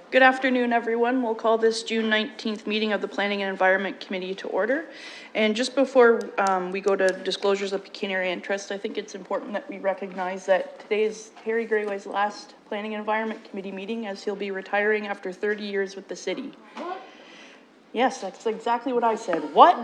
Good afternoon, everyone. We'll call this June 19th meeting of the Planning and Environment Committee to order. And just before we go to disclosures of pecuniary interest, I think it's important that we recognize that today is Harry Greyway's last Planning and Environment Committee meeting, as he'll be retiring after 30 years with the city. What? Yes, that's exactly what I said. What?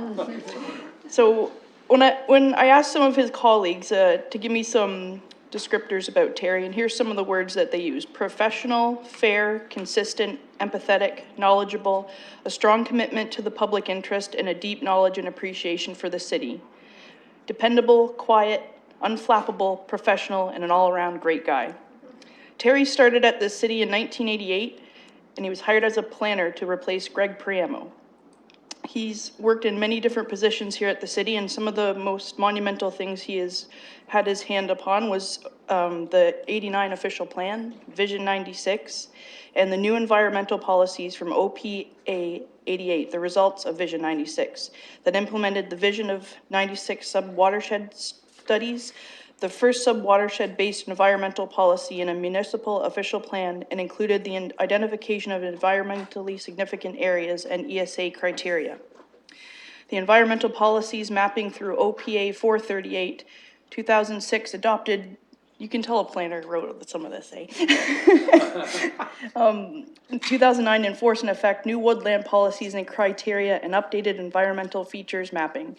So when I asked some of his colleagues to give me some descriptors about Terry, and here's some of the words that they use: professional, fair, consistent, empathetic, knowledgeable, a strong commitment to the public interest, and a deep knowledge and appreciation for the city. Dependable, quiet, unflappable, professional, and an all-around great guy. Terry started at the city in 1988, and he was hired as a planner to replace Greg Priamo. He's worked in many different positions here at the city, and some of the most monumental things he has had his hand upon was the 89 official plan, Vision 96, and the new environmental policies from OPA 88, the results of Vision 96, that implemented the Vision of 96 sub-watershed studies, the first sub-watershed-based environmental policy in a municipal official plan, and included the identification of environmentally significant areas and ESA criteria. The environmental policies mapping through OPA 438, 2006 adopted, you can tell a planner wrote some of this, eh? 2009 enforce and effect new woodland policies and criteria and updated environmental features mapping.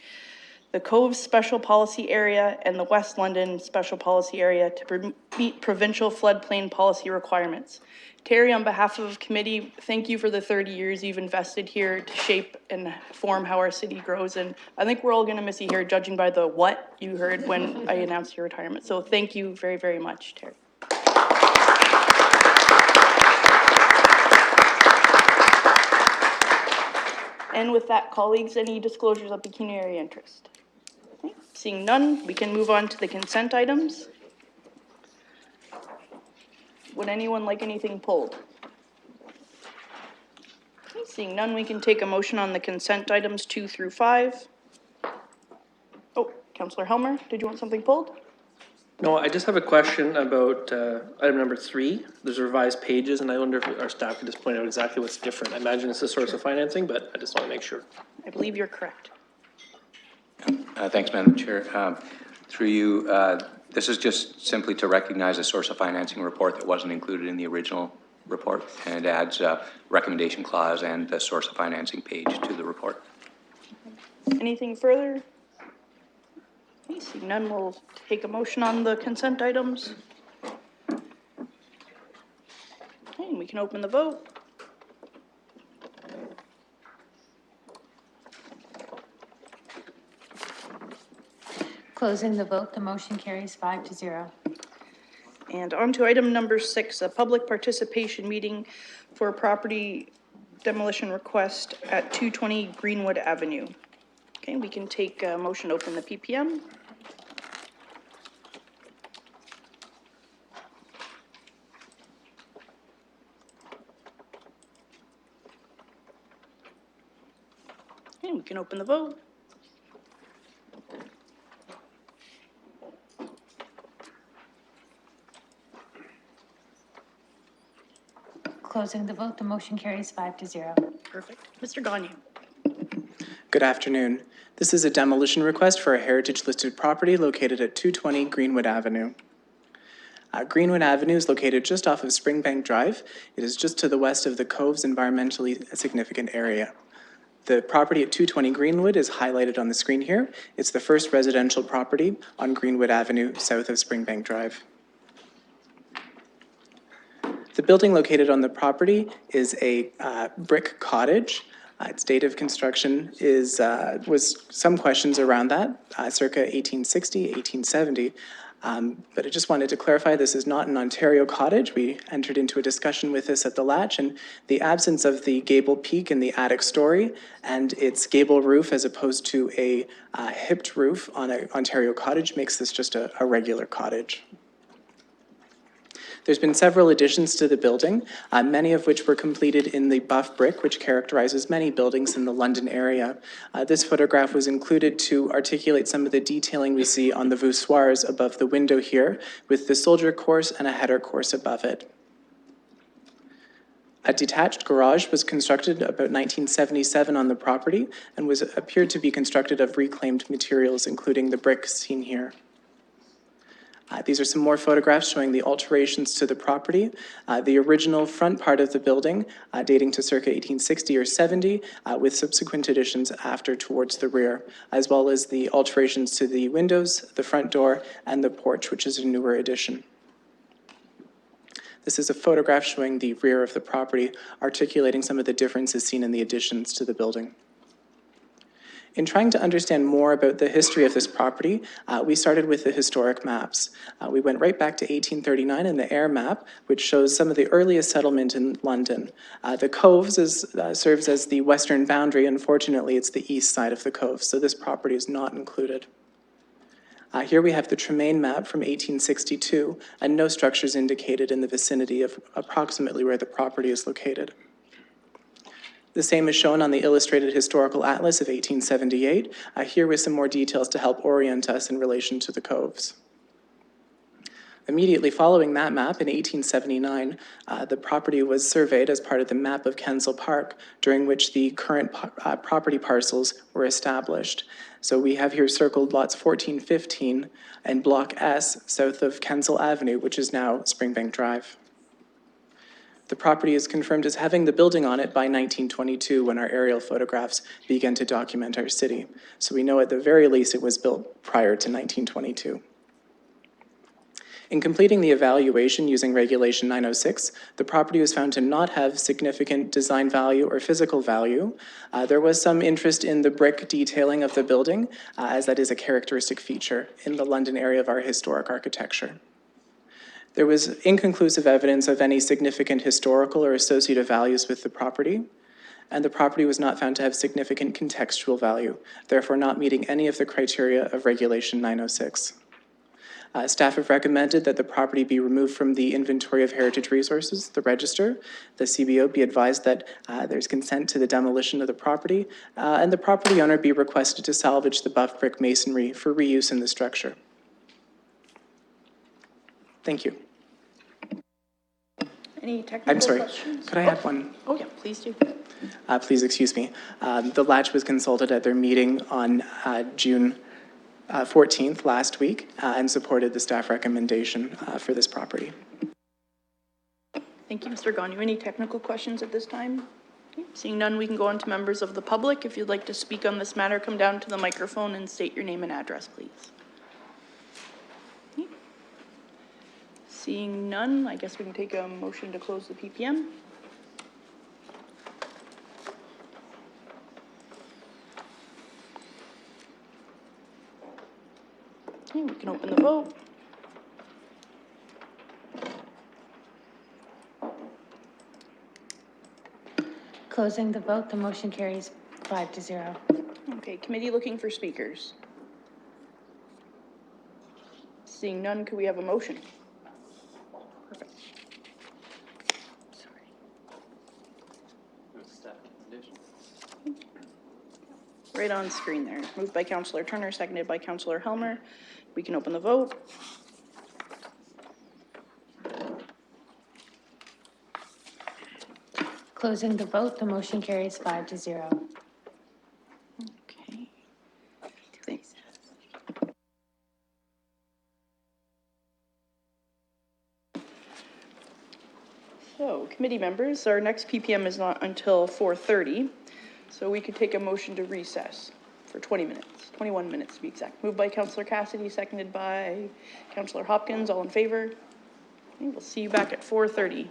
The Cove Special Policy Area and the West London Special Policy Area to meet provincial floodplain policy requirements. Terry, on behalf of committee, thank you for the 30 years you've invested here to shape and form how our city grows. And I think we're all going to miss you here, judging by the what you heard when I announced your retirement. So thank you very, very much, Terry. And with that, colleagues, any disclosures of pecuniary interest? Seeing none, we can move on to the consent items. Would anyone like anything pulled? Seeing none, we can take a motion on the consent items 2 through 5. Oh, Councillor Helmer, did you want something pulled? No, I just have a question about item number 3. There's revised pages, and I wonder if our staff could just point out exactly what's different. I imagine it's the source of financing, but I just want to make sure. I believe you're correct. Thanks, Madam Chair. Through you, this is just simply to recognize a source of financing report that wasn't included in the original report, and adds a recommendation clause and the source of financing page to the report. Anything further? Okay, seeing none, we'll take a motion on the consent items. Okay, and we can open the vote. Closing the vote, the motion carries 5-0. And on to item number 6, a public participation meeting for a property demolition request at 220 Greenwood Avenue. Okay, we can take a motion to open the PPM. Okay, we can open the vote. Closing the vote, the motion carries 5-0. Perfect. Mr. Gagne. Good afternoon. This is a demolition request for a heritage-listed property located at 220 Greenwood Avenue. Greenwood Avenue is located just off of Springbank Drive. It is just to the west of the Cove's environmentally significant area. The property at 220 Greenwood is highlighted on the screen here. It's the first residential property on Greenwood Avenue, south of Springbank Drive. The building located on the property is a brick cottage. Its date of construction was some questions around that, circa 1860, 1870. But I just wanted to clarify, this is not an Ontario cottage. We entered into a discussion with this at the latch, and the absence of the gable peak in the attic story and its gable roof as opposed to a hipped roof on an Ontario cottage makes this just a regular cottage. There's been several additions to the building, many of which were completed in the buff brick, which characterizes many buildings in the London area. This photograph was included to articulate some of the detailing we see on the voussoirs above the window here, with the soldier course and a header course above it. A detached garage was constructed about 1977 on the property and appeared to be constructed of reclaimed materials, including the brick seen here. These are some more photographs showing the alterations to the property. The original front part of the building, dating to circa 1860 or 70, with subsequent additions after towards the rear, as well as the alterations to the windows, the front door, and the porch, which is a newer addition. This is a photograph showing the rear of the property, articulating some of the differences seen in the additions to the building. In trying to understand more about the history of this property, we started with the historic maps. We went right back to 1839 in the Ayr map, which shows some of the earliest settlement in London. The Coves serves as the western boundary. Unfortunately, it's the east side of the Cove, so this property is not included. Here we have the Tremaine map from 1862, and no structures indicated in the vicinity of approximately where the property is located. The same is shown on the Illustrated Historical Atlas of 1878, here with some more details to help orient us in relation to the coves. Immediately following that map, in 1879, the property was surveyed as part of the map of Kensal Park, during which the current property parcels were established. So we have here circled lots 14, 15, and Block S, south of Kensal Avenue, which is now Springbank Drive. The property is confirmed as having the building on it by 1922, when our aerial photographs began to document our city. So we know at the very least it was built prior to 1922. In completing the evaluation using Regulation 906, the property was found to not have significant design value or physical value. There was some interest in the brick detailing of the building, as that is a characteristic feature in the London area of our historic architecture. There was inconclusive evidence of any significant historical or associative values with the property, and the property was not found to have significant contextual value, therefore not meeting any of the criteria of Regulation 906. Staff have recommended that the property be removed from the Inventory of Heritage Resources, the register. The CBO be advised that there's consent to the demolition of the property, and the property owner be requested to salvage the buff brick masonry for reuse in the structure. Thank you. Any technical I'm sorry, questions? could I add one? Oh, yeah, please do. Please excuse me. The Latch was consulted at their meeting on June 14th last week and supported the staff recommendation for this property. Thank you, Mr. Gonu. Any technical questions at this time? Okay, seeing none, we can go on to members of the public. If you'd like to speak on this matter, come down to the microphone and state your name and address, please. Okay. Seeing none, I guess we can take a motion to close the PPM. Okay, we can open the vote. Closing the vote, the motion carries 5-0. Okay, committee looking for speakers. Seeing none, could we have a motion? Perfect. Right on screen there. Moved by Councillor Turner, seconded by Councillor Helmer. We can open the vote. Closing the vote, the motion carries 5-0. Okay. Thanks. So, committee members, our next PPM is not until 4:30, so we could take a motion to recess for 20 minutes, 21 minutes to be exact. Moved by Councillor Cassidy, seconded by Councillor Hopkins. All in favor? Okay, we'll see you back at 4:30.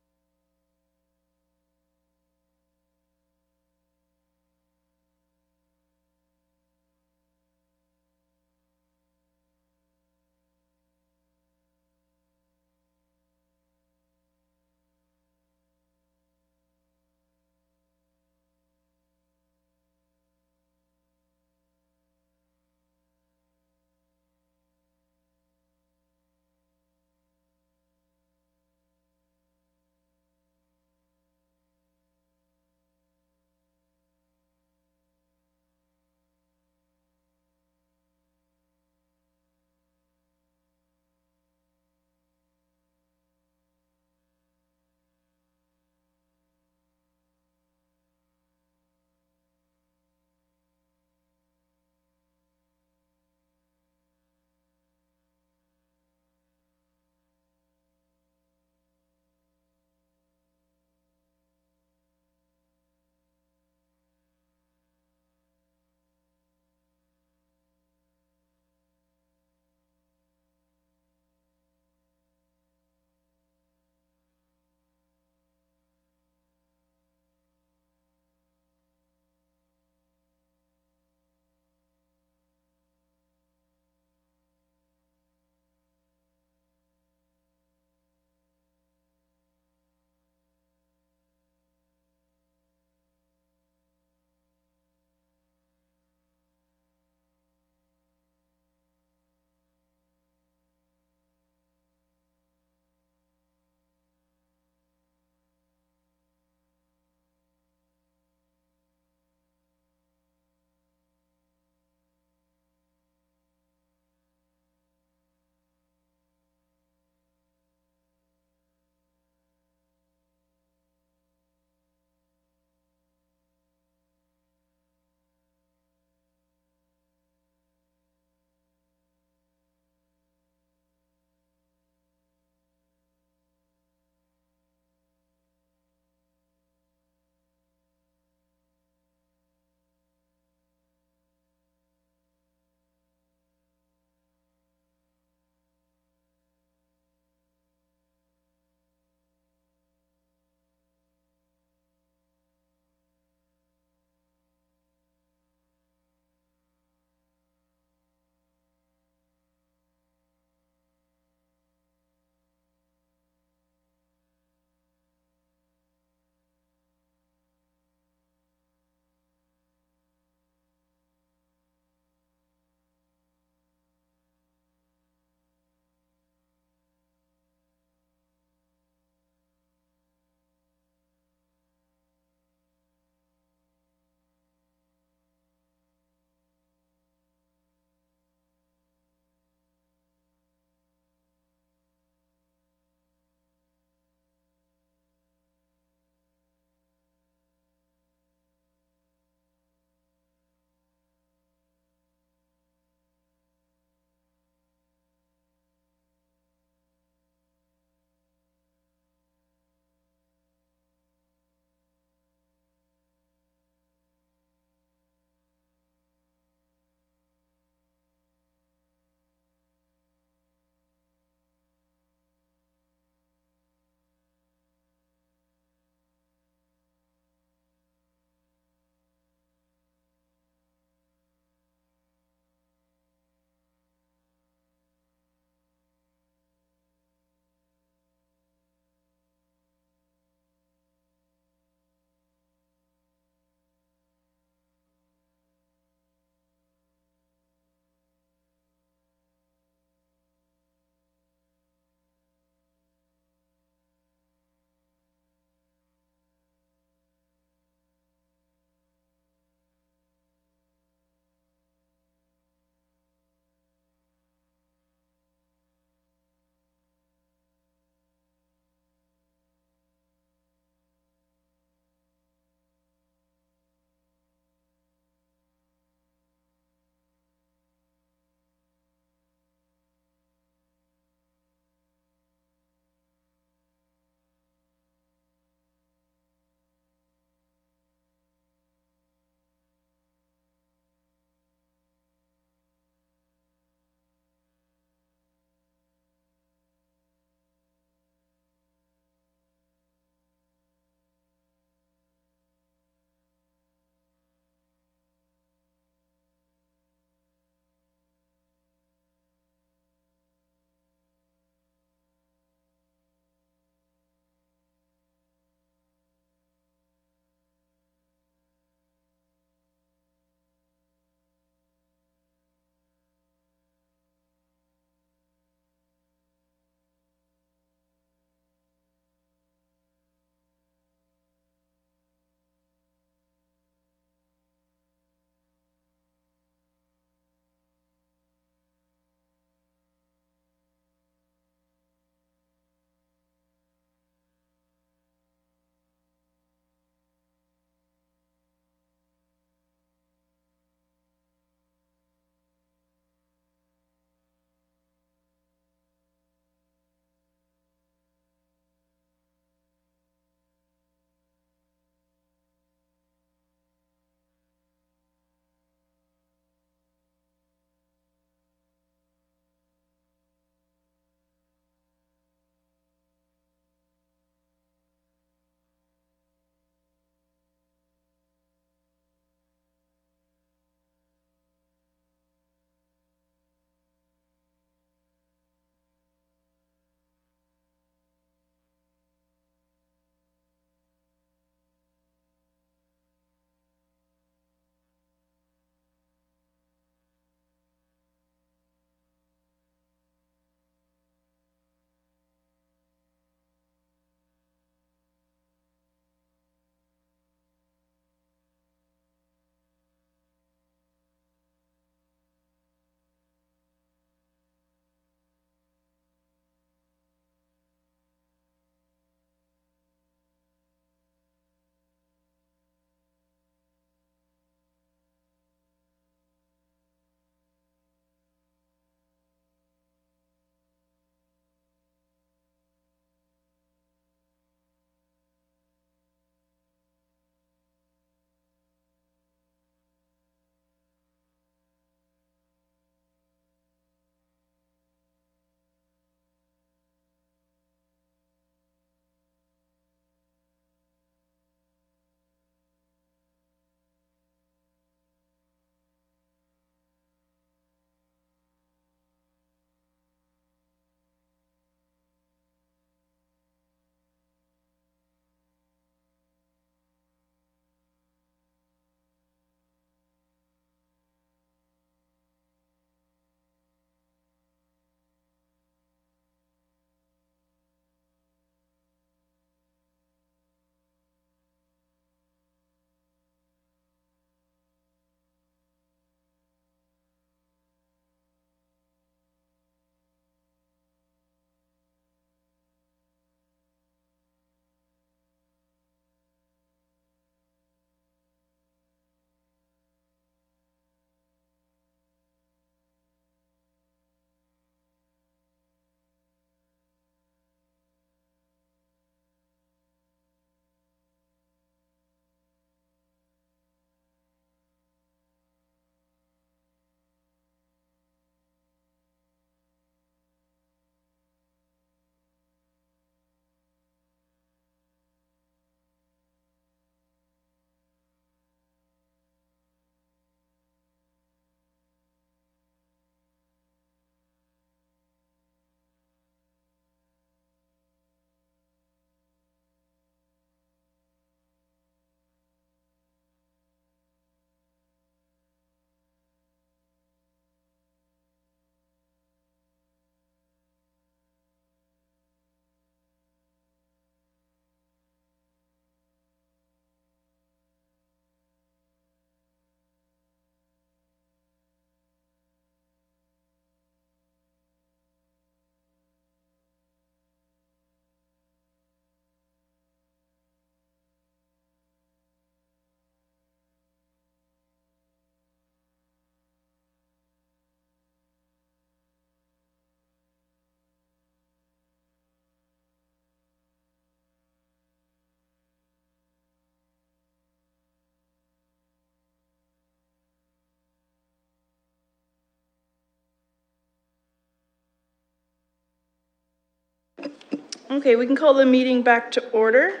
Okay, we can call the meeting back to order.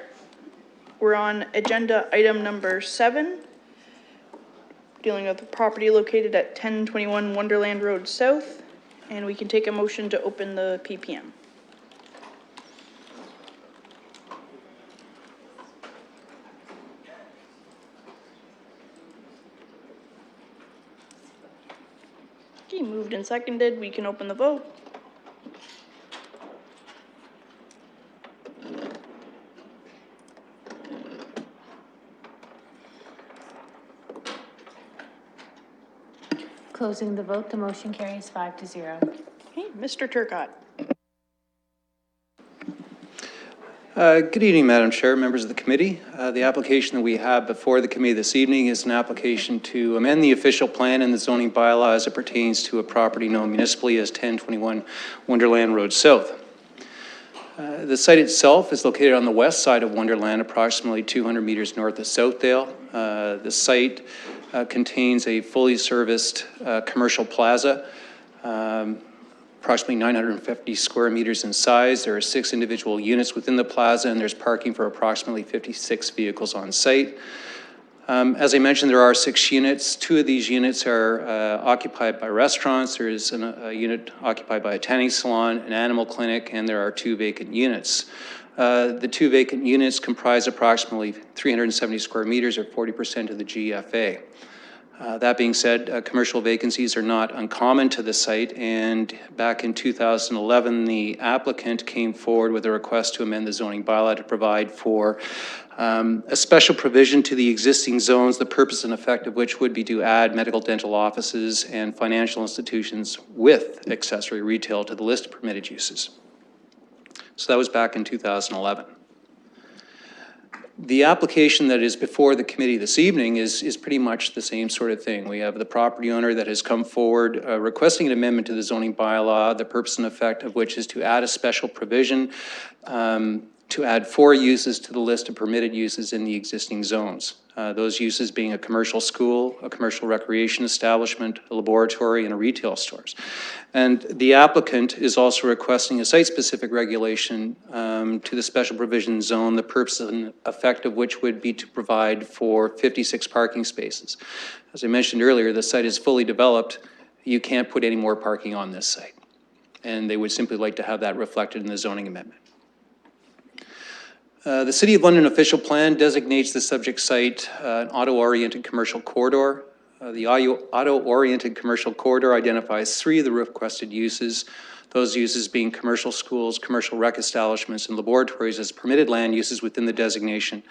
We're on agenda item number 7, dealing with the property located at 1021 Wonderland Road South, and we can take a motion to open the PPM. Okay, moved and seconded, we can open the vote. Closing the vote, the motion carries 5-0. Okay, Mr. Turcott. Good evening, Madam Chair, members of the committee. The application that we have before the committee this evening is an application to amend the official plan and the zoning bylaw as it pertains to a property known municipally as 1021 Wonderland Road South. The site itself is located on the west side of Wonderland, approximately 200 meters north of Southdale. The site contains a fully serviced commercial plaza, approximately 950 square meters in size. There are 6 individual units within the plaza, and there's parking for approximately 56 vehicles on site. As I mentioned, there are 6 units. 2 of these units are occupied by restaurants. There is a unit occupied by a tanning salon, an animal clinic, and there are 2 vacant units. The 2 vacant units comprise approximately 370 square meters, or 40% of the GFA. That being said, commercial vacancies are not uncommon to the site, and back in 2011, the applicant came forward with a request to amend the zoning bylaw to provide for a special provision to the existing zones, the purpose and effect of which would be to add medical dental offices and financial institutions with accessory retail to the list of permitted uses. So that was back in 2011. The application that is before the committee this evening is pretty much the same sort of thing. We have the property owner that has come forward requesting an amendment to the zoning bylaw, the purpose and effect of which is to add a special provision to add 4 uses to the list of permitted uses in the existing zones. Those uses being a commercial school, a commercial recreation establishment, a laboratory, and a retail stores. And the applicant is also requesting a site-specific regulation to the special provision zone, the purpose and effect of which would be to provide for 56 parking spaces. As I mentioned earlier, the site is fully developed. You can't put any more parking on this site. And they would simply like to have that reflected in the zoning amendment. The City of London official plan designates the subject site an auto-oriented commercial corridor. The auto-oriented commercial corridor identifies 3 of the requested uses, those uses being commercial schools, commercial rec establishments, and laboratories as permitted land uses within the designation.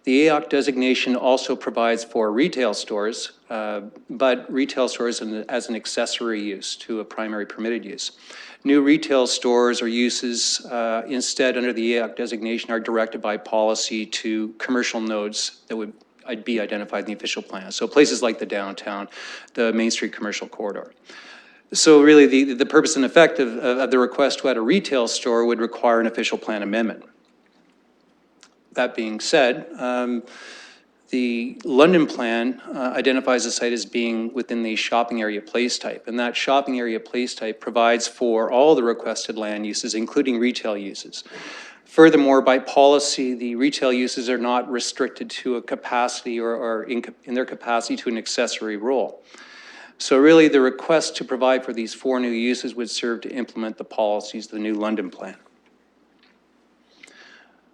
The AOC designation also provides for retail stores, but retail stores as an accessory use to a primary permitted use. New retail stores or uses instead under the AOC designation are directed by policy to commercial nodes that would be identified in the official plan. So places like the downtown, the Main Street commercial corridor. So really the purpose and effect of the request to add a retail store would require an official plan amendment. That being said, the London plan identifies the site as being within the shopping area place type, and that shopping area place type provides for all the requested land uses, including retail uses. Furthermore, by policy, the retail uses are not restricted to a capacity or in their capacity to an accessory role. So really the request to provide for these 4 new uses would serve to implement the policies of the new London plan.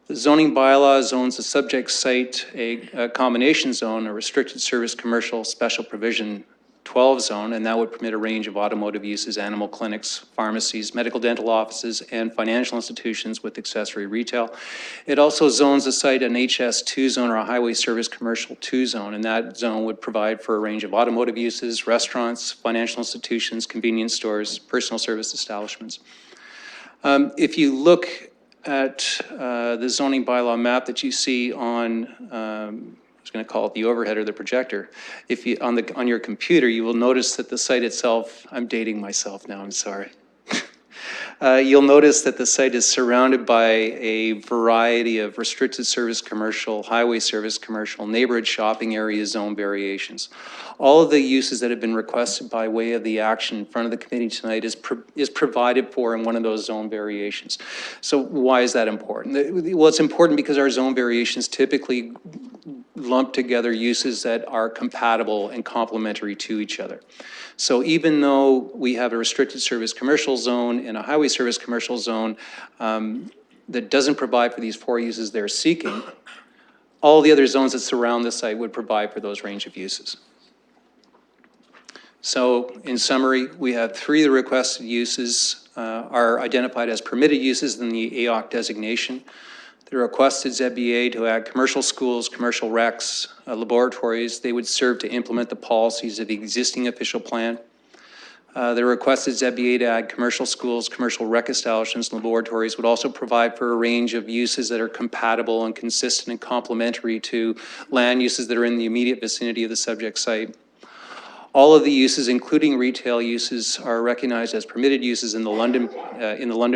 The zoning bylaw zones the subject site a combination zone, a restricted service commercial special provision 12 zone, and that would permit a range of automotive uses, animal clinics, pharmacies, medical dental offices, and financial institutions with accessory retail. It also zones the site an HS2 zone or a highway service commercial 2 zone, and that zone would provide for a range of automotive uses, restaurants, financial institutions, convenience stores, personal service establishments. If you look at the zoning bylaw map that you see on, I was going to call it the overhead or the projector. If you on your computer, you will notice that the site itself, I'm dating myself now, I'm sorry. You'll notice that the site is surrounded by a variety of restricted service commercial, highway service commercial, neighborhood shopping area zone variations. All of the uses that have been requested by way of the action in front of the committee tonight is provided for in one of those zone variations. So why is that important? Well, it's important because our zone variations typically lump together uses that are compatible and complementary to each other. So even though we have a restricted service commercial zone and a highway service commercial zone that doesn't provide for these 4 uses they're seeking, all the other zones that surround the site would provide for those range of uses. So in summary, we have 3 of the requested uses are identified as permitted uses in the AOC designation. The requested ZBA to add commercial schools, commercial recs, laboratories, they would serve to implement the policies of the existing official plan. The requested ZBA to add commercial schools, commercial rec establishments, and laboratories would also provide for a range of uses that are compatible and consistent and complementary to land uses that are in the immediate vicinity of the subject site. All of the uses, including retail uses, are recognized as permitted uses in the London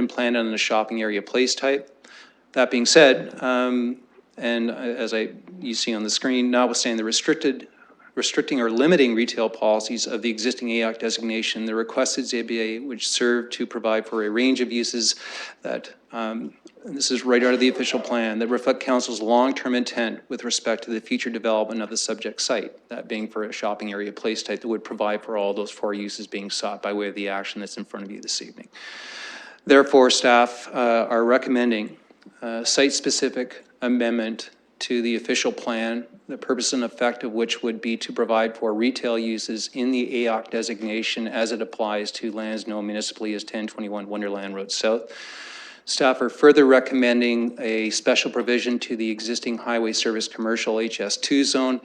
plan and in the shopping area place type. That being said, and as you see on the screen, notwithstanding the restricting or limiting retail policies of the existing AOC designation, the requested ZBA would serve to provide for a range of uses that, and this is right out of the official plan, that reflect council's long-term intent with respect to the future development of the subject site, that being for a shopping area place type that would provide for all those 4 uses being sought by way of the action that's in front of you this evening. Therefore, staff are recommending site-specific amendment to the official plan, the purpose and effect of which would be to provide for retail uses in the AOC designation as it applies to lands known municipally as 1021 Wonderland Road South. Staff are further recommending a special provision to the existing highway service commercial HS2 zone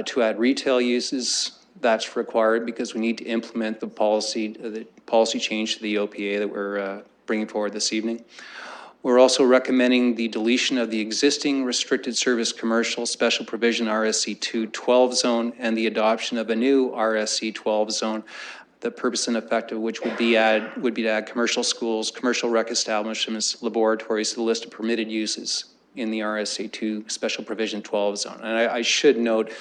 to add retail uses. That's required because we need to implement the policy change to the OPA that we're bringing forward this evening. We're also recommending the deletion of the existing restricted service commercial special provision RSC 212 zone and the adoption of a new RSC 12 zone, the purpose and effect of which would be to add commercial schools, commercial rec establishments, laboratories to the list of permitted uses in the RSA 2 special provision 12 zone. And I should note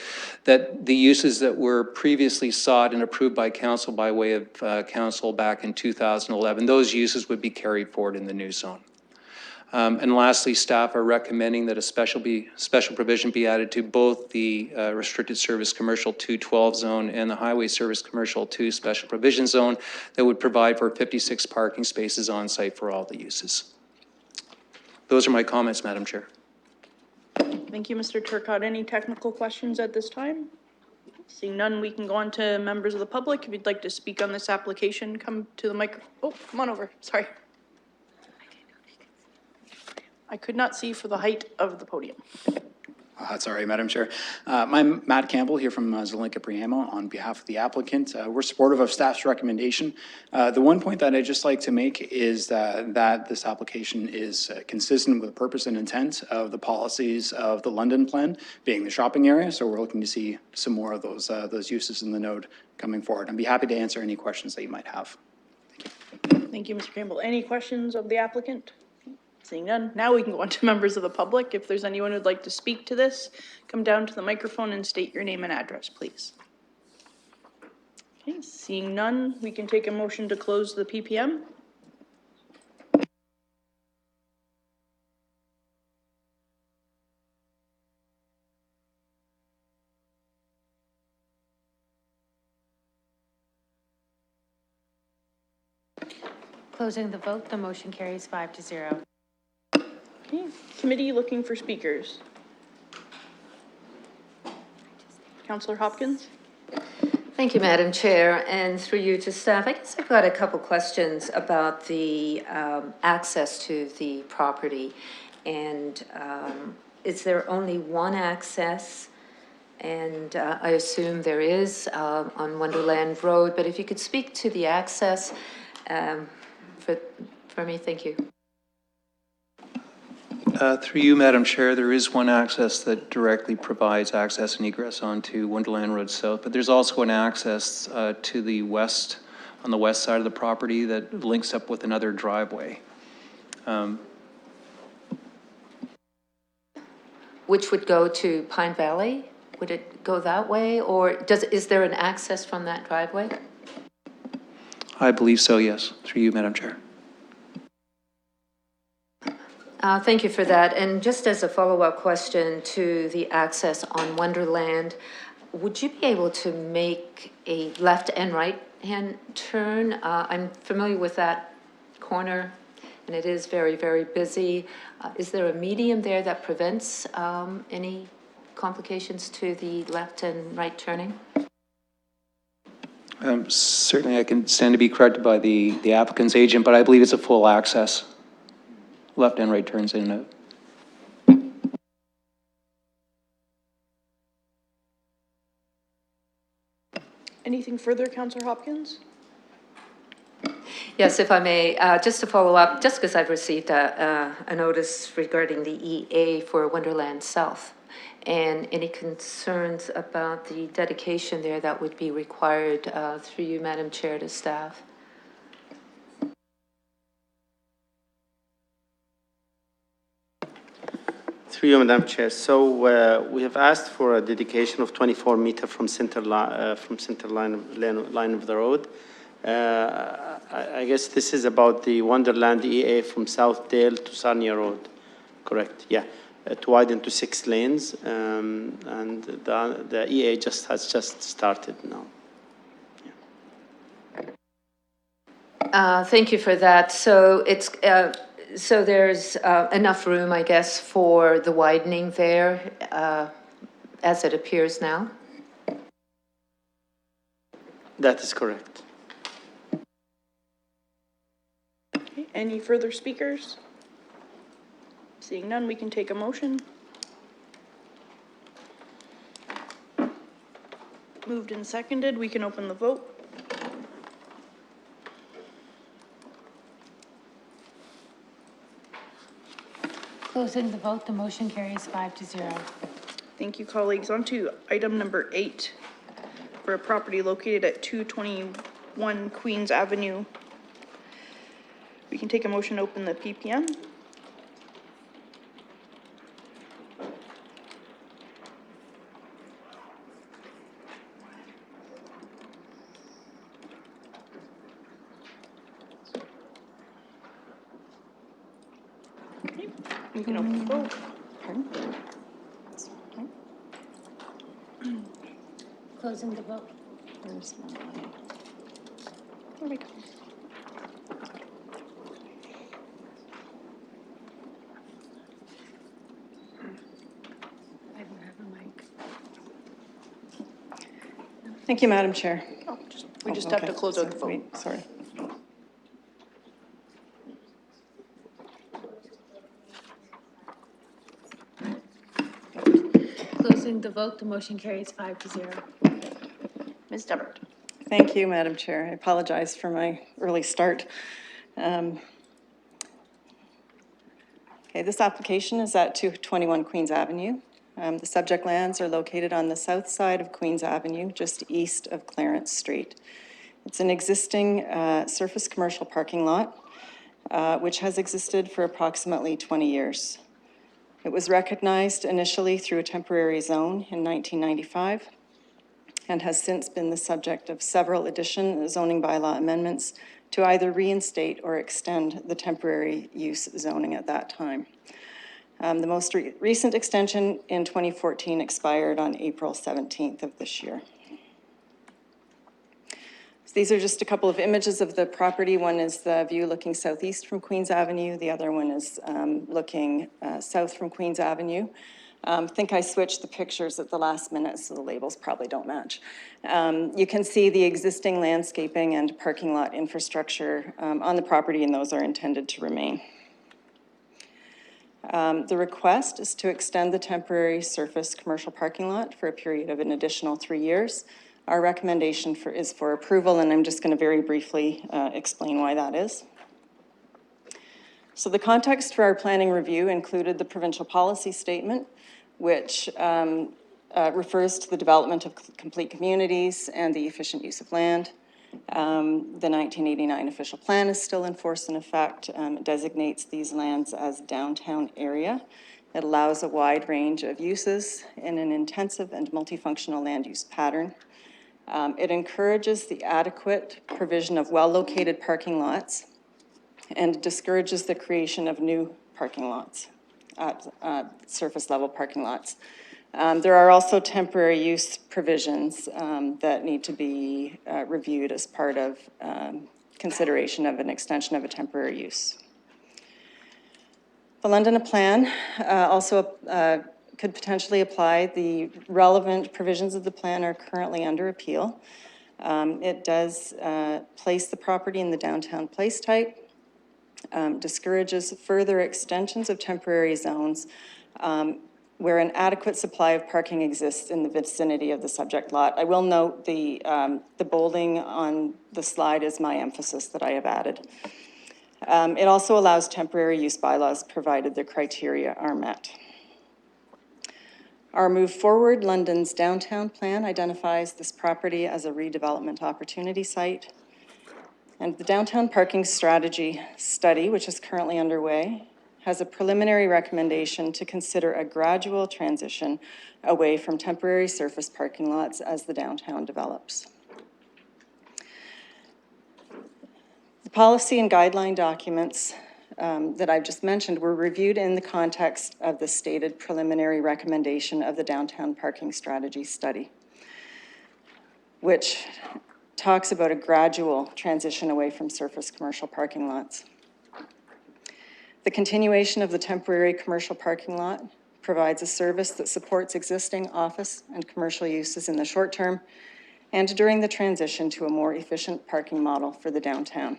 that the uses that were previously sought and approved by council by way of council back in 2011, those uses would be carried forward in the new zone. And lastly, staff are recommending that a special provision be added to both the restricted service commercial 212 zone and the highway service commercial 2 special provision zone that would provide for 56 parking spaces on site for all the uses. Those are my comments, Madam Chair. Thank you, Mr. Turcotte. Any technical questions at this time? Seeing none, we can go on to members of the public. If you'd like to speak on this application, come to the microphone. Oh, come on over. Sorry. I could not see for the height of the podium. That's all right, Madam Chair. I'm Matt Campbell here from Zelenka Priamo on behalf of the applicant. We're supportive of staff's recommendation. The one point that I'd just like to make is that this application is consistent with the purpose and intent of the policies of the London plan, being the shopping area. So we're looking to see some more of those uses in the node coming forward. I'd be happy to answer any questions that you might have. Thank you. Thank you, Mr. Campbell. Any questions of the applicant? Seeing none, now we can go on to members of the public. If there's anyone who'd like to speak to this, come down to the microphone and state your name and address, please. Okay, seeing none, we can take a motion to close the PPM. Closing the vote, the motion carries 5-0. Okay, committee looking for speakers. Councillor Hopkins? Thank you, Madam Chair, and through you to staff. I guess I've got a couple questions about the access to the property. And is there only one access? And I assume there is on Wonderland Road, but if you could speak to the access for me, thank you. Through you, Madam Chair, there is one access that directly provides access and egress onto Wonderland Road South, but there's also an access to the west, on the west side of the property that links up with another driveway. Which would go to Pine Valley? would it go that way? Or is there an access from that driveway? I believe so, yes, through you, Madam Chair. Thank you for that. And just as a follow-up question to the access on Wonderland, would you be able to make a left and right-hand turn? I'm familiar with that corner, and it is very, very busy. Is there a medium there that prevents any complications to the left and right turning? Certainly, I can stand to be corrected by the applicant's agent, but I believe it's a full access. Left and right turns in and out. Anything further, Councillor Hopkins? Yes, if I may, just to follow up, just because I've received a notice regarding the EA for Wonderland South, and any concerns about the dedication there that would be required through you, Madam Chair, to staff. Through you, Madam Chair. So we have asked for a dedication of 24 meter from center line of the road. I guess this is about the Wonderland EA from Southdale to Sarnia Road, correct? Yeah, to widen to 6 lanes, and the EA has just started now. Thank you for that. So it's so there's enough room, I guess, for the widening there as it appears now? That is correct. Okay, any further speakers? Seeing none, we can take a motion. Moved and seconded, we can open the vote. Closing the vote, the motion carries 5-0. Thank you, colleagues. On to item number 8 for a property located at 221 Queens Avenue. We can take a motion to open the PPM. Okay, we can open the vote. Closing the vote. There we go. I don't have a mic. Thank you, Madam Chair. We just have to Okay. close out the Sorry, vote. wait, sorry. Closing the vote, the motion carries 5-0. Ms. Debbert. Thank you, Madam Chair. I apologize for my early start. Okay, this application is at 221 Queens Avenue. The subject lands are located on the south side of Queens Avenue, just east of Clarence Street. It's an existing surface commercial parking lot, which has existed for approximately 20 years. It was recognized initially through a temporary zone in 1995 and has since been the subject of several zoning bylaw amendments to either reinstate or extend the temporary use zoning at that time. The most recent extension in 2014 expired on April 17th of this year. So these are just a couple of images of the property. One is the view looking southeast from Queens Avenue. The other one is looking south from Queens Avenue. I think I switched the pictures at the last minute, so the labels probably don't match. You can see the existing landscaping and parking lot infrastructure on the property, and those are intended to remain. The request is to extend the temporary surface commercial parking lot for a period of an additional 3 years. Our recommendation is for approval, and I'm just going to very briefly explain why that is. So the context for our planning review included the provincial policy statement, which refers to the development of complete communities and the efficient use of land. The 1989 official plan is still in force and effect. It designates these lands as downtown area. It allows a wide range of uses in an intensive and multifunctional land use pattern. It encourages the adequate provision of well-located parking lots and discourages the creation of new parking lots, surface level parking lots. There are also temporary use provisions that need to be reviewed as part of consideration of an extension of a temporary use. The London Plan also could potentially apply. The relevant provisions of the plan are currently under appeal. It does place the property in the downtown place type, discourages further extensions of temporary zones where an adequate supply of parking exists in the vicinity of the subject lot. I will note the bolding on the slide is my emphasis that I have added. It also allows temporary use bylaws provided the criteria are met. Our Move Forward London's downtown plan identifies this property as a redevelopment opportunity site. And the downtown parking strategy study, which is currently underway, has a preliminary recommendation to consider a gradual transition away from temporary surface parking lots as the downtown develops. The policy and guideline documents that I've just mentioned were reviewed in the context of the stated preliminary recommendation of the downtown parking strategy study, which talks about a gradual transition away from surface commercial parking lots. The continuation of the temporary commercial parking lot provides a service that supports existing office and commercial uses in the short term and during the transition to a more efficient parking model for the downtown.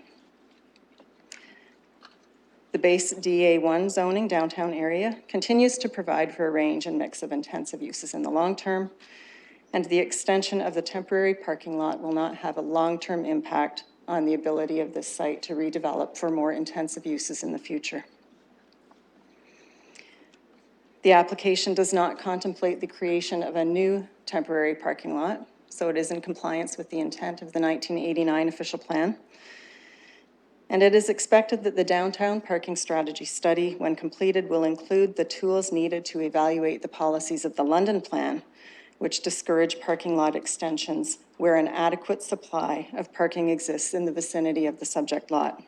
The base DA1 zoning downtown area continues to provide for a range and mix of intensive uses in the long term, and the extension of the temporary parking lot will not have a long-term impact on the ability of this site to redevelop for more intensive uses in the future. The application does not contemplate the creation of a new temporary parking lot, so it is in compliance with the intent of the 1989 official plan. And it is expected that the downtown parking strategy study, when completed, will include the tools needed to evaluate the policies of the London Plan, which discourage parking lot extensions where an adequate supply of parking exists in the vicinity of the subject lot.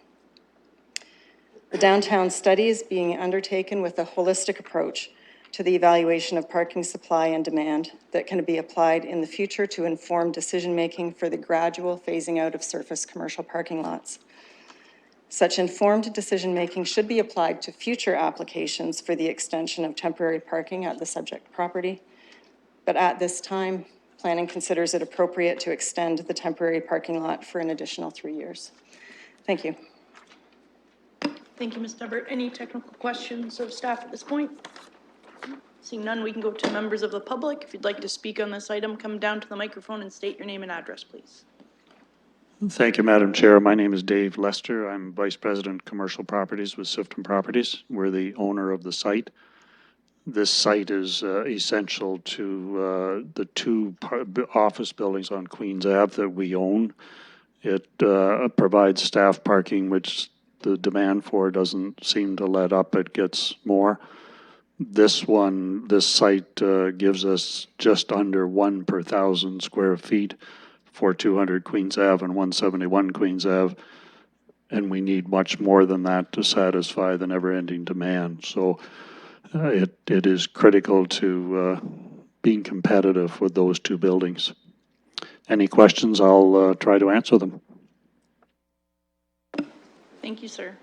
The downtown study is being undertaken with a holistic approach to the evaluation of parking supply and demand that can be applied in the future to inform decision-making for the gradual phasing out of surface commercial parking lots. Such informed decision-making should be applied to future applications for the extension of temporary parking at the subject property. But at this time, planning considers it appropriate to extend the temporary parking lot for an additional 3 years. Thank you. Thank you, Ms. Nubbert. Any technical questions of staff at this point? Seeing none, we can go to members of the public. If you'd like to speak on this item, come down to the microphone and state your name and address, please. Thank you, Madam Chair. My name is Dave Lester. I'm Vice President Commercial Properties with Sifton Properties. We're the owner of the site. This site is essential to the two office buildings on Queens Ave that we own. It provides staff parking, which the demand for doesn't seem to let up. It gets more. This site gives us just under 1 per 1,000 square feet for 200 Queens Ave and 171 Queens Ave, and we need much more than that to satisfy the never-ending demand. So it is critical to being competitive with those two buildings. Any questions, I'll try to answer them. Thank you, sir.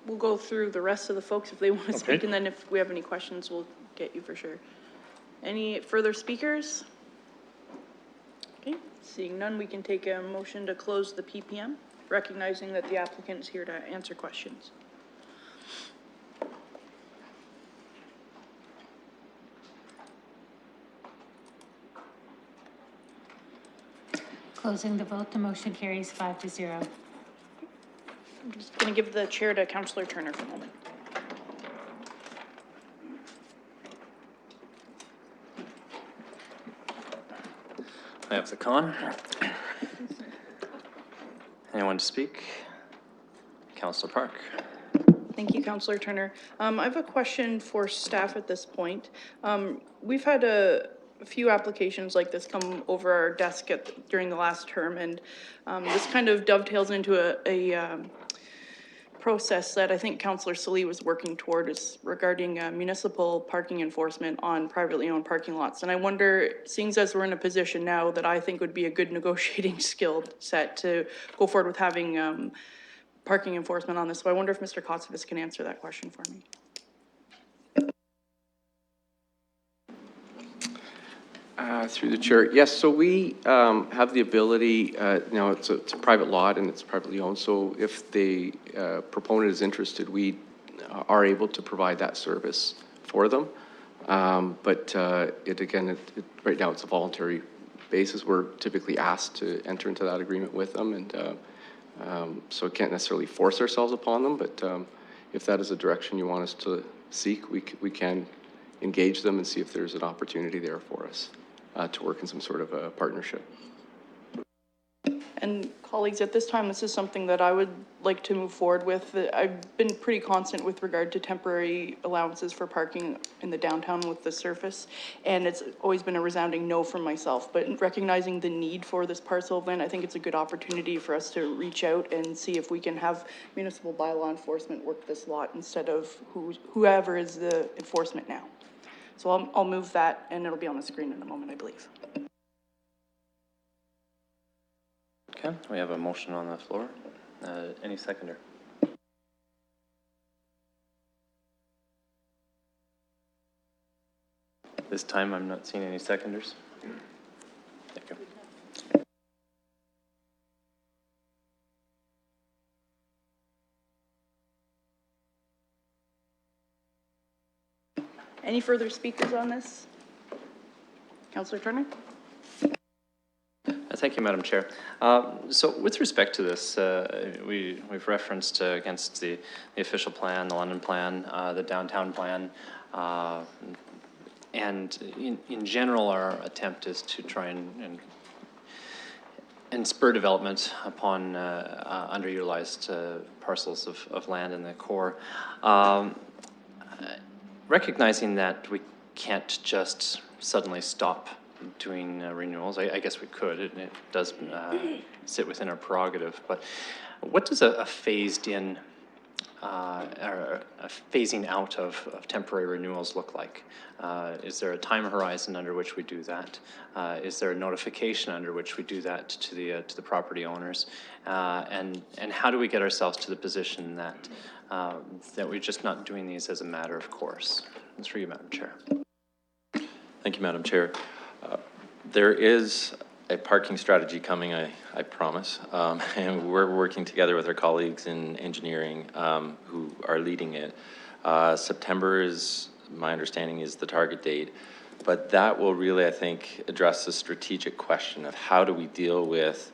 We'll go through the rest of the folks if they want to speak, and then if we have any questions, we'll get you for sure. Any further speakers? Okay, seeing none, we can take a motion to close the PPM, recognizing that the applicant is here to answer questions. Closing the vote, the motion carries 5-0. I'm just going to give the chair to Councillor Turner for a moment. I have the con. Anyone to speak? Councillor Park. Thank you, Councillor Turner. I have a question for staff at this point. We've had a few applications like this come over our desk during the last term, and this kind of dovetails into a process that I think Councillor Salee was working toward is regarding municipal parking enforcement on privately owned parking lots. And I wonder, seeing as we're in a position now that I think would be a good negotiating skill set to go forward with having parking enforcement on this. So I wonder if Mr. Kosovich can answer that question for me. Through the chair, yes, so we have the ability, now it's a private lot and it's privately owned, so if the proponent is interested, we are able to provide that service for them. But right now it's a voluntary basis. We're typically asked to enter into that agreement with them, and so can't necessarily force ourselves upon them, but if that is a direction you want us to seek, we can engage them and see if there's an opportunity there for us to work in some sort of a partnership. And colleagues, at this time, this is something that I would like to move forward with. I've been pretty constant with regard to temporary allowances for parking in the downtown with the surface, and it's always been a resounding no from myself. But recognizing the need for this parcel of land, I think it's a good opportunity for us to reach out and see if we can have municipal bylaw enforcement work this lot instead of whoever is the enforcement now. So I'll move that, and it'll be on the screen in a moment, I believe. Okay, we have a motion on the floor. Any seconder? This time I'm not seeing any seconders. Thank you. Any further speakers on this? Councillor Turner? Thank you, Madam Chair. So with respect to this, we've referenced against the official plan, the London plan, the downtown plan, and in general, our attempt is to try and spur development upon underutilized parcels of land in the core. Recognizing that we can't just suddenly stop doing renewals. I guess we could. It does sit within our prerogative. But what does a phased in or a phasing out of temporary renewals look like? Is there a time horizon under which we do that? Is there a notification under which we do that to the property owners? And how do we get ourselves to the position that we're just not doing these as a matter of course? That's for you, Madam Chair. Thank you, Madam Chair. There is a parking strategy coming, I promise, and we're working together with our colleagues in engineering who are leading it. September is, my understanding, is the target date, but that will really, I think, address the strategic question of how do we deal with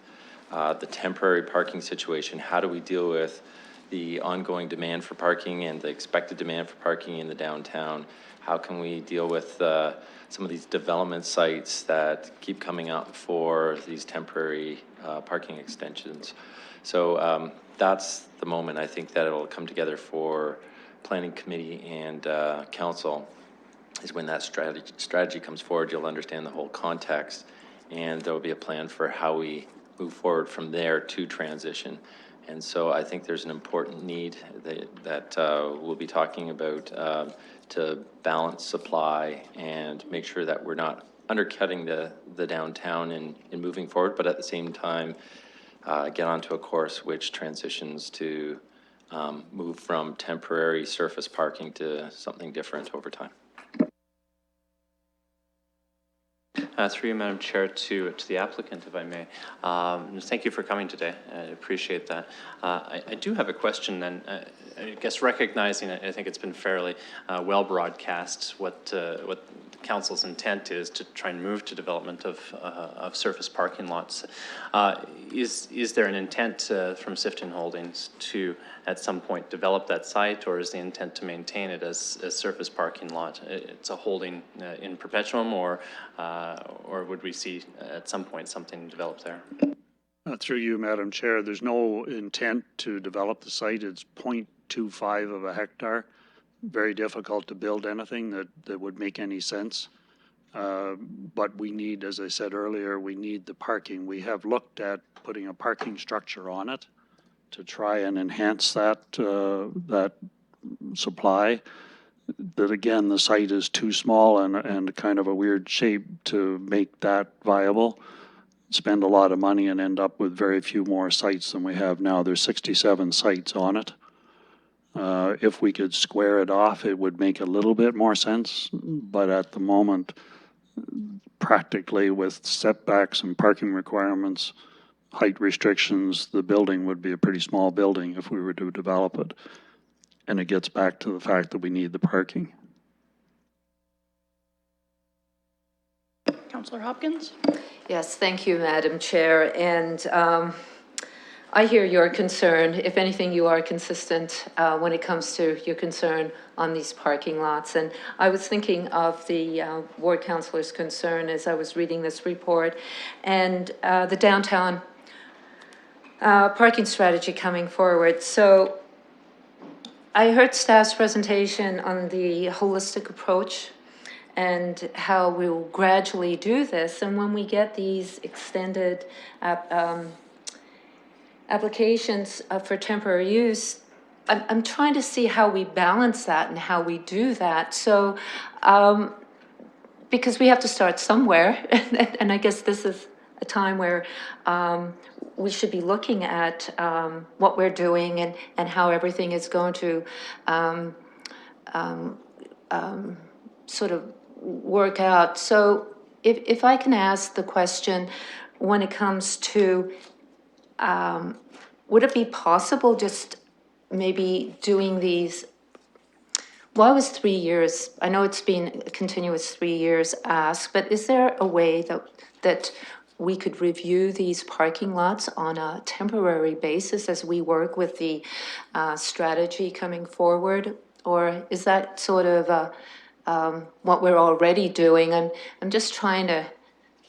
the temporary parking situation, how do we deal with the ongoing demand for parking and the expected demand for parking in the downtown. How can we deal with some of these development sites that keep coming up for these temporary parking extensions? So that's the moment I think that it'll come together for Planning Committee and Council, is when that strategy comes forward. You'll understand the whole context, and there will be a plan for how we move forward from there to transition. And so I think there's an important need that we'll be talking about to balance supply and make sure that we're not undercutting the downtown in moving forward, but at the same time get onto a course which transitions to move from temporary surface parking to something different over time. Through you, Madam Chair, to the applicant, if I may. Thank you for coming today. I appreciate that. I do have a question then. I guess recognizing, I think it's been fairly well broadcast what Council's intent is to try and move to development of surface parking lots. Is there an intent from Sifton Holdings to at some point develop that site, or is the intent to maintain it as a surface parking lot? It's a holding in perpetuum, or would we see at some point something developed there? Through you, Madam Chair, there's no intent to develop the site. It's 0.25 of a hectare. Very difficult to build anything that would make any sense. But we need, as I said earlier, we need the parking. We have looked at putting a parking structure on it to try and enhance that, that supply. That again, the site is too small and kind of a weird shape to make that viable. Spend a lot of money and end up with very few more sites than we have now. There's 67 sites on it. If we could square it off, it would make a little bit more sense, but at the moment, practically with setbacks and parking requirements, height restrictions, the building would be a pretty small building if we were to develop it. And it gets back to the fact that we need the parking. Councillor Hopkins? Yes, thank you, Madam Chair. And I hear your concern. If anything, you are consistent when it comes to your concern on these parking lots. And I was thinking of the ward councillor's concern as I was reading this report, and the downtown parking strategy coming forward. So I heard staff's presentation on the holistic approach and how we'll gradually do this. And when we get these extended applications for temporary use, I'm trying to see how we balance that and how we do that. So, because we have to start somewhere, and I guess this is a time where we should be looking at what we're doing and how everything is going to sort of work out. So if I can ask the question, when it comes to, would it be possible just maybe doing these, well, it was 3 years. I know it's been a continuous 3 years asked, but is there a way that we could review these parking lots on a temporary basis as we work with the strategy coming forward? Or is that sort of what we're already doing? I'm just trying to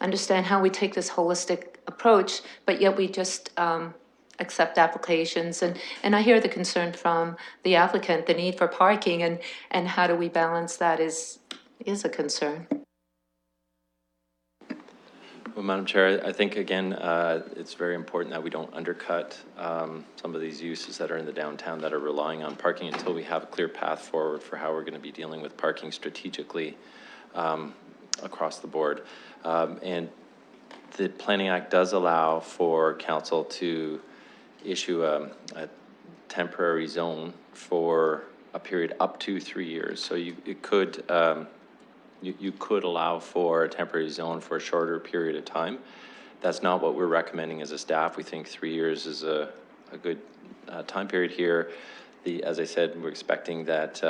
understand how we take this holistic approach, but yet we just accept applications. And I hear the concern from the applicant, the need for parking, and how do we balance that is a concern. Well, Madam Chair, I think, again, it's very important that we don't undercut some of these uses that are in the downtown that are relying on parking until we have a clear path forward for how we're going to be dealing with parking strategically across the board. And the Planning Act does allow for council to issue a temporary zone for a period up to 3 years. So you could allow for a temporary zone for a shorter period of time. That's not what we're recommending as a staff. We think 3 years is a good time period here. As I said, we're expecting that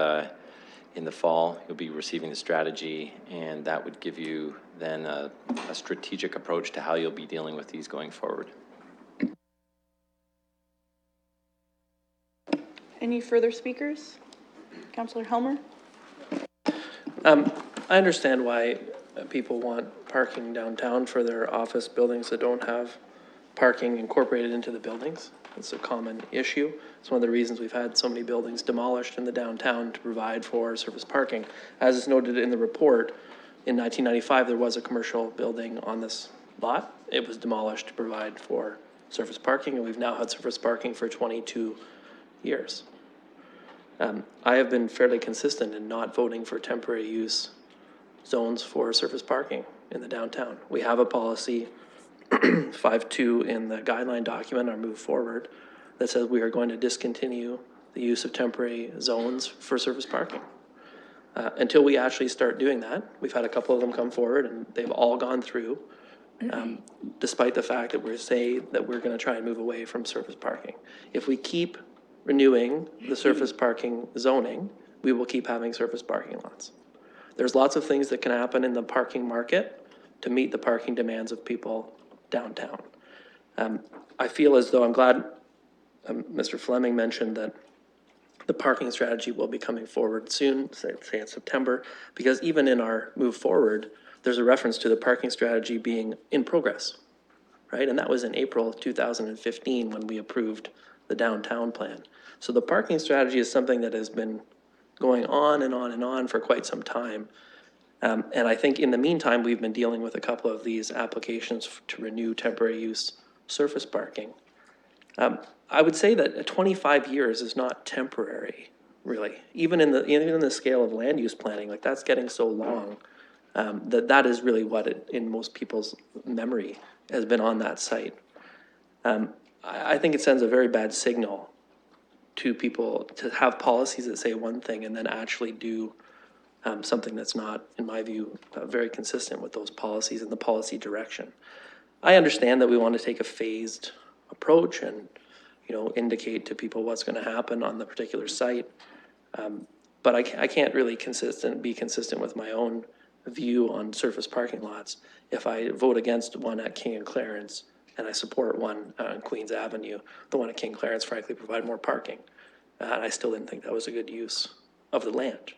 in the fall, you'll be receiving the strategy, and that would give you then a strategic approach to how you'll be dealing with these going forward. Any further speakers? Councillor Helmer? I understand why people want parking downtown for their office buildings that don't have parking incorporated into the buildings. It's a common issue. It's one of the reasons we've had so many buildings demolished in the downtown to provide for surface parking. As is noted in the report, in 1995, there was a commercial building on this lot. It was demolished to provide for surface parking, and we've now had surface parking for 22 years. I have been fairly consistent in not voting for temporary use zones for surface parking in the downtown. We have a policy 5.2 in the guideline document, our move forward, that says we are going to discontinue the use of temporary zones for surface parking. Until we actually start doing that, we've had a couple of them come forward and they've all gone through, despite the fact that we're saying that we're going to try and move away from surface parking. If we keep renewing the surface parking zoning, we will keep having surface parking lots. There's lots of things that can happen in the parking market to meet the parking demands of people downtown. I feel as though, I'm glad Mr. Fleming mentioned that the parking strategy will be coming forward soon, say in September, because even in our move forward, there's a reference to the parking strategy being in progress, right? And that was in April of 2015 when we approved the downtown plan. So the parking strategy is something that has been going on and on and on for quite some time. And I think in the meantime, we've been dealing with a couple of these applications to renew temporary use surface parking. I would say that 25 years is not temporary, really. Even in the scale of land use planning, like that's getting so long that is really what in most people's memory has been on that site. I think it sends a very bad signal to people to have policies that say one thing and then actually do something that's not, in my view, very consistent with those policies and the policy direction. I understand that we want to take a phased approach and, you know, indicate to people what's going to happen on the particular site. But I can't really be consistent with my own view on surface parking lots if I vote against one at King and Clarence and I support one on Queens Avenue. The one at King Clarence frankly provided more parking. And I still didn't think that was a good use of the land.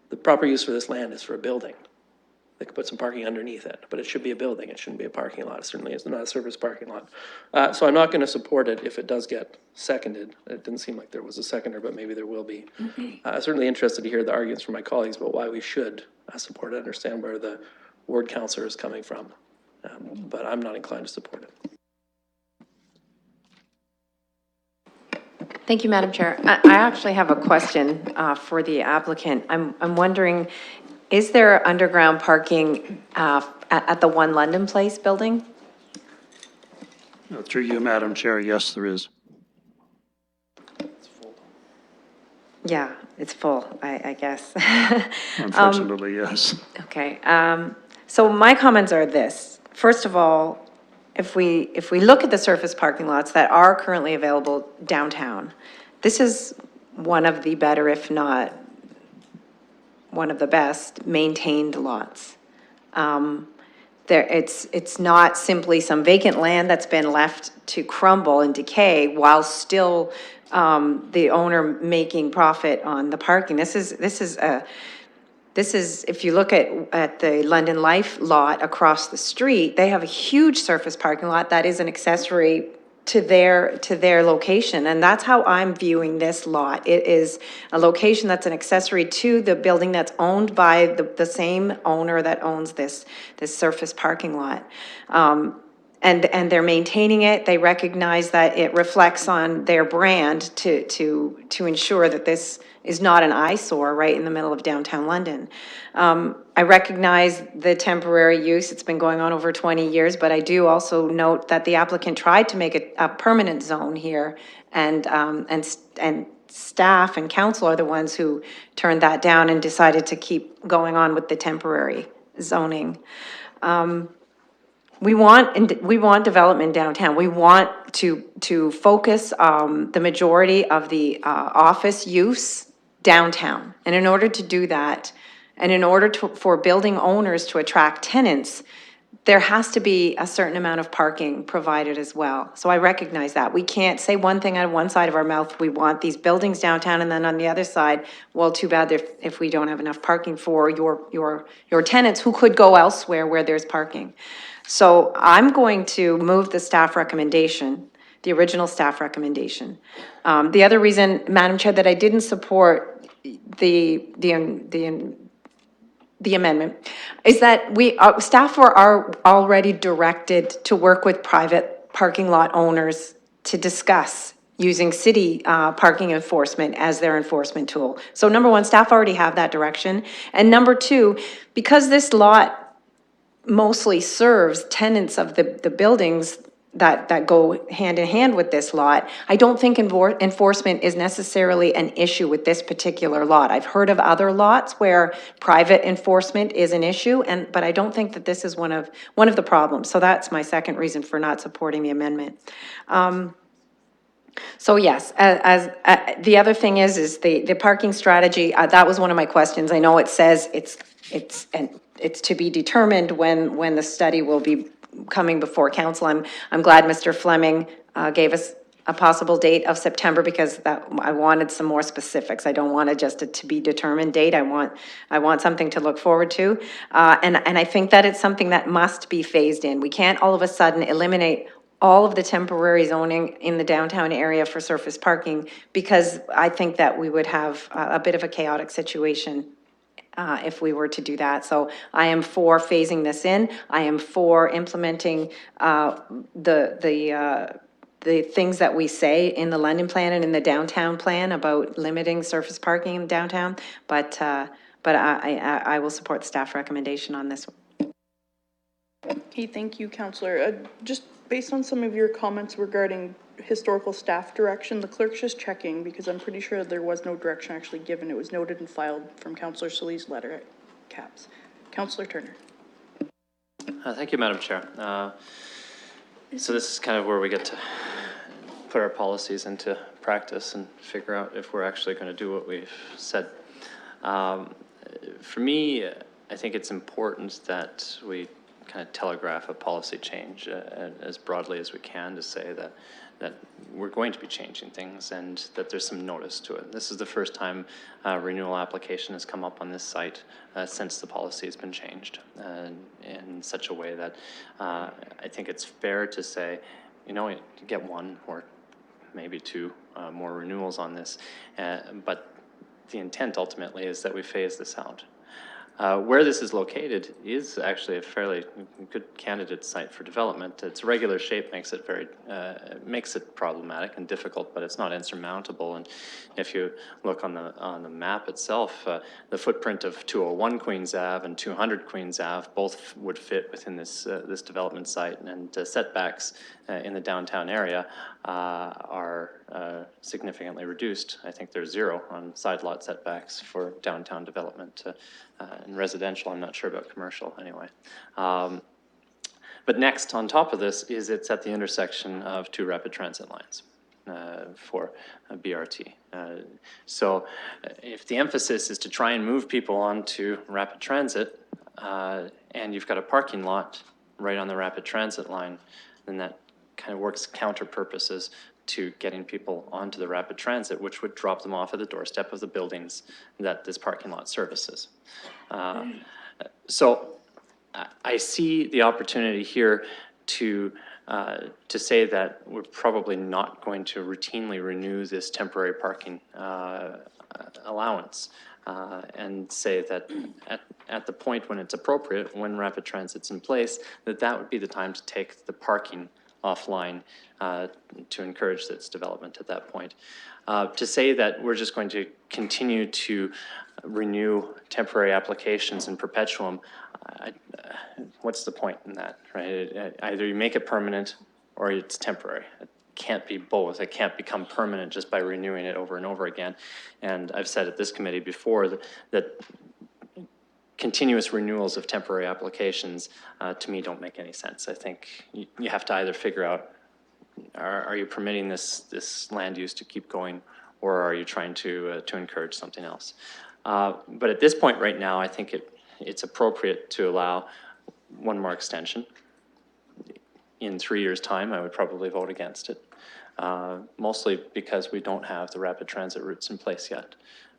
The proper use for this land is for a building. They could put some parking underneath it, but it should be a building. It shouldn't be a parking lot. It certainly is not a surface parking lot. So I'm not going to support it if it does get seconded. It didn't seem like there was a seconder, but maybe there will be. I'm certainly interested to hear the arguments from my colleagues about why we should support it, understand where the ward councillor is coming from. But I'm not inclined to support it. Thank you, Madam Chair. I actually have a question for the applicant. I'm wondering, is there underground parking at the One London Place building? Through you, Madam Chair, yes, there is. Yeah, it's full, I guess. Unfortunately, yes. Okay. So my comments are this. First of all, if we look at the surface parking lots that are currently available downtown, this is one of the better, if not one of the best, maintained lots. It's not simply some vacant land that's been left to crumble and decay while still the owner making profit on the parking. This is, if you look at the London Life lot across the street, they have a huge surface parking lot that is an accessory to their location. And that's how I'm viewing this lot. It is a location that's an accessory to the building that's owned by the same owner that owns this surface parking lot. And they're maintaining it. They recognize that it reflects on their brand to ensure that this is not an eyesore right in the middle of downtown London. I recognize the temporary use. It's been going on over 20 years, but I do also note that the applicant tried to make a permanent zone here, and staff and council are the ones who turned that down and decided to keep going on with the temporary zoning. We want development downtown. We want to focus the majority of the office use downtown. And in order to do that, and in order for building owners to attract tenants, there has to be a certain amount of parking provided as well. So I recognize that. We can't say one thing out of one side of our mouth, we want these buildings downtown, and then on the other side, well, too bad if we don't have enough parking for your tenants who could go elsewhere where there's parking. So I'm going to move the staff recommendation, the original staff recommendation. The other reason, Madam Chair, that I didn't support the amendment is that staff are already directed to work with private parking lot owners to discuss using city parking enforcement as their enforcement tool. So number one, staff already have that direction. And number two, because this lot mostly serves tenants of the buildings that go hand in hand with this lot, I don't think enforcement is necessarily an issue with this particular lot. I've heard of other lots where private enforcement is an issue, but I don't think that this is one of the problems. So that's my second reason for not supporting the amendment. So yes, the other thing is the parking strategy. That was one of my questions. I know it says it's to be determined when the study will be coming before council. I'm glad Mr. Fleming gave us a possible date of September, because I wanted some more specifics. I don't want it just a to be determined date. I want something to look forward to. And I think that it's something that must be phased in. We can't all of a sudden eliminate all of the temporary zoning in the downtown area for surface parking, because I think that we would have a bit of a chaotic situation if we were to do that. So I am for phasing this in. I am for implementing the things that we say in the London plan and in the downtown plan about limiting surface parking in downtown. But I will support the staff recommendation on this one. Okay, thank you, Councillor. Just based on some of your comments regarding historical staff direction, the clerk's just checking because I'm pretty sure there was no direction actually given. It was noted and filed from Councillor Solis' letter at CAPS. Councillor Turner. Thank you, Madam Chair. So this is kind of where we get to put our policies into practice and figure out if we're actually going to do what we've said. For me, I think it's important that we kind of telegraph a policy change as broadly as we can to say that we're going to be changing things and that there's some notice to it. This is the first time a renewal application has come up on this site since the policy has been changed in such a way that I think it's fair to say, you know, you get one or maybe two more renewals on this, but the intent ultimately is that we phase this out. Where this is located is actually a fairly good candidate site for development. Its regular shape makes it makes it problematic and difficult, but it's not insurmountable. And if you look on the map itself, the footprint of 201 Queens Ave and 200 Queens Ave both would fit within this this development site, and setbacks in the downtown area are significantly reduced. I think there's 0 on side lot setbacks for downtown development. And residential, I'm not sure about commercial anyway. But next on top of this is it's at the intersection of 2 rapid transit lines for BRT. So if the emphasis is to try and move people onto rapid transit and you've got a parking lot right on the rapid transit line, then that kind of works counter purposes to getting people onto the rapid transit, which would drop them off at the doorstep of the buildings that this parking lot services. So I see the opportunity here to say that we're probably not going to routinely renew this temporary parking allowance and say that at the point when it's appropriate, when rapid transit's in place, that would be the time to take the parking offline to encourage its development at that point. To say that we're just going to continue to renew temporary applications in perpetuum, what's the point in that, right? Either you make it permanent or it's temporary. It can't be both. It can't become permanent just by renewing it over and over again. And I've said at this committee before that continuous renewals of temporary applications, to me, don't make any sense. I think you have to either figure out, are you permitting this land use to keep going, or are you trying to encourage something else? But at this point right now, I think it's appropriate to allow one more extension. In 3 years' time, I would probably vote against it, mostly because we don't have the rapid transit routes in place yet.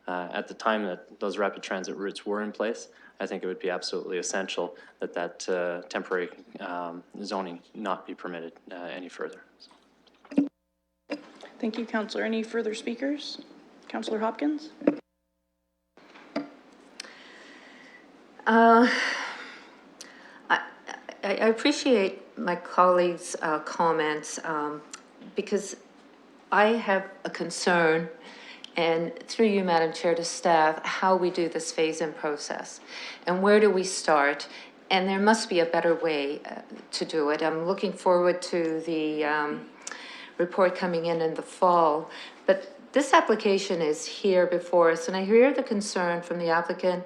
At the time that those rapid transit routes were in place, I think it would be absolutely essential that temporary zoning not be permitted any further. Thank you, Councillor. Any further speakers? Councillor Hopkins? I appreciate my colleagues' comments because I have a concern, and through you, Madam Chair, to staff, how we do this phase-in process and where do we start. And there must be a better way to do it. I'm looking forward to the report coming in the fall, but this application is here before us, and I hear the concern from the applicant,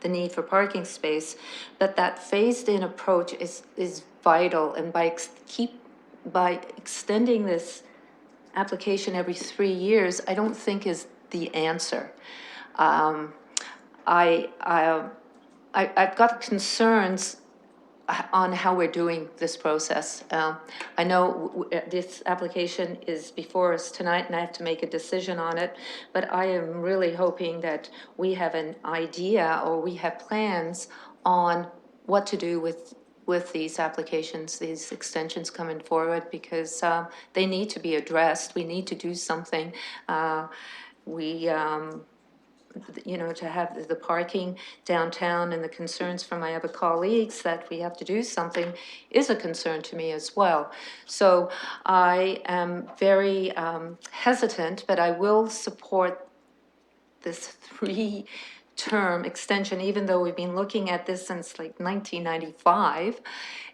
the need for parking space, but that phased-in approach is vital, and by extending this application every 3 years, I don't think is the answer. I've got concerns on how we're doing this process. I know this application is before us tonight and I have to make a decision on it, but I am really hoping that we have an idea or we have plans on what to do with with these applications, these extensions coming forward, because they need to be addressed. We need to do something. We, you know, to have the parking downtown and the concerns from my other colleagues that we have to do something is a concern to me as well. So I am very hesitant, but I will support this three-term extension, even though we've been looking at this since like 1995.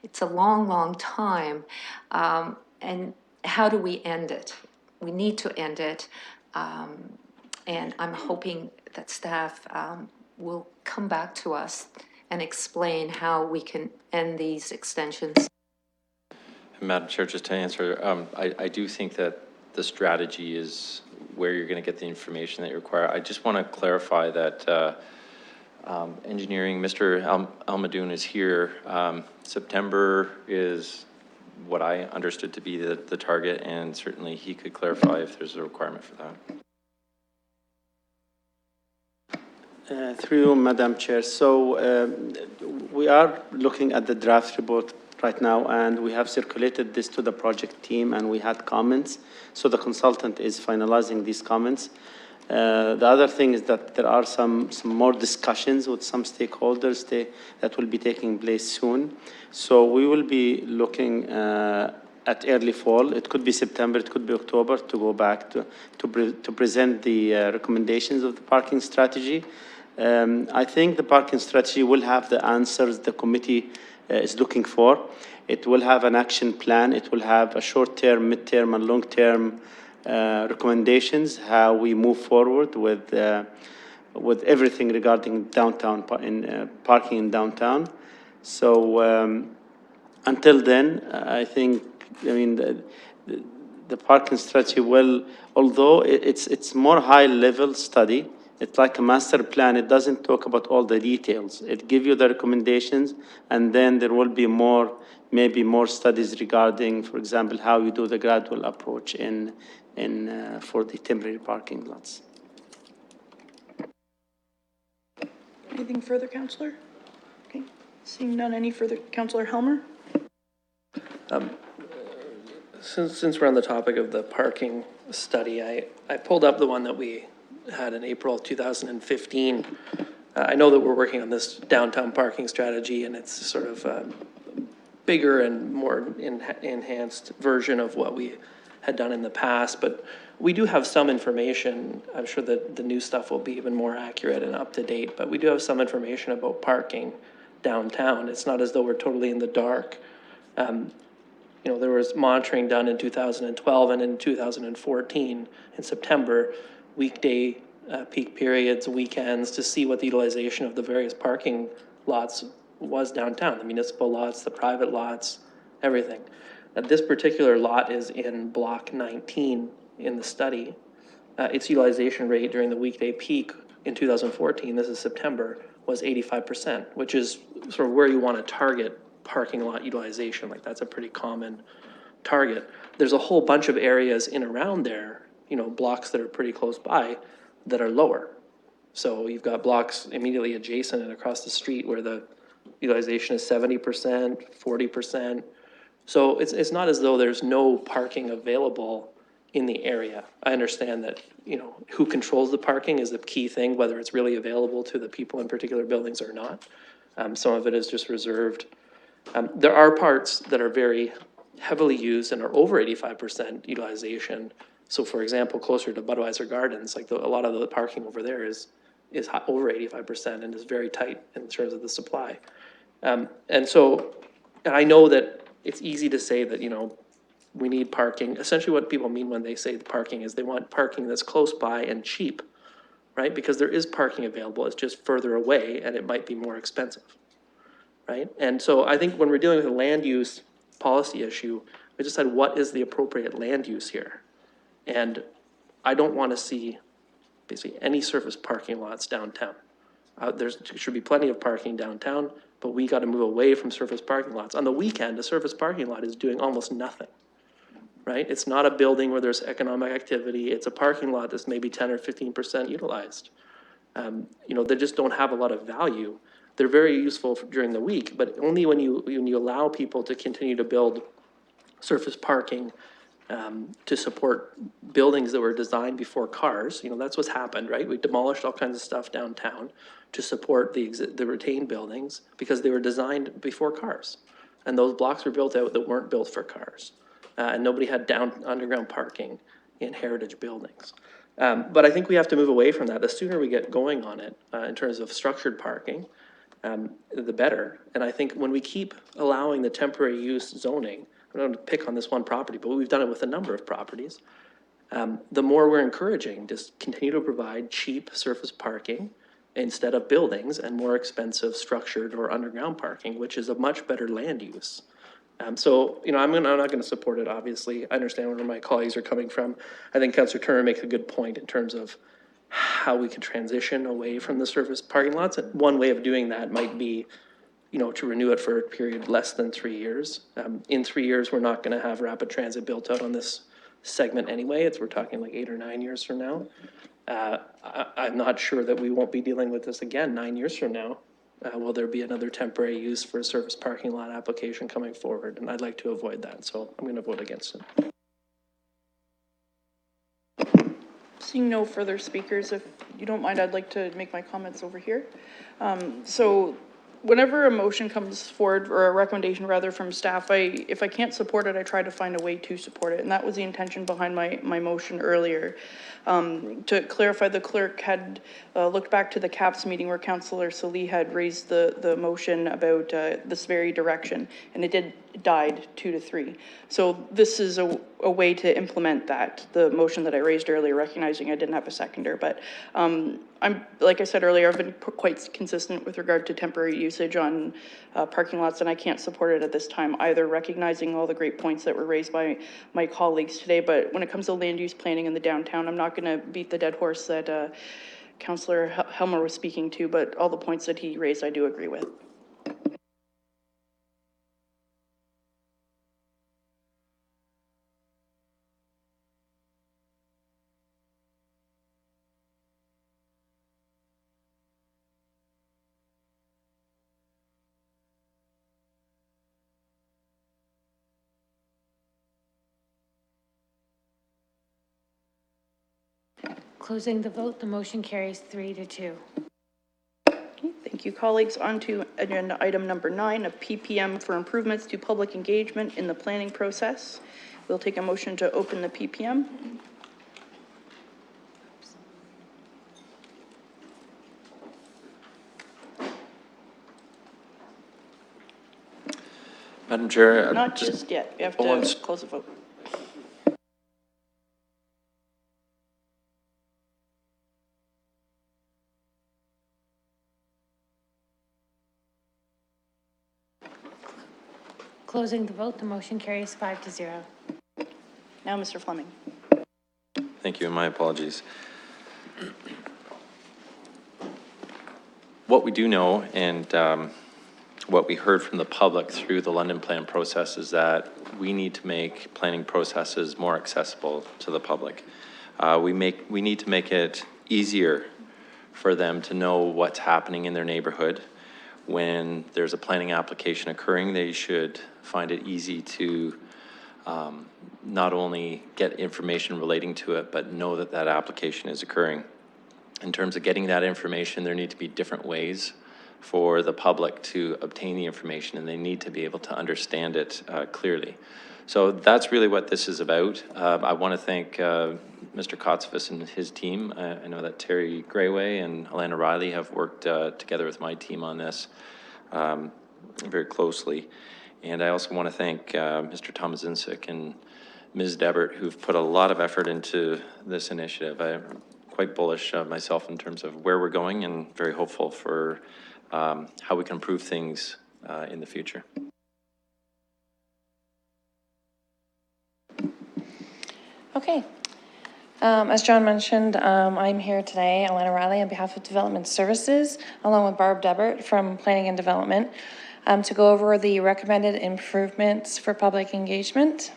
It's a long, long time. And how do we end it? We need to end it. And I'm hoping that staff will come back to us and explain how we can end these extensions. Madam Chair, just to answer, I do think that the strategy is where you're going to get the information that you require. I just want to clarify that engineering, Mr. Almadoun is here. September is what I understood to be the target, and certainly he could clarify if there's a requirement for that. Through you, Madam Chair. So we are looking at the draft report right now, and we have circulated this to the project team, and we had comments. So the consultant is finalizing these comments. The other thing is that there are some more discussions with some stakeholders that will be taking place soon. So we will be looking at early fall. It could be September, it could be October, to go back to present the recommendations of the parking strategy. I think the parking strategy will have the answers the committee is looking for. It will have an action plan. It will have a short-term, mid-term, and long-term recommendations, how we move forward with everything regarding downtown parking in downtown. So until then, I think, the parking strategy will, although it's more high-level study, it's like a master plan. It doesn't talk about all the details. It gives you the recommendations, and then there will be maybe more studies regarding, for example, how you do the gradual approach for the temporary parking lots. Anything further, Councillor? Okay, seeing none, any further, Councillor Helmer? Since we're on the topic of the parking study, I pulled up the one that we had in April 2015. I know that we're working on this downtown parking strategy, and it's sort of a bigger and more enhanced version of what we had done in the past, but we do have some information. I'm sure that the new stuff will be even more accurate and up to date, but we do have some information about parking downtown. It's not as though we're totally in the dark. There was monitoring done in 2012 and in 2014 in September, weekday peak periods, weekends, to see what the utilization of the various parking lots was downtown, the municipal lots, the private lots, everything. This particular lot is in block 19 in the study. Its utilization rate during the weekday peak in 2014, this is September, was 85%, which is sort of where you want to target parking lot utilization. Like, that's a pretty common target. There's a whole bunch of areas in around there, blocks that are pretty close by, that are lower. So you've got blocks immediately adjacent and across the street where the utilization is 70%, 40%. So it's not as though there's no parking available in the area. I understand that, who controls the parking is the key thing, whether it's really available to the people in particular buildings or not. Some of it is just reserved. There are parts that are very heavily used and are over 85% utilization. So for example, closer to Budweiser Gardens, like a lot of the parking over there is over 85% and is very tight in terms of the supply. And I know that it's easy to say that, we need parking. Essentially what people mean when they say the parking is they want parking that's close by and cheap, right? Because there is parking available, it's just further away and it might be more expensive, right? And so I think when we're dealing with a land use policy issue, we just said, what is the appropriate land use here? And I don't want to see basically any surface parking lots downtown. There should be plenty of parking downtown, but we got to move away from surface parking lots. On the weekend, a surface parking lot is doing almost nothing, right? It's not a building where there's economic activity. It's a parking lot that's maybe 10 or 15% utilized. They just don't have a lot of value. they're very useful during the week, but only when you allow people to continue to build surface parking to support buildings that were designed before cars. You know, that's what's happened, right? We demolished all kinds of stuff downtown to support the retained buildings because they were designed before cars. And those blocks were built out that weren't built for cars. And nobody had underground parking in heritage buildings. But I think we have to move away from that. The sooner we get going on it in terms of structured parking, the better. And I think when we keep allowing the temporary use zoning, I don't want to pick on this one property, but we've done it with a number of properties. The more we're encouraging, just continue to provide cheap surface parking instead of buildings and more expensive structured or underground parking, which is a much better land use. So, you know, I'm not going to support it, obviously. I understand where my colleagues are coming from. I think Councillor Turner makes a good point in terms of how we can transition away from the surface parking lots. And one way of doing that might be, you know, to renew it for a period less than 3 years. In 3 years, we're not going to have rapid transit built out on this segment anyway. We're talking like 8 or 9 years from now. I'm not sure that we won't be dealing with this again 9 years from now. Will there be another temporary use for a surface parking lot application coming forward? And I'd like to avoid that, so I'm going to vote against it. Seeing no further speakers, if you don't mind, I'd like to make my comments over here. So whenever a motion comes forward, or a recommendation rather from staff, if I can't support it, I try to find a way to support it. And that was the intention behind my motion earlier. To clarify, the clerk had looked back to the CAPS meeting where Councillor Salee had raised the motion about this very direction, and it died 2-3. So this is a way to implement that, the motion that I raised earlier, recognizing I didn't have a seconder. But I'm, like I said earlier, I've been quite consistent with regard to temporary usage on parking lots, and I can't support it at this time either, recognizing all the great points that were raised by my colleagues today. But when it comes to land use planning in the downtown, I'm not going to beat the dead horse that Councillor Helmer was speaking to, but all the points that he raised, I do agree with. Closing the vote, the motion carries 3-2. Okay, thank you, colleagues. On to agenda item number 9, a PPM for improvements to public engagement in the planning process. We'll take a motion to open the PPM. Madam Chair. Not just yet. We have to close the vote. Closing the vote, the motion carries 5-0. Now, Mr. Fleming. Thank you, and my apologies. What we do know, and what we heard from the public through the London Plan process, is that we need to make planning processes more accessible to the public. We need to make it easier for them to know what's happening in their neighborhood. When there's a planning application occurring, they should find it easy to not only get information relating to it, but know that that application is occurring. In terms of getting that information, there need to be different ways for the public to obtain the information, and they need to be able to understand it clearly. So that's really what this is about. I want to thank Mr. Kotzvis and his team. I know that Terry Grayway and Alana Riley have worked together with my team on this very closely. And I also want to thank Mr. Tomazinski and Ms. Debert, who've put a lot of effort into this initiative. I'm quite bullish myself in terms of where we're going, and very hopeful for how we can improve things in the future. Okay. As John mentioned, I'm here today, Alana Riley, on behalf of Development Services, along with Barb Debert from Planning and Development, to go over the recommended improvements for public engagement.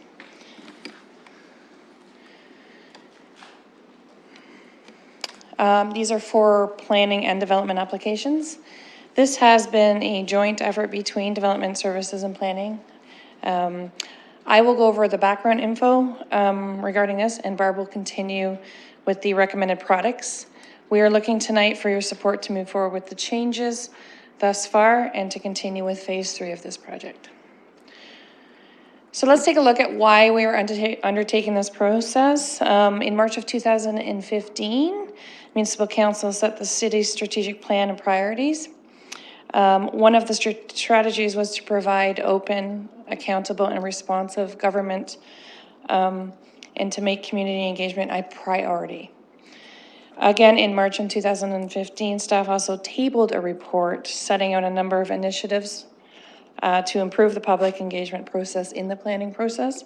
These are for planning and development applications. This has been a joint effort between Development Services and Planning. I will go over the background info regarding this, and Barb will continue with the recommended products. We are looking tonight for your support to move forward with the changes thus far and to continue with phase 3 of this project. So let's take a look at why we are undertaking this process. In March of 2015, Municipal Council set the city's strategic plan and priorities. One of the strategies was to provide open, accountable, and responsive government and to make community engagement a priority. Again, in March in 2015, staff also tabled a report setting out a number of initiatives to improve the public engagement process in the planning process.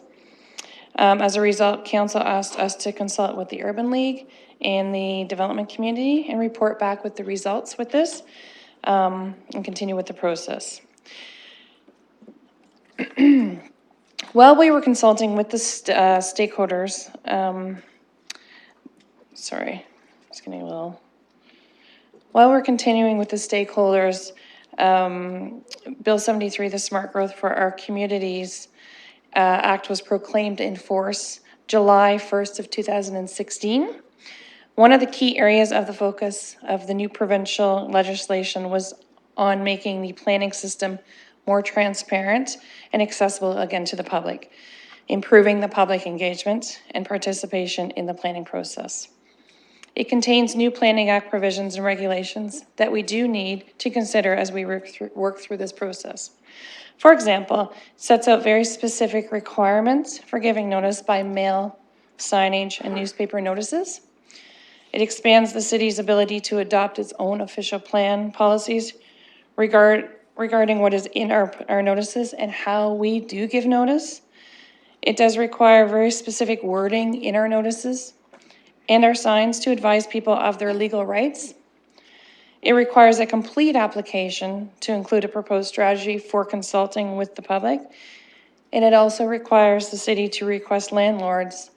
As a result, council asked us to consult with the Urban League and the development community and report back with the results with this and continue with the process. While we were consulting with the stakeholders, while we're continuing with the stakeholders, Bill 73, the Smart Growth for Our Communities Act was proclaimed in force July 1st of 2016. One of the key areas of the focus of the new provincial legislation was on making the planning system more transparent and accessible again to the public, improving the public engagement and participation in the planning process. It contains new Planning Act provisions and regulations that we do need to consider as we work through this process. For example, it sets out very specific requirements for giving notice by mail, signage, and newspaper notices. It expands the city's ability to adopt its own official plan policies regarding what is in our notices and how we do give notice. It does require very specific wording in our notices and our signs to advise people of their legal rights. It requires a complete application to include a proposed strategy for consulting with the public. And it also requires the city to request landlords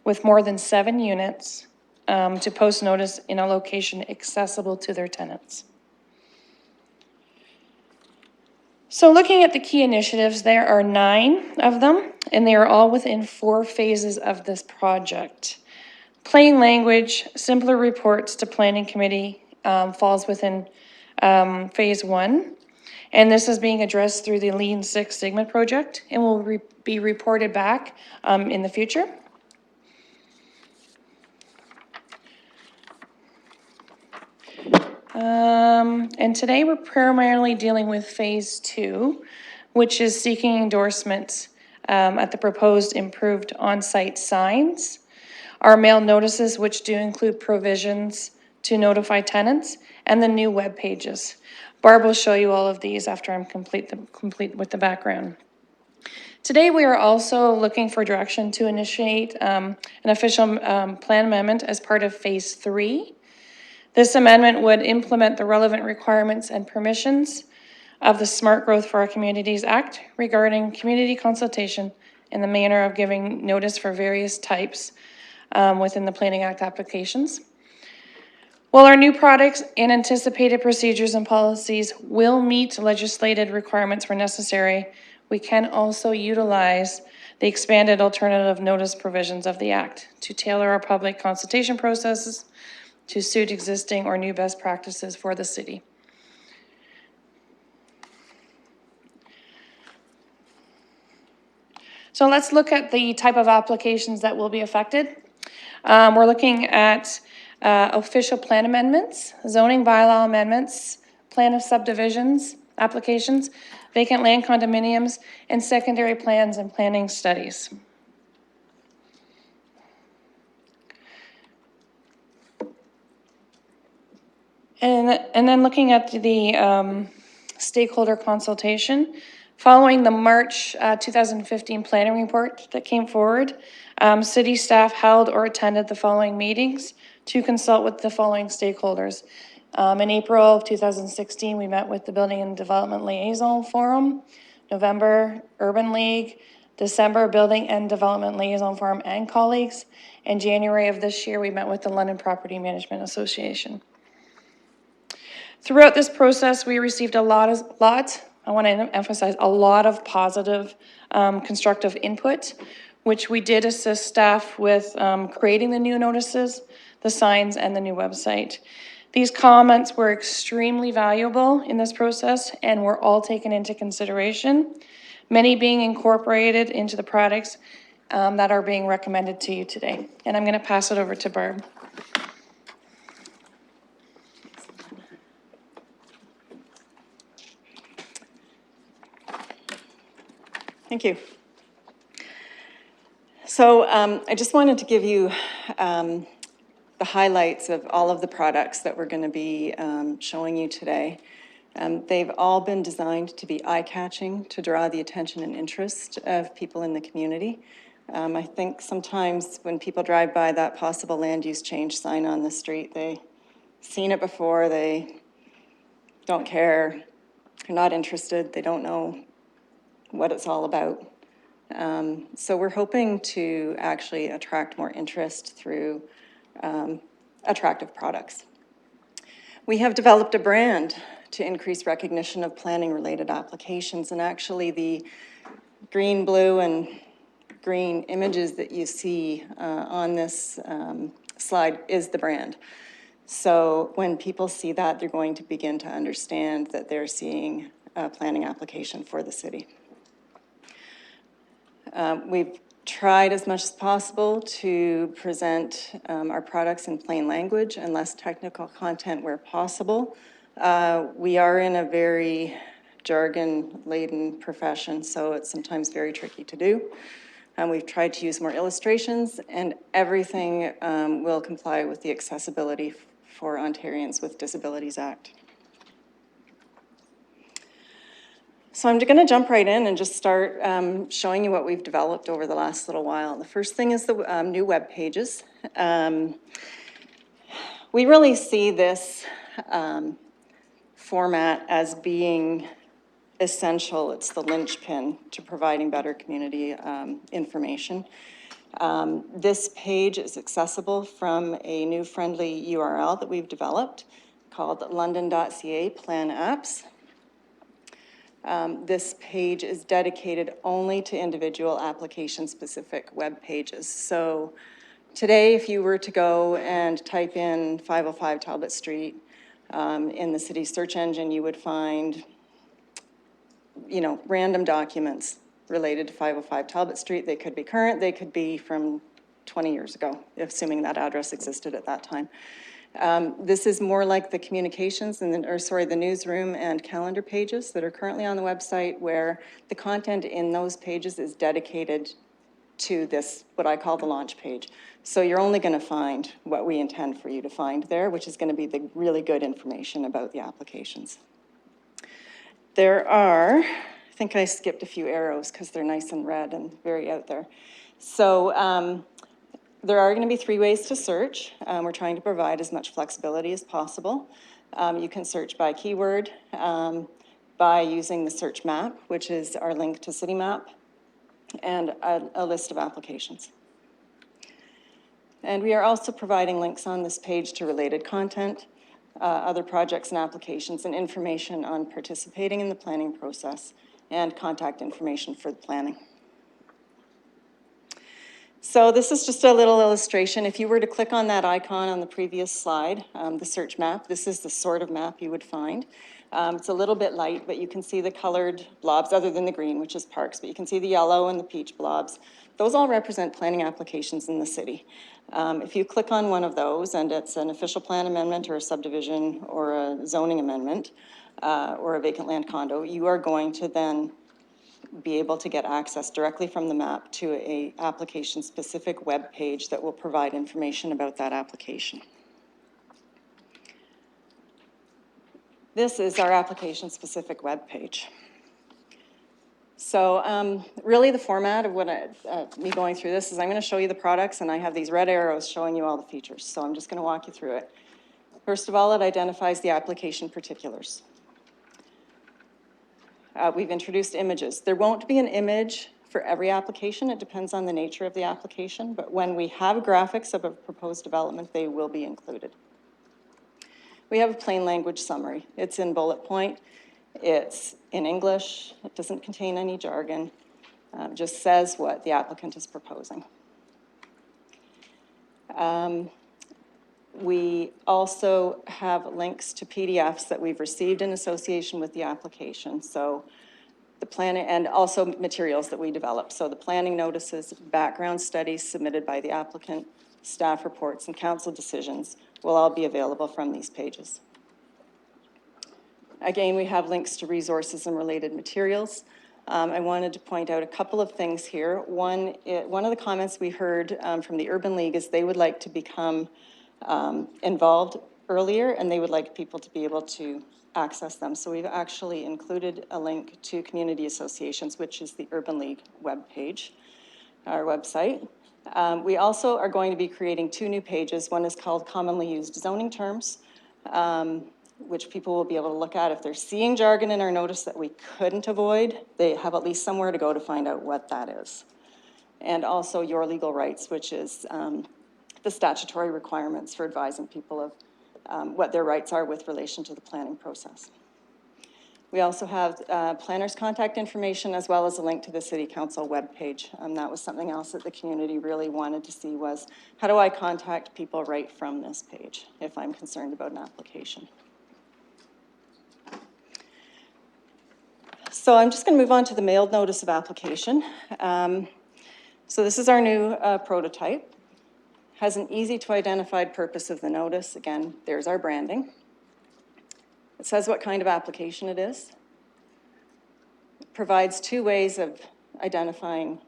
with more than 7 units to post notice in a location accessible to their tenants. So looking at the key initiatives, there are 9 of them, and they are all within 4 phases of this project. Plain language, simpler reports to planning committee falls within phase 1. And this is being addressed through the Lean Six Sigma project and will be reported back in the future. And today we're primarily dealing with phase 2, which is seeking endorsements at the proposed improved on-site signs, our mail notices, which do include provisions to notify tenants, and the new web pages. Barb will show you all of these after I'm complete with the background. Today, we are also looking for direction to initiate an official plan amendment as part of phase 3. This amendment would implement the relevant requirements and permissions of the Smart Growth for Our Communities Act regarding community consultation and the manner of giving notice for various types within the Planning Act applications. While our new products and anticipated procedures and policies will meet legislated requirements where necessary, we can also utilize the expanded alternative notice provisions of the Act to tailor our public consultation processes to suit existing or new best practices for the city. So let's look at the type of applications that will be affected. We're looking at official plan amendments, zoning bylaw amendments, plan of subdivisions, applications, vacant land condominiums, and secondary plans and planning studies. And then looking at the stakeholder consultation, following the March 2015 planning report that came forward, city staff held or attended the following meetings to consult with the following stakeholders. In April of 2016, we met with the Building and Development Liaison Forum, November, Urban League, December, Building and Development Liaison Forum and colleagues, and January of this year, we met with the London Property Management Association. Throughout this process, we received I want to emphasize, a lot of positive, constructive input, which we did assist staff with creating the new notices, the signs, and the new website. These comments were extremely valuable in this process and were all taken into consideration, many being incorporated into the products that are being recommended to you today. And I'm going to pass it over to Barb. Thank you. So I just wanted to give you the highlights of all of the products that we're going to be showing you today. They've all been designed to be eye-catching, to draw the attention and interest of people in the community. I think sometimes when people drive by that possible land use change sign on the street, they've seen it before, they don't care, they're not interested, they don't know what it's all about. So we're hoping to actually attract more interest through attractive products. We have developed a brand to increase recognition of planning-related applications, and actually the green, blue, and green images that you see on this slide is the brand. So when people see that, they're going to begin to understand that they're seeing a planning application for the city. We've tried as much as possible to present our products in plain language and less technical content where possible. We are in a very jargon-laden profession, so it's sometimes very tricky to do. We've tried to use more illustrations, and everything will comply with the Accessibility for Ontarians with Disabilities Act. So I'm going to jump right in and just start showing you what we've developed over the last little while. The first thing is the new web pages. We really see this format as being essential. It's the linchpin to providing better community information. This page is accessible from a new friendly URL that we've developed called london.ca Plan Apps. This page is dedicated only to individual application-specific web pages. So today, if you were to go and type in 505 Talbot Street in the city's search engine, you would find, random documents related to 505 Talbot Street. They could be current, they could be from 20 years ago, assuming that address existed at that time. This is more like the communications and the newsroom and calendar pages that are currently on the website, where the content in those pages is dedicated to this, what I call the launch page. So you're only going to find what we intend for you to find there, which is going to be the really good information about the applications. There are, I think I skipped a few arrows because they're nice and red and very out there. So there are going to be 3 ways to search. We're trying to provide as much flexibility as possible. You can search by keyword, by using the search map, which is our link to CityMap, and a list of applications. And we are also providing links on this page to related content, other projects and applications, and information on participating in the planning process, and contact information for the planning. So this is just a little illustration. If you were to click on that icon on the previous slide, the search map, this is the sort of map you would find. It's a little bit light, but you can see the colored blobs, other than the green, which is parks, but you can see the yellow and the peach blobs. Those all represent planning applications in the city. If you click on one of those, and it's an official plan amendment or a subdivision or a zoning amendment or a vacant land condo, you are going to then be able to get access directly from the map to a application-specific web page that will provide information about that application. This is our application-specific web page. So really the format of what me going through this is I'm going to show you the products, and I have these red arrows showing you all the features. So I'm just going to walk you through it. First of all, it identifies the application particulars. We've introduced images. There won't be an image for every application. It depends on the nature of the application, but when we have graphics of a proposed development, they will be included. We have a plain language summary. It's in bullet point. It's in English. It doesn't contain any jargon. Just says what the applicant is proposing. We also have links to PDFs that we've received in association with the application. So the planning, and also materials that we develop. So the planning notices, background studies submitted by the applicant, staff reports, and council decisions will all be available from these pages. Again, we have links to resources and related materials. I wanted to point out a couple of things here. One of the comments we heard from the Urban League is they would like to become involved earlier, and they would like people to be able to access them. So we've actually included a link to community associations, which is the Urban League webpage, our website. We also are going to be creating 2 new pages. One is called Commonly Used Zoning Terms, which people will be able to look at. If they're seeing jargon in our notice that we couldn't avoid, they have at least somewhere to go to find out what that is. And also Your Legal Rights, which is the statutory requirements for advising people of what their rights are with relation to the planning process. We also have planners' contact information as well as a link to the City Council webpage. That was something else that the community really wanted to see was, how do I contact people right from this page if I'm concerned about an application? So I'm just going to move on to the mailed notice of application. So this is our new prototype. Has an easy to identify purpose of the notice. Again, there's our branding. It says what kind of application it is. It provides 2 ways of identifying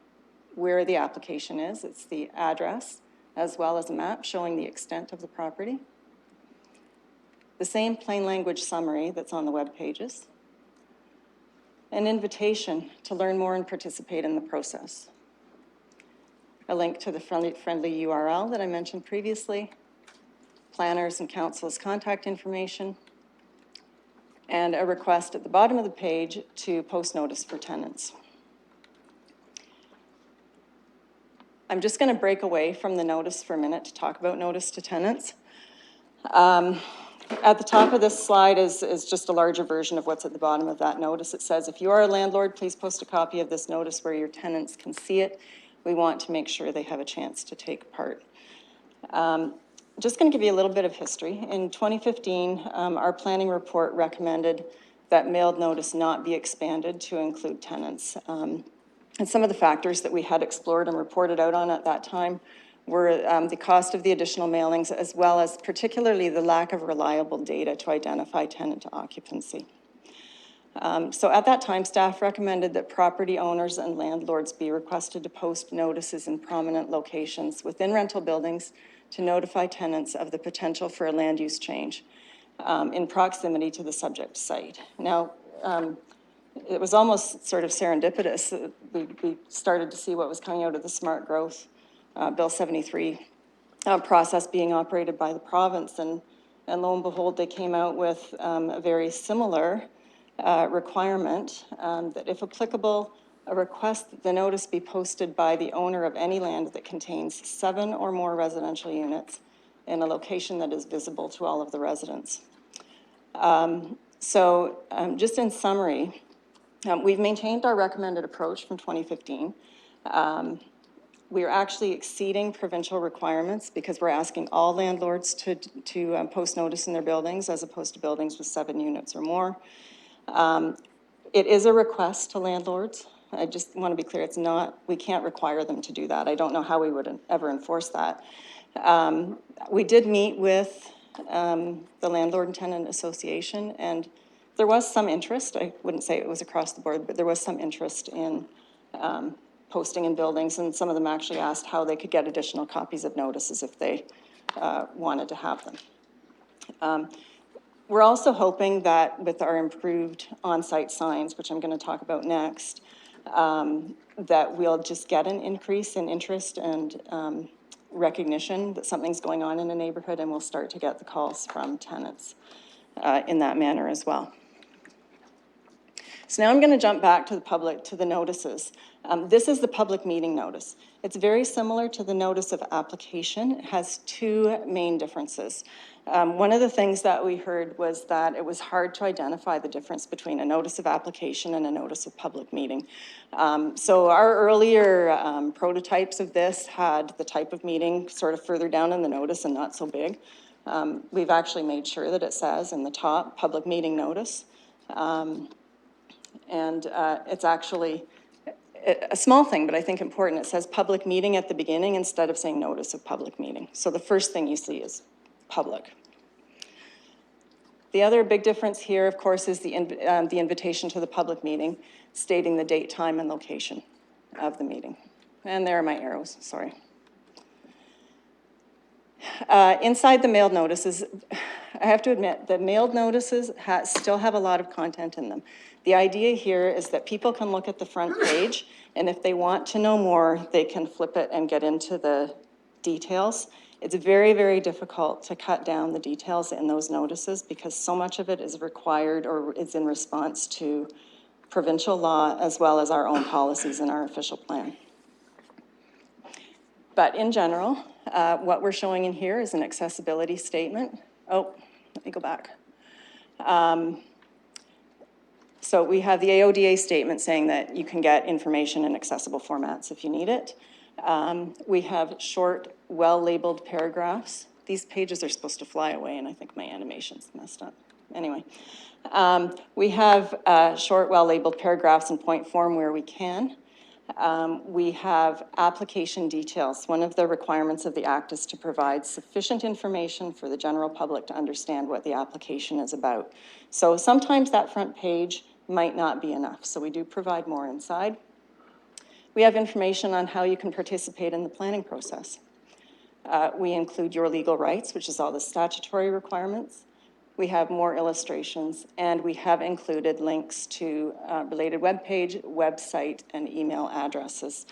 where the application is. It's the address as well as a map showing the extent of the property. The same plain language summary that's on the web pages. An invitation to learn more and participate in the process. A link to the friendly URL that I mentioned previously, planners and council's contact information, and a request at the bottom of the page to post notice for tenants. I'm just going to break away from the notice for a minute to talk about notice to tenants. At the top of this slide is just a larger version of what's at the bottom of that notice. It says, if you are a landlord, please post a copy of this notice where your tenants can see it. We want to make sure they have a chance to take part. Just going to give you a little bit of history. In 2015, our planning report recommended that mailed notice not be expanded to include tenants. And some of the factors that we had explored and reported out on at that time were the cost of the additional mailings, as well as particularly the lack of reliable data to identify tenant occupancy. So at that time, staff recommended that property owners and landlords be requested to post notices in prominent locations within rental buildings to notify tenants of the potential for a land use change in proximity to the subject site. Now, it was almost sort of serendipitous. We started to see what was coming out of the Smart Growth Bill 73 process being operated by the province, and lo and behold, they came out with a very similar requirement that if applicable, a request that the notice be posted by the owner of any land that contains 7 or more residential units in a location that is visible to all of the residents. Just in summary, we've maintained our recommended approach from 2015. We are actually exceeding provincial requirements because we're asking all landlords to post notice in their buildings as opposed to buildings with 7 units or more. It is a request to landlords. I just want to be clear, it's not, we can't require them to do that. I don't know how we would ever enforce that. We did meet with the Landlord and Tenant Association, and there was some interest. I wouldn't say it was across the board, but there was some interest in posting in buildings, and some of them actually asked how they could get additional copies of notices if they wanted to have them. We're also hoping that with our improved on-site signs, which I'm going to talk about next, that we'll just get an increase in interest and recognition that something's going on in a neighborhood, and we'll start to get the calls from tenants in that manner as well. So now I'm going to jump back to the public, to the notices. This is the public meeting notice. It's very similar to the notice of application. It has two main differences. One of the things that we heard was that it was hard to identify the difference between a notice of application and a notice of public meeting. So our earlier prototypes of this had the type of meeting sort of further down in the notice and not so big. We've actually made sure that it says in the top, public meeting notice. It's actually a small thing, but I think important. It says public meeting at the beginning instead of saying notice of public meeting. So the first thing you see is public. The other big difference here, of course, is the invitation to the public meeting, stating the date, time, and location of the meeting. And there are my arrows, sorry. Inside the mailed notices, I have to admit, the mailed notices still have a lot of content in them. The idea here is that people can look at the front page, and if they want to know more, they can flip it and get into the details. It's very, very difficult to cut down the details in those notices because so much of it is required or is in response to provincial law as well as our own policies and our official plan. But in general, what we're showing in here is an accessibility statement. Oh, let me go back. So we have the AODA statement saying that you can get information in accessible formats if you need it. We have short, well-labeled paragraphs. These pages are supposed to fly away, and I think my animation's messed up. Anyway, we have short, well-labeled paragraphs in point form where we can. We have application details. One of the requirements of the Act is to provide sufficient information for the general public to understand what the application is about. So sometimes that front page might not be enough, so we do provide more inside. We have information on how you can participate in the planning process. We include your legal rights, which is all the statutory requirements. We have more illustrations, and we have included links to related webpage, website, and email addresses.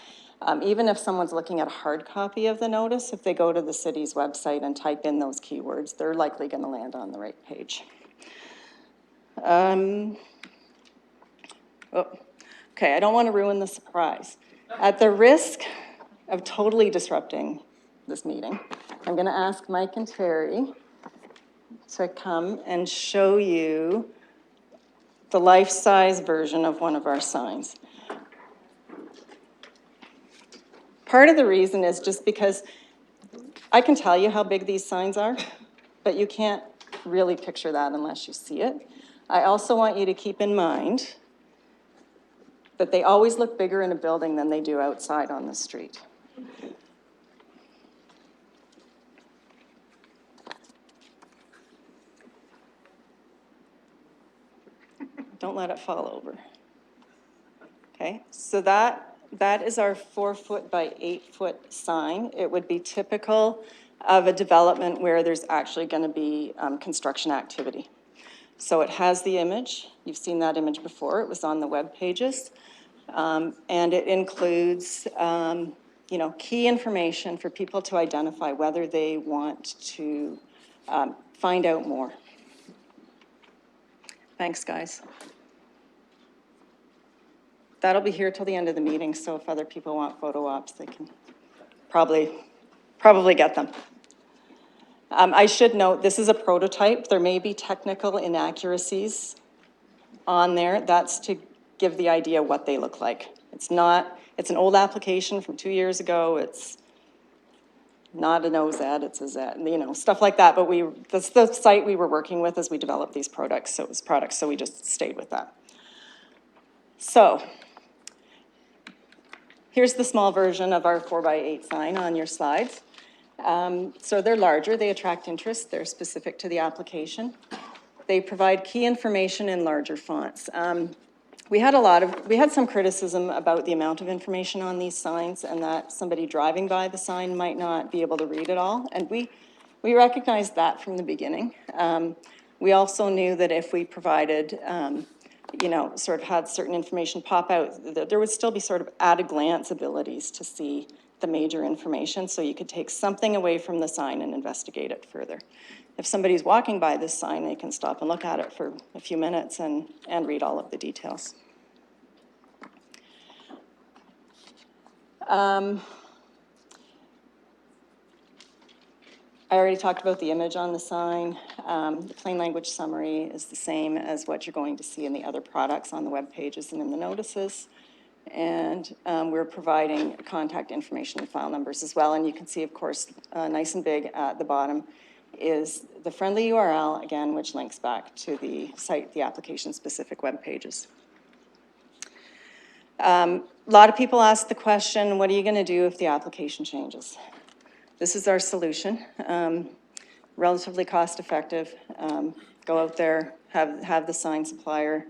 Even if someone's looking at a hard copy of the notice, if they go to the city's website and type in those keywords, they're likely going to land on the right page. Okay, I don't want to ruin the surprise. At the risk of totally disrupting this meeting, I'm going to ask Mike and Terry to come and show you the life-size version of one of our signs. Part of the reason is just because I can tell you how big these signs are, but you can't really picture that unless you see it. I also want you to keep in mind that they always look bigger in a building than they do outside on the street. Don't let it fall over. Okay, so that is our 4-foot by 8-foot sign. It would be typical of a development where there's actually going to be construction activity. So it has the image. You've seen that image before. It was on the web pages. And it includes, key information for people to identify whether they want to find out more. Thanks, guys. That'll be here till the end of the meeting, so if other people want photo ops, they can probably get them. I should note, this is a prototype. There may be technical inaccuracies on there. That's to give the idea what they look like. It's an old application from 2 years ago. It's not an OZ, it's a Z, stuff like that. But that's the site we were working with as we developed these products, so we just stayed with that. So here's the small version of our 4x8 sign on your slides. So they're larger, they attract interest, they're specific to the application. They provide key information in larger fonts. We had some criticism about the amount of information on these signs and that somebody driving by the sign might not be able to read it all. And we recognized that from the beginning. We also knew that if we provided, sort of had certain information pop out, that there would still be sort of at a glance abilities to see the major information, so you could take something away from the sign and investigate it further. If somebody's walking by this sign, they can stop and look at it for a few minutes and read all of the details. I already talked about the image on the sign. The plain language summary is the same as what you're going to see in the other products on the web pages and in the notices. And we're providing contact information and file numbers as well. And you can see, of course, nice and big at the bottom is the friendly URL, again, which links back to the site, the application-specific web pages. A lot of people ask the question, what are you going to do if the application changes? This is our solution, relatively cost-effective. Go out there, have the sign supplier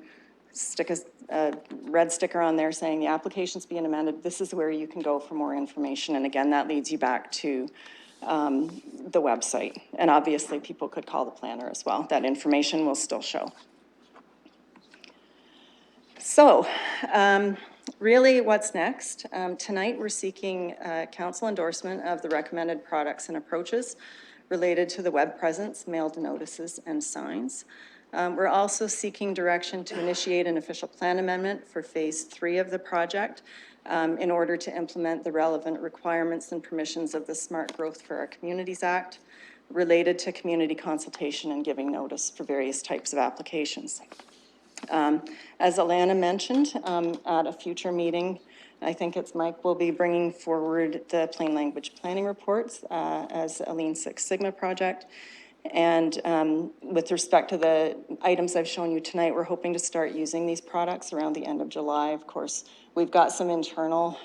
stick a red sticker on there saying the application's being amended. This is where you can go for more information. And again, that leads you back to the website. And obviously, people could call the planner as well. That information will still show. So, really, what's next? Tonight, we're seeking council endorsement of the recommended products and approaches related to the web presence, mailed notices, and signs. We're also seeking direction to initiate an official plan amendment for phase 3 of the project in order to implement the relevant requirements and permissions of the Smart Growth for Our Communities Act related to community consultation and giving notice for various types of applications. As Alana mentioned, at a future meeting, I think it's Mike will be bringing forward the plain language planning reports as a Lean Six Sigma project. And with respect to the items I've shown you tonight, we're hoping to start using these products around the end of July. Of course, we've got some internal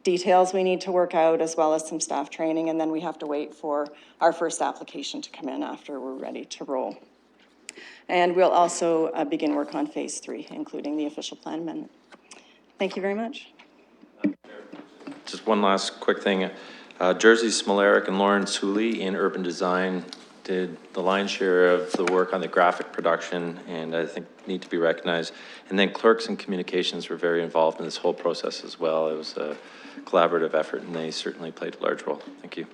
details we need to work out, as well as some staff training, and then we have to wait for our first application to come in after we're ready to roll. And we'll also begin work on phase 3, including the official plan amendment. Thank you very much. Just one last quick thing. Jersey Smolarek and Lauren Sully in urban design did the lion's share of the work on the graphic production, and I think need to be recognized. And then clerks and communications were very involved in this whole process as well. It was a collaborative effort, and they certainly played a large role. Thank you.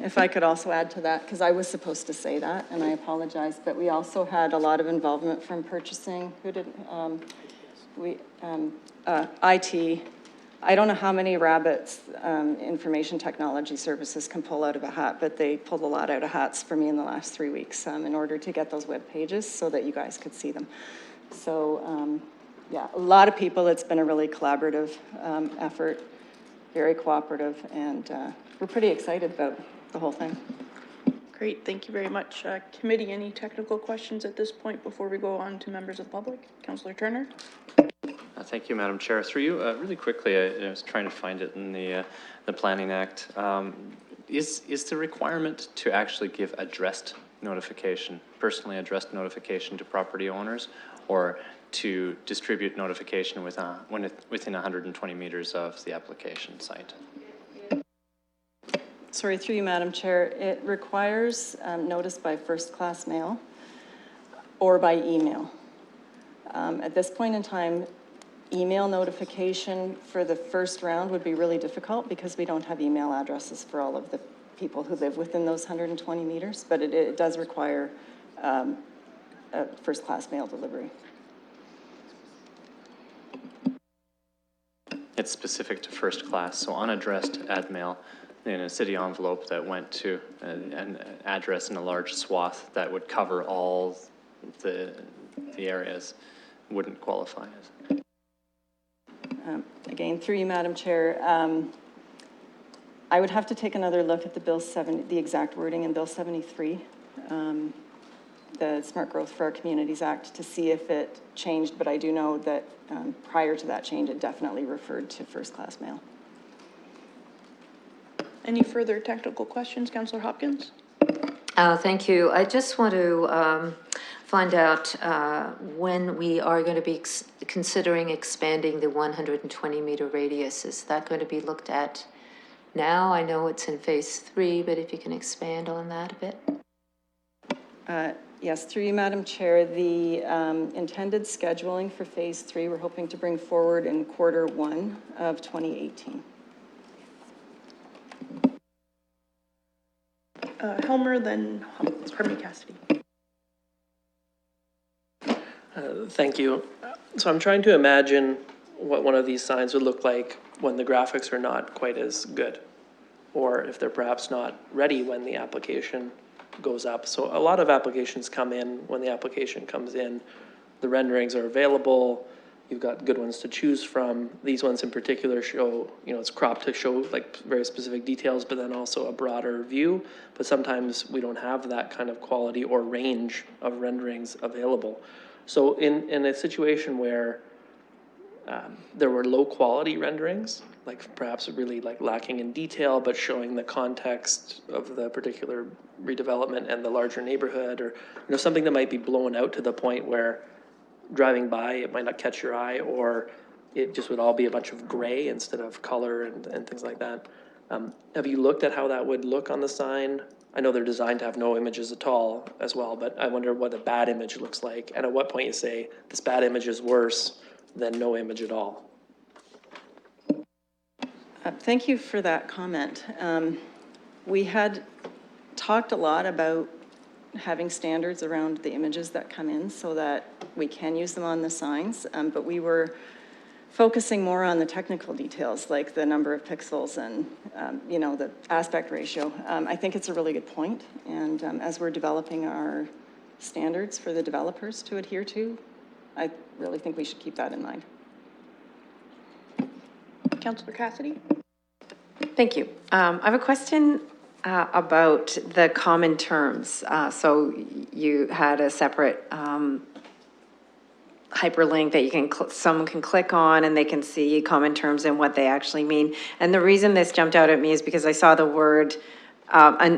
If I could also add to that, because I was supposed to say that, and I apologize, but we also had a lot of involvement from purchasing. Who did, IT. I don't know how many rabbits information technology services can pull out of a hat, but they pulled a lot out of hats for me in the last 3 weeks in order to get those web pages so that you guys could see them. So yeah, a lot of people. It's been a really collaborative effort, very cooperative, and we're pretty excited about the whole thing. Great, thank you very much. Committee, any technical questions at this point before we go on to members of the public? Councillor Turner? Thank you, Madam Chair. Through you, really quickly, I was trying to find it in the Planning Act. Is the requirement to actually give addressed notification, personally addressed notification to property owners, or to distribute notification within 120 meters of the application site? Sorry, through you, Madam Chair. It requires notice by first-class mail or by email. At this point in time, email notification for the first round would be really difficult because we don't have email addresses for all of the people who live within those 120 meters, but it does require a first-class mail delivery. It's specific to first class, so unaddressed ad mail in a city envelope that went to an address in a large swath that would cover all the areas wouldn't qualify as. Again, through you, Madam Chair, I would have to take another look at the exact wording in Bill 73, the Smart Growth for Our Communities Act, to see if it changed, but I do know that prior to that change, it definitely referred to first-class mail. Any further technical questions, Councillor Hopkins? Thank you. I just want to find out when we are going to be considering expanding the 120-meter radius. Is that going to be looked at now? I know it's in phase 3, but if you can expand on that a bit. Yes, through you, Madam Chair, the intended scheduling for phase 3, we're hoping to bring forward in Q1 of 2018. Helmer, then, pardon me, Cassidy. Thank you. So I'm trying to imagine what one of these signs would look like when the graphics are not quite as good, or if they're perhaps not ready when the application goes up. So a lot of applications come in, when the application comes in, the renderings are available, you've got good ones to choose from. These ones in particular show, it's cropped to show like very specific details, but then also a broader view. But sometimes we don't have that kind of quality or range of renderings available. So in a situation where there were low quality renderings, like perhaps really like lacking in detail, but showing the context of the particular redevelopment and the larger neighborhood, or something that might be blown out to the point where driving by it might not catch your eye, or it just would all be a bunch of gray instead of color and things like that. Have you looked at how that would look on the sign? I know they're designed to have no images at all as well, but I wonder what a bad image looks like, and at what point you say this bad image is worse than no image at all. Thank you for that comment. We had talked a lot about having standards around the images that come in so that we can use them on the signs, but we were focusing more on the technical details, like the number of pixels and, the aspect ratio. I think it's a really good point, and as we're developing our standards for the developers to adhere to, I really think we should keep that in mind. Councillor Cassidy? Thank you. I have a question about the common terms. So you had a separate hyperlink that you can someone can click on and they can see common terms and what they actually mean. And the reason this jumped out at me is because I saw the word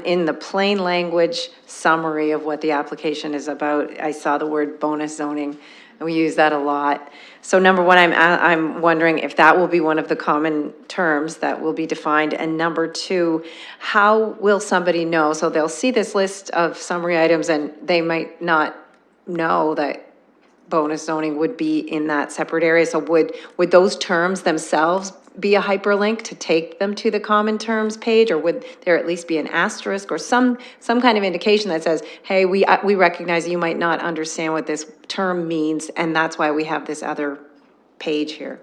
in the plain language summary of what the application is about. I saw the word bonus zoning, and we use that a lot. So number one, I'm wondering if that will be one of the common terms that will be defined. And number two, how will somebody know? So they'll see this list of summary items and they might not know that bonus zoning would be in that separate area. So would those terms themselves be a hyperlink to take them to the common terms page, or would there at least be an asterisk or some kind of indication that says, hey, we recognize you might not understand what this term means, and that's why we have this other page here?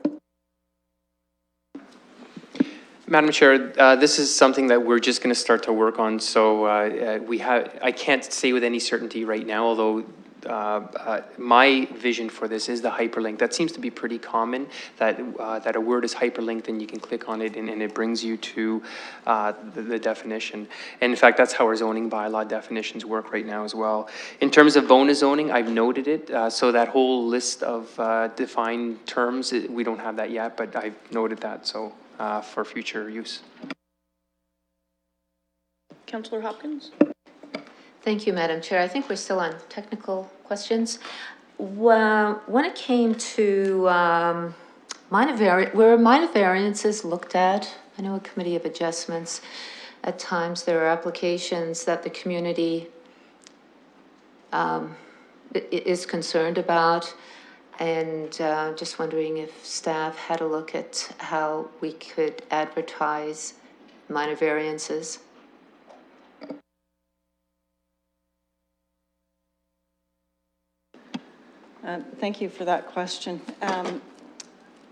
Madam Chair, this is something that we're just going to start to work on. So I can't say with any certainty right now, although my vision for this is the hyperlink. That seems to be pretty common, that a word is hyperlinked and you can click on it and it brings you to the definition. And in fact, that's how our zoning bylaw definitions work right now as well. In terms of bonus zoning, I've noted it. So that whole list of defined terms, we don't have that yet, but I've noted that so for future use. Councillor Hopkins? Thank you, Madam Chair. I think we're still on technical questions. When it came to were minor variances looked at? I know a committee of adjustments, at times there are applications that the community is concerned about, and just wondering if staff had a look at how we could advertise minor variances. Thank you for that question.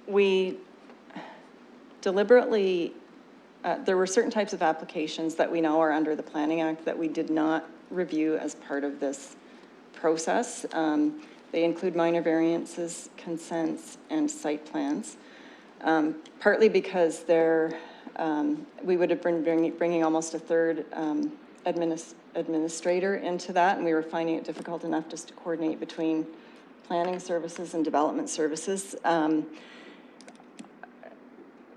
We deliberately, there were certain types of applications that we know are under the Planning Act that we did not review as part of this process. They include minor variances, consents, and site plans. Partly because we would have been bringing almost a third administrator into that, and we were finding it difficult enough just to coordinate between planning services and development services.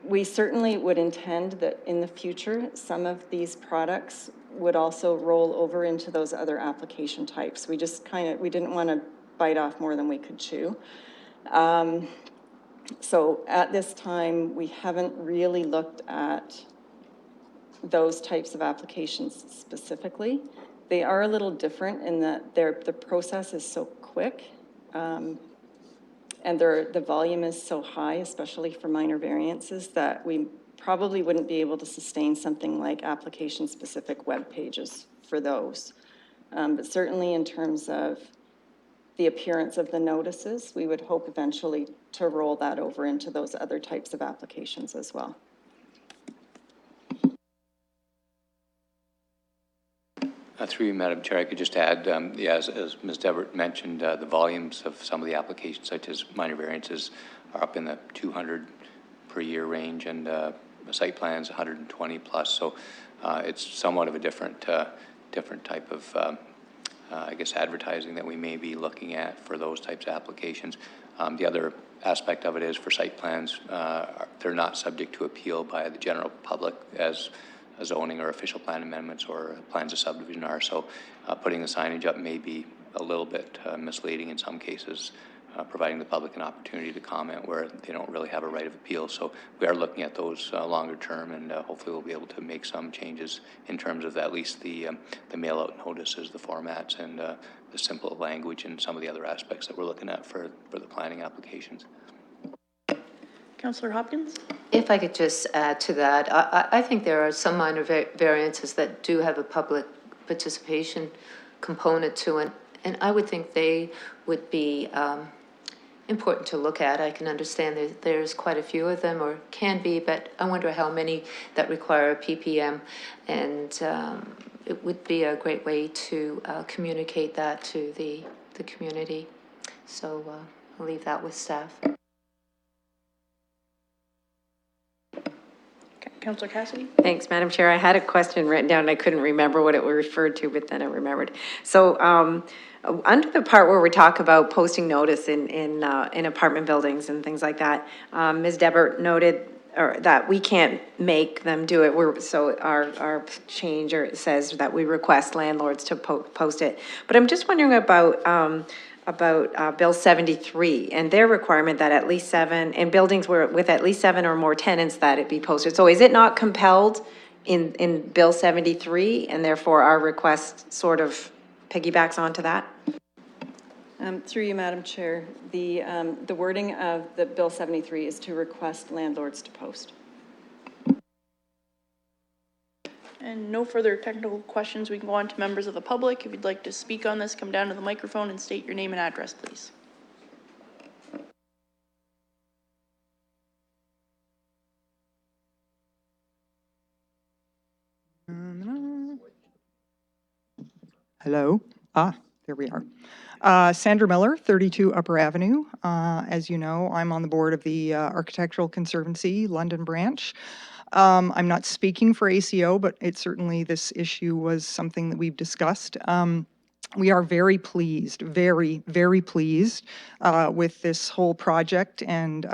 We certainly would intend that in the future, some of these products would also roll over into those other application types. We just we didn't want to bite off more than we could chew. So at this time, we haven't really looked at those types of applications specifically. They are a little different in that the process is so quick. And the volume is so high, especially for minor variances, that we probably wouldn't be able to sustain something like application-specific web pages for those. But certainly in terms of the appearance of the notices. We would hope eventually to roll that over into those other types of applications as well. Through you, Madam Chair, I could just add, yeah, as Ms. Devitt mentioned, the volumes of some of the applications, such as minor variances, are up in the 200 per year range, and site plans 120 plus. So it's somewhat of a different type of, I guess, advertising that we may be looking at for those types of applications. The other aspect of it is for site plans, they're not subject to appeal by the general public as zoning or official plan amendments or plans of subdivision are. So putting the signage up may be a little bit misleading in some cases, providing the public an opportunity to comment where they don't really have a right of appeal. So we are looking at those longer term, and hopefully we'll be able to make some changes in terms of at least the mail out notices, the formats, and the simple language and some of the other aspects that we're looking at for the planning applications. Councillor Hopkins? If I could just add to that, I think there are some minor variances that do have a public participation component to it, and I would think they would be important to look at. I can understand that there's quite a few of them, or can be, but I wonder how many that require a PPM, and it would be a great way to communicate that to the community. So I'll leave that with staff. Councillor Cassidy? Thanks, Madam Chair. I had a question written down and I couldn't remember what it referred to, but then I remembered. So under the part where we talk about posting notice in apartment buildings and things like that, Ms. Debbert noted that we can't make them do it. So our change says that we request landlords to post it. But I'm just wondering about Bill 73 and their requirement that at least 7, in buildings with at least 7 or more tenants, that it be posted. So is it not compelled in Bill 73, and therefore our request sort of piggybacks onto that? Through you, Madam Chair, the wording of the Bill 73 is to request landlords to post. And no further technical questions. We can go on to members of the public. If you'd like to speak on this, come down to the microphone and state your name and address, please. Hello. There we are. Sandra Miller, 32 Upper Avenue. As you know, I'm on the board of the Architectural Conservancy London branch. I'm not speaking for ACO, but it certainly, this issue was something that we've discussed. We are very pleased, very, very pleased with this whole project, and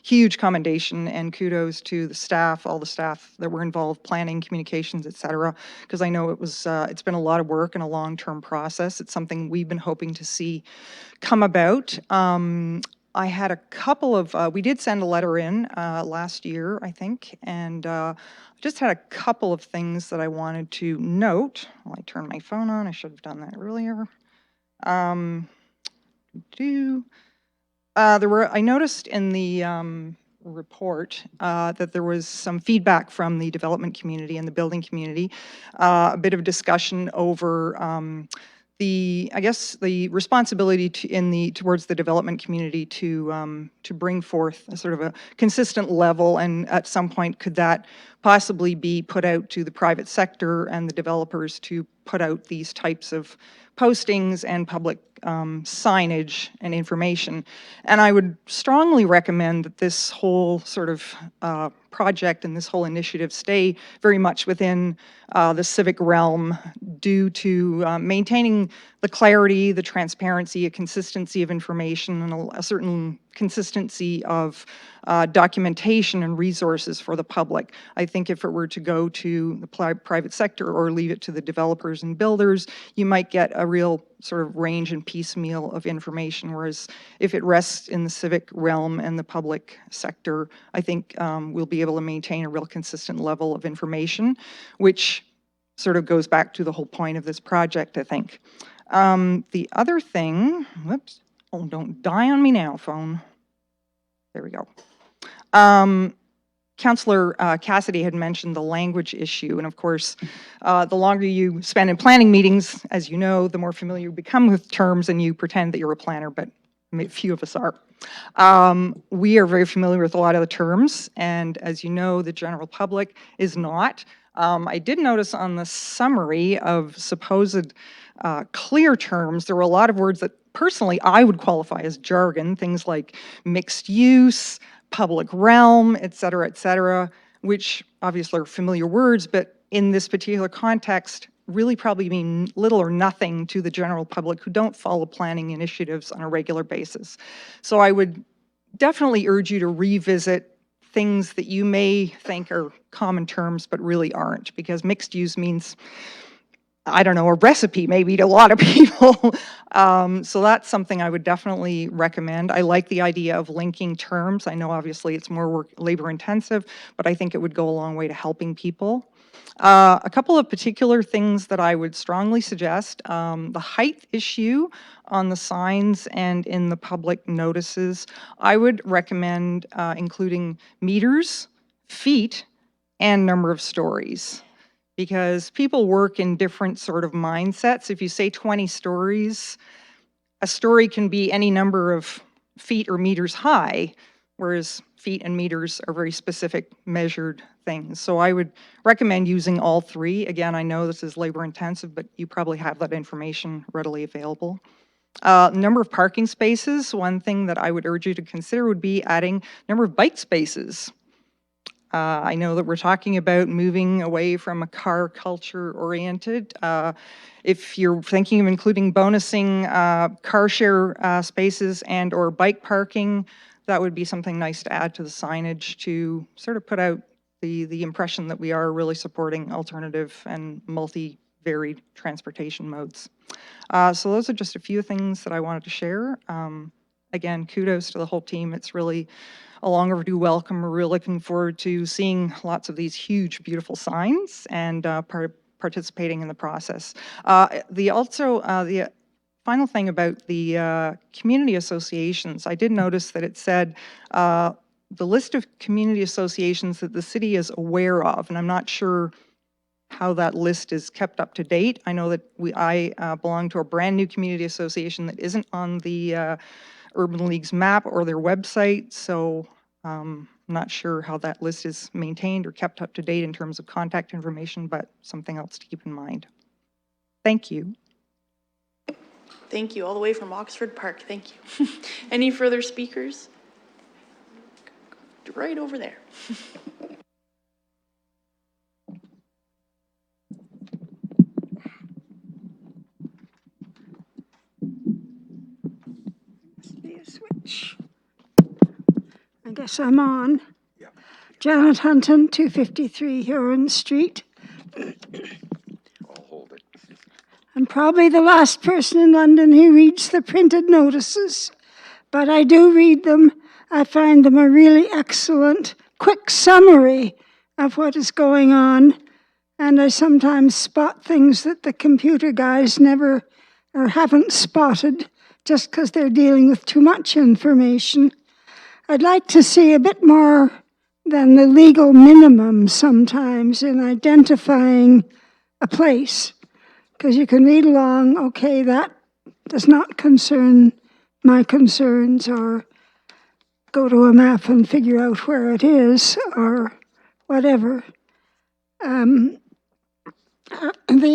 huge commendation and kudos to the staff, all the staff that were involved, planning, communications, et cetera, because I know it was, it's been a lot of work and a long-term process. It's something we've been hoping to see come about. I had a couple of, we did send a letter in last year, I think, and just had a couple of things that I wanted to note. Well, I turned my phone on. I should have done that earlier. I noticed in the report that there was some feedback from the development community and the building community, a bit of discussion over I guess the responsibility towards the development community to bring forth a sort of a consistent level, and at some point could that possibly be put out to the private sector and the developers to put out these types of postings and public signage and information. And I would strongly recommend that this whole sort of project and this whole initiative stay very much within the civic realm, due to maintaining the clarity, the transparency, a consistency of information, and a certain consistency of documentation and resources for the public. I think if it were to go to the private sector or leave it to the developers and builders, you might get a real sort of range and piecemeal of information, whereas if it rests in the civic realm and the public sector, I think we'll be able to maintain a real consistent level of information, which sort of goes back to the whole point of this project, I think. The other thing, whoops, oh, don't die on me now, phone. There we go. Councillor Cassidy had mentioned the language issue, and of course, the longer you spend in planning meetings, as you know, the more familiar you become with terms and you pretend that you're a planner, but few of us are. We are very familiar with a lot of the terms, and as you know, the general public is not. I did notice on the summary of supposed clear terms, there were a lot of words that personally I would qualify as jargon, things like mixed use, public realm, et cetera, which obviously are familiar words, but in this particular context, really probably mean little or nothing to the general public who don't follow planning initiatives on a regular basis. So I would definitely urge you to revisit things that you may think are common terms, but really aren't, because mixed use means, I don't know, a recipe maybe to a lot of people. So that's something I would definitely recommend. I like the idea of linking terms. I know obviously it's more labor intensive, but I think it would go a long way to helping people. A couple of particular things that I would strongly suggest, the height issue on the signs and in the public notices, I would recommend including meters, feet, and number of stories, because people work in different sort of mindsets. If you say 20 stories, a story can be any number of feet or meters high, whereas feet and meters are very specific measured things. So I would recommend using all three. Again, I know this is labor intensive, but you probably have that information readily available. Number of parking spaces, one thing that I would urge you to consider would be adding number of bike spaces. I know that we're talking about moving away from a car culture oriented. If you're thinking of including bonusing car share spaces and or bike parking, that would be something nice to add to the signage to sort of put out the impression that we are really supporting alternative and multi-varied transportation modes. So those are just a few things that I wanted to share. Again, kudos to the whole team. It's really a long overdue welcome. We're really looking forward to seeing lots of these huge, beautiful signs and participating in the process. The final thing about the community associations, I did notice that it said the list of community associations that the city is aware of, and I'm not sure how that list is kept up to date. I know that I belong to a brand new community association that isn't on the Urban League's map or their website, so I'm not sure how that list is maintained or kept up to date in terms of contact information, but something else to keep in mind. Thank you. Thank you, all the way from Oxford Park, thank you. Any further speakers? Right over there. Switch. I guess I'm on. Yeah. Janet Hunton, 253 Huron Street. I'll hold it. I'm probably the last person in London who reads the printed notices, but I do read them. I find them a really excellent, quick summary of what is going on, and I sometimes spot things that the computer guys never or haven't spotted just because they're dealing with too much information. I'd like to see a bit more than the legal minimum sometimes in identifying a place, because you can read along, okay, that does not concern my concerns, or go to a map and figure out where it is, or whatever. The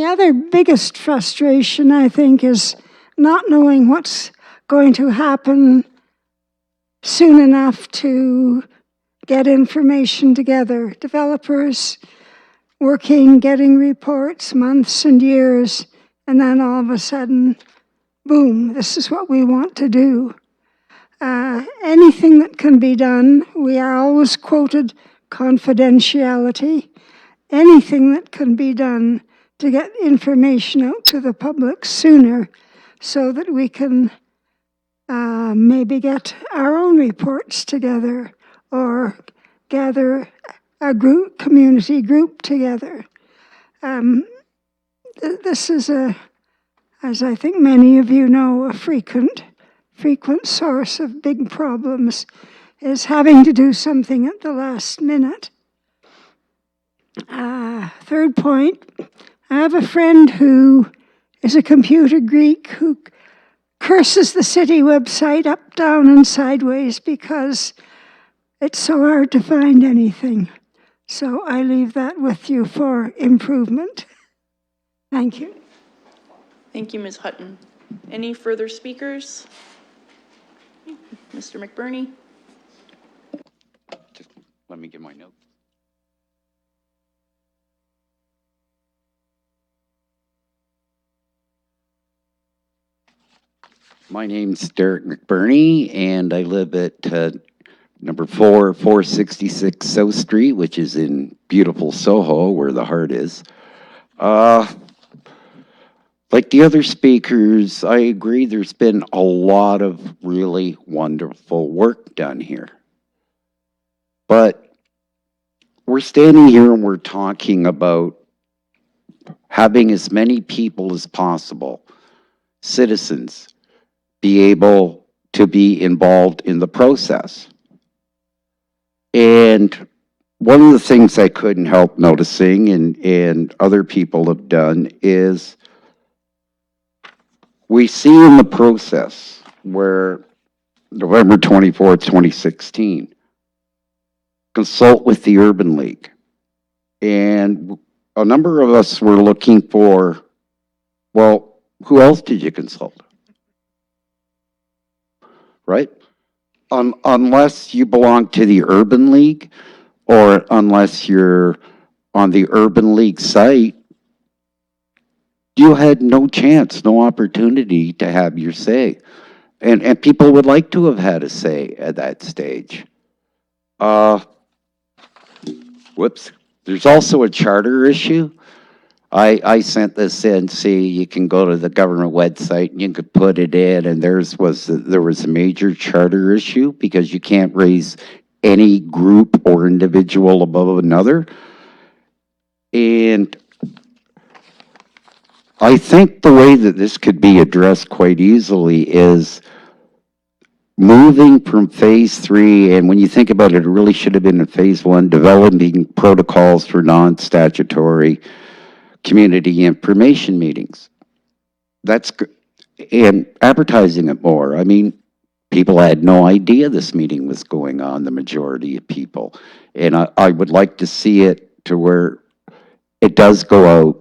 other biggest frustration, I think, is not knowing what's going to happen soon enough to get information together. Developers working, getting reports, months and years, and then all of a sudden, boom, this is what we want to do. Anything that can be done, we are always quoted confidentiality. Anything that can be done to get information out to the public sooner so that we can maybe get our own reports together or gather a group, community group together. This is as I think many of you know, a frequent source of big problems is having to do something at the last minute. Third point, I have a friend who is a computer geek who curses the city website up, down, and sideways because it's so hard to find anything. So I leave that with you for improvement. Thank you. Thank you, Ms. Hutton. Any further speakers? Mr. McBurney? Just let me get my notes. My name's Derek McBurney, and I live at number 466 South Street, which is in beautiful Soho, where the heart is. Like the other speakers, I agree there's been a lot of really wonderful work done here. But we're standing here and we're talking about having as many people as possible, citizens, be able to be involved in the process. And one of the things I couldn't help noticing, and other people have done, is we see in the process where November 24th, 2016, consult with the Urban League. And a number of us were looking for, well, who else did you consult? Right? Unless you belong to the Urban League, or unless you're on the Urban League site, you had no chance, no opportunity to have your say. And people would like to have had a say at that stage. Whoops. There's also a charter issue. I sent this in, see, you can go to the government website and you could put it in, and there was a major charter issue because you can't raise any group or individual above another. And I think the way that this could be addressed quite easily is moving from phase 3, and when you think about it, it really should have been in phase 1, developing protocols for non-statutory community information meetings. And advertising it more. I mean, people had no idea this meeting was going on, the majority of people. And I would like to see it to where it does go out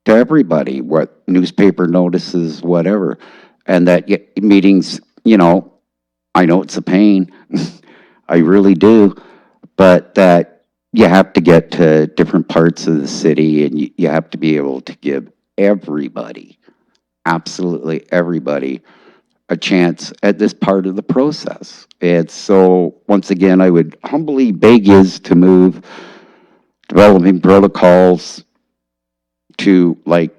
to everybody, what newspaper notices, whatever. And that meetings, you know, I know it's a pain, I really do, but that you have to get to different parts of the city and you have to be able to give everybody, absolutely everybody, a chance at this part of the process. And so, once again, I would humbly beg you to move developing protocols to like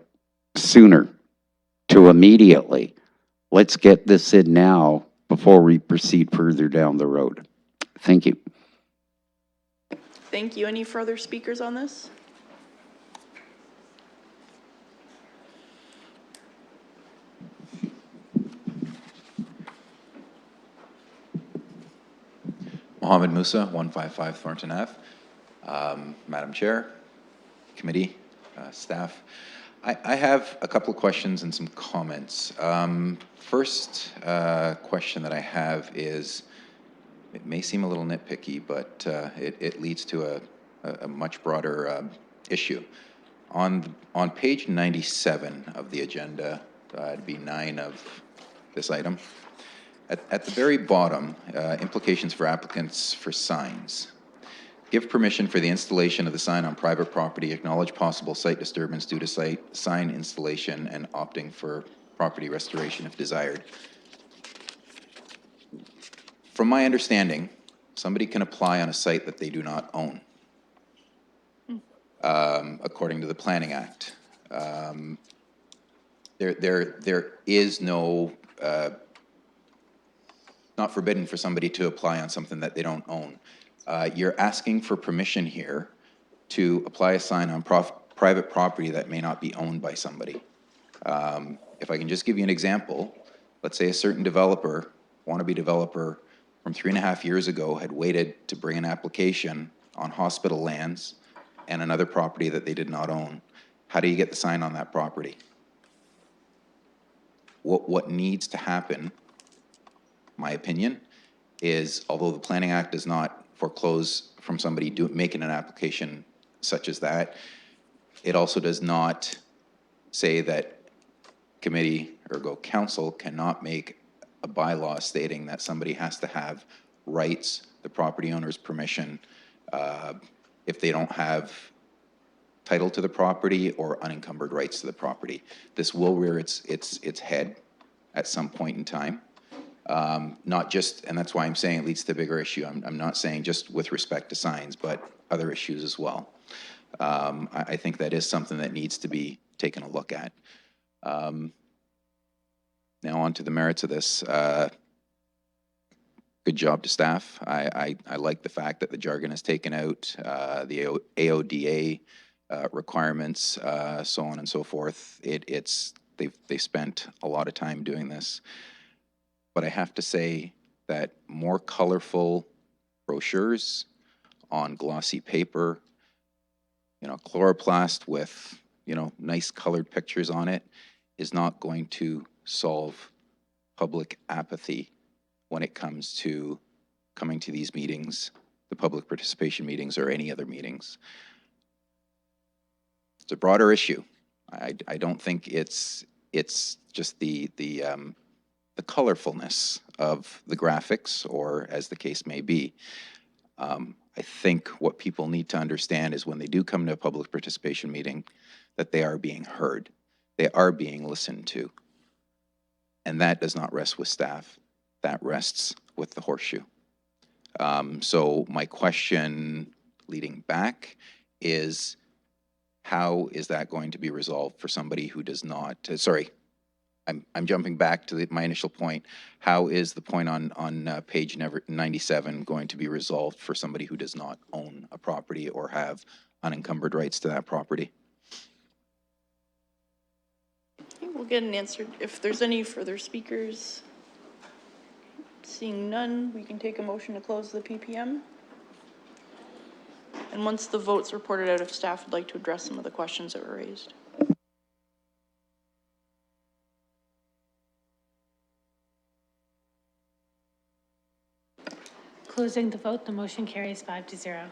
sooner, to immediately. Let's get this in now before we proceed further down the road. Thank you. Thank you. Any further speakers on this? Mohammed Musa, 155 Thornton Ave. Madam Chair, committee, staff. I have a couple of questions and some comments. First question that I have is, it may seem a little nitpicky, but it leads to a much broader issue. On page 97 of the agenda, it'd be 9 of this item, at the very bottom, implications for applicants for signs. Give permission for the installation of the sign on private property, acknowledge possible site disturbance due to sign installation, and opting for property restoration if desired. From my understanding, somebody can apply on a site that they do not own, according to the Planning Act. There is no, not forbidden for somebody to apply on something that they don't own. You're asking for permission here to apply a sign on private property that may not be owned by somebody. If I can just give you an example, let's say a certain developer, wannabe developer, from 3.5 years ago had waited to bring an application on hospital lands and another property that they did not own, how do you get the sign on that property? What needs to happen, my opinion, is although the Planning Act does not foreclose from somebody making an application such as that, it also does not say that committee, ergo council, cannot make a bylaw stating that somebody has to have rights, the property owner's permission, if they don't have title to the property or unencumbered rights to the property. This will rear its head at some point in time. Not just, and that's why I'm saying it leads to a bigger issue. I'm not saying just with respect to signs, but other issues as well. I think that is something that needs to be taken a look at. Now on to the merits of this. Good job to staff. I like the fact that the jargon is taken out, the AODA requirements, so on and so forth. They've spent a lot of time doing this. But I have to say that more colorful brochures on glossy paper, chloroplast with, nice colored pictures on it is not going to solve public apathy when it comes to coming to these meetings, the public participation meetings or any other meetings. It's a broader issue. I don't think it's just the colorfulness of the graphics, or as the case may be. I think what people need to understand is when they do come to a public participation meeting, that they are being heard. They are being listened to. And that does not rest with staff. That rests with the horseshoe. So my question leading back is, how is that going to be resolved for somebody who does not, I'm jumping back to my initial point. How is the point on page 97 going to be resolved for somebody who does not own a property or have unencumbered rights to that property? Okay, we'll get an answer. If there's any further speakers, seeing none, we can take a motion to close the PPM. And once the vote's reported out, if staff would like to address some of the questions that were raised. Closing the vote, the motion carries 5-0.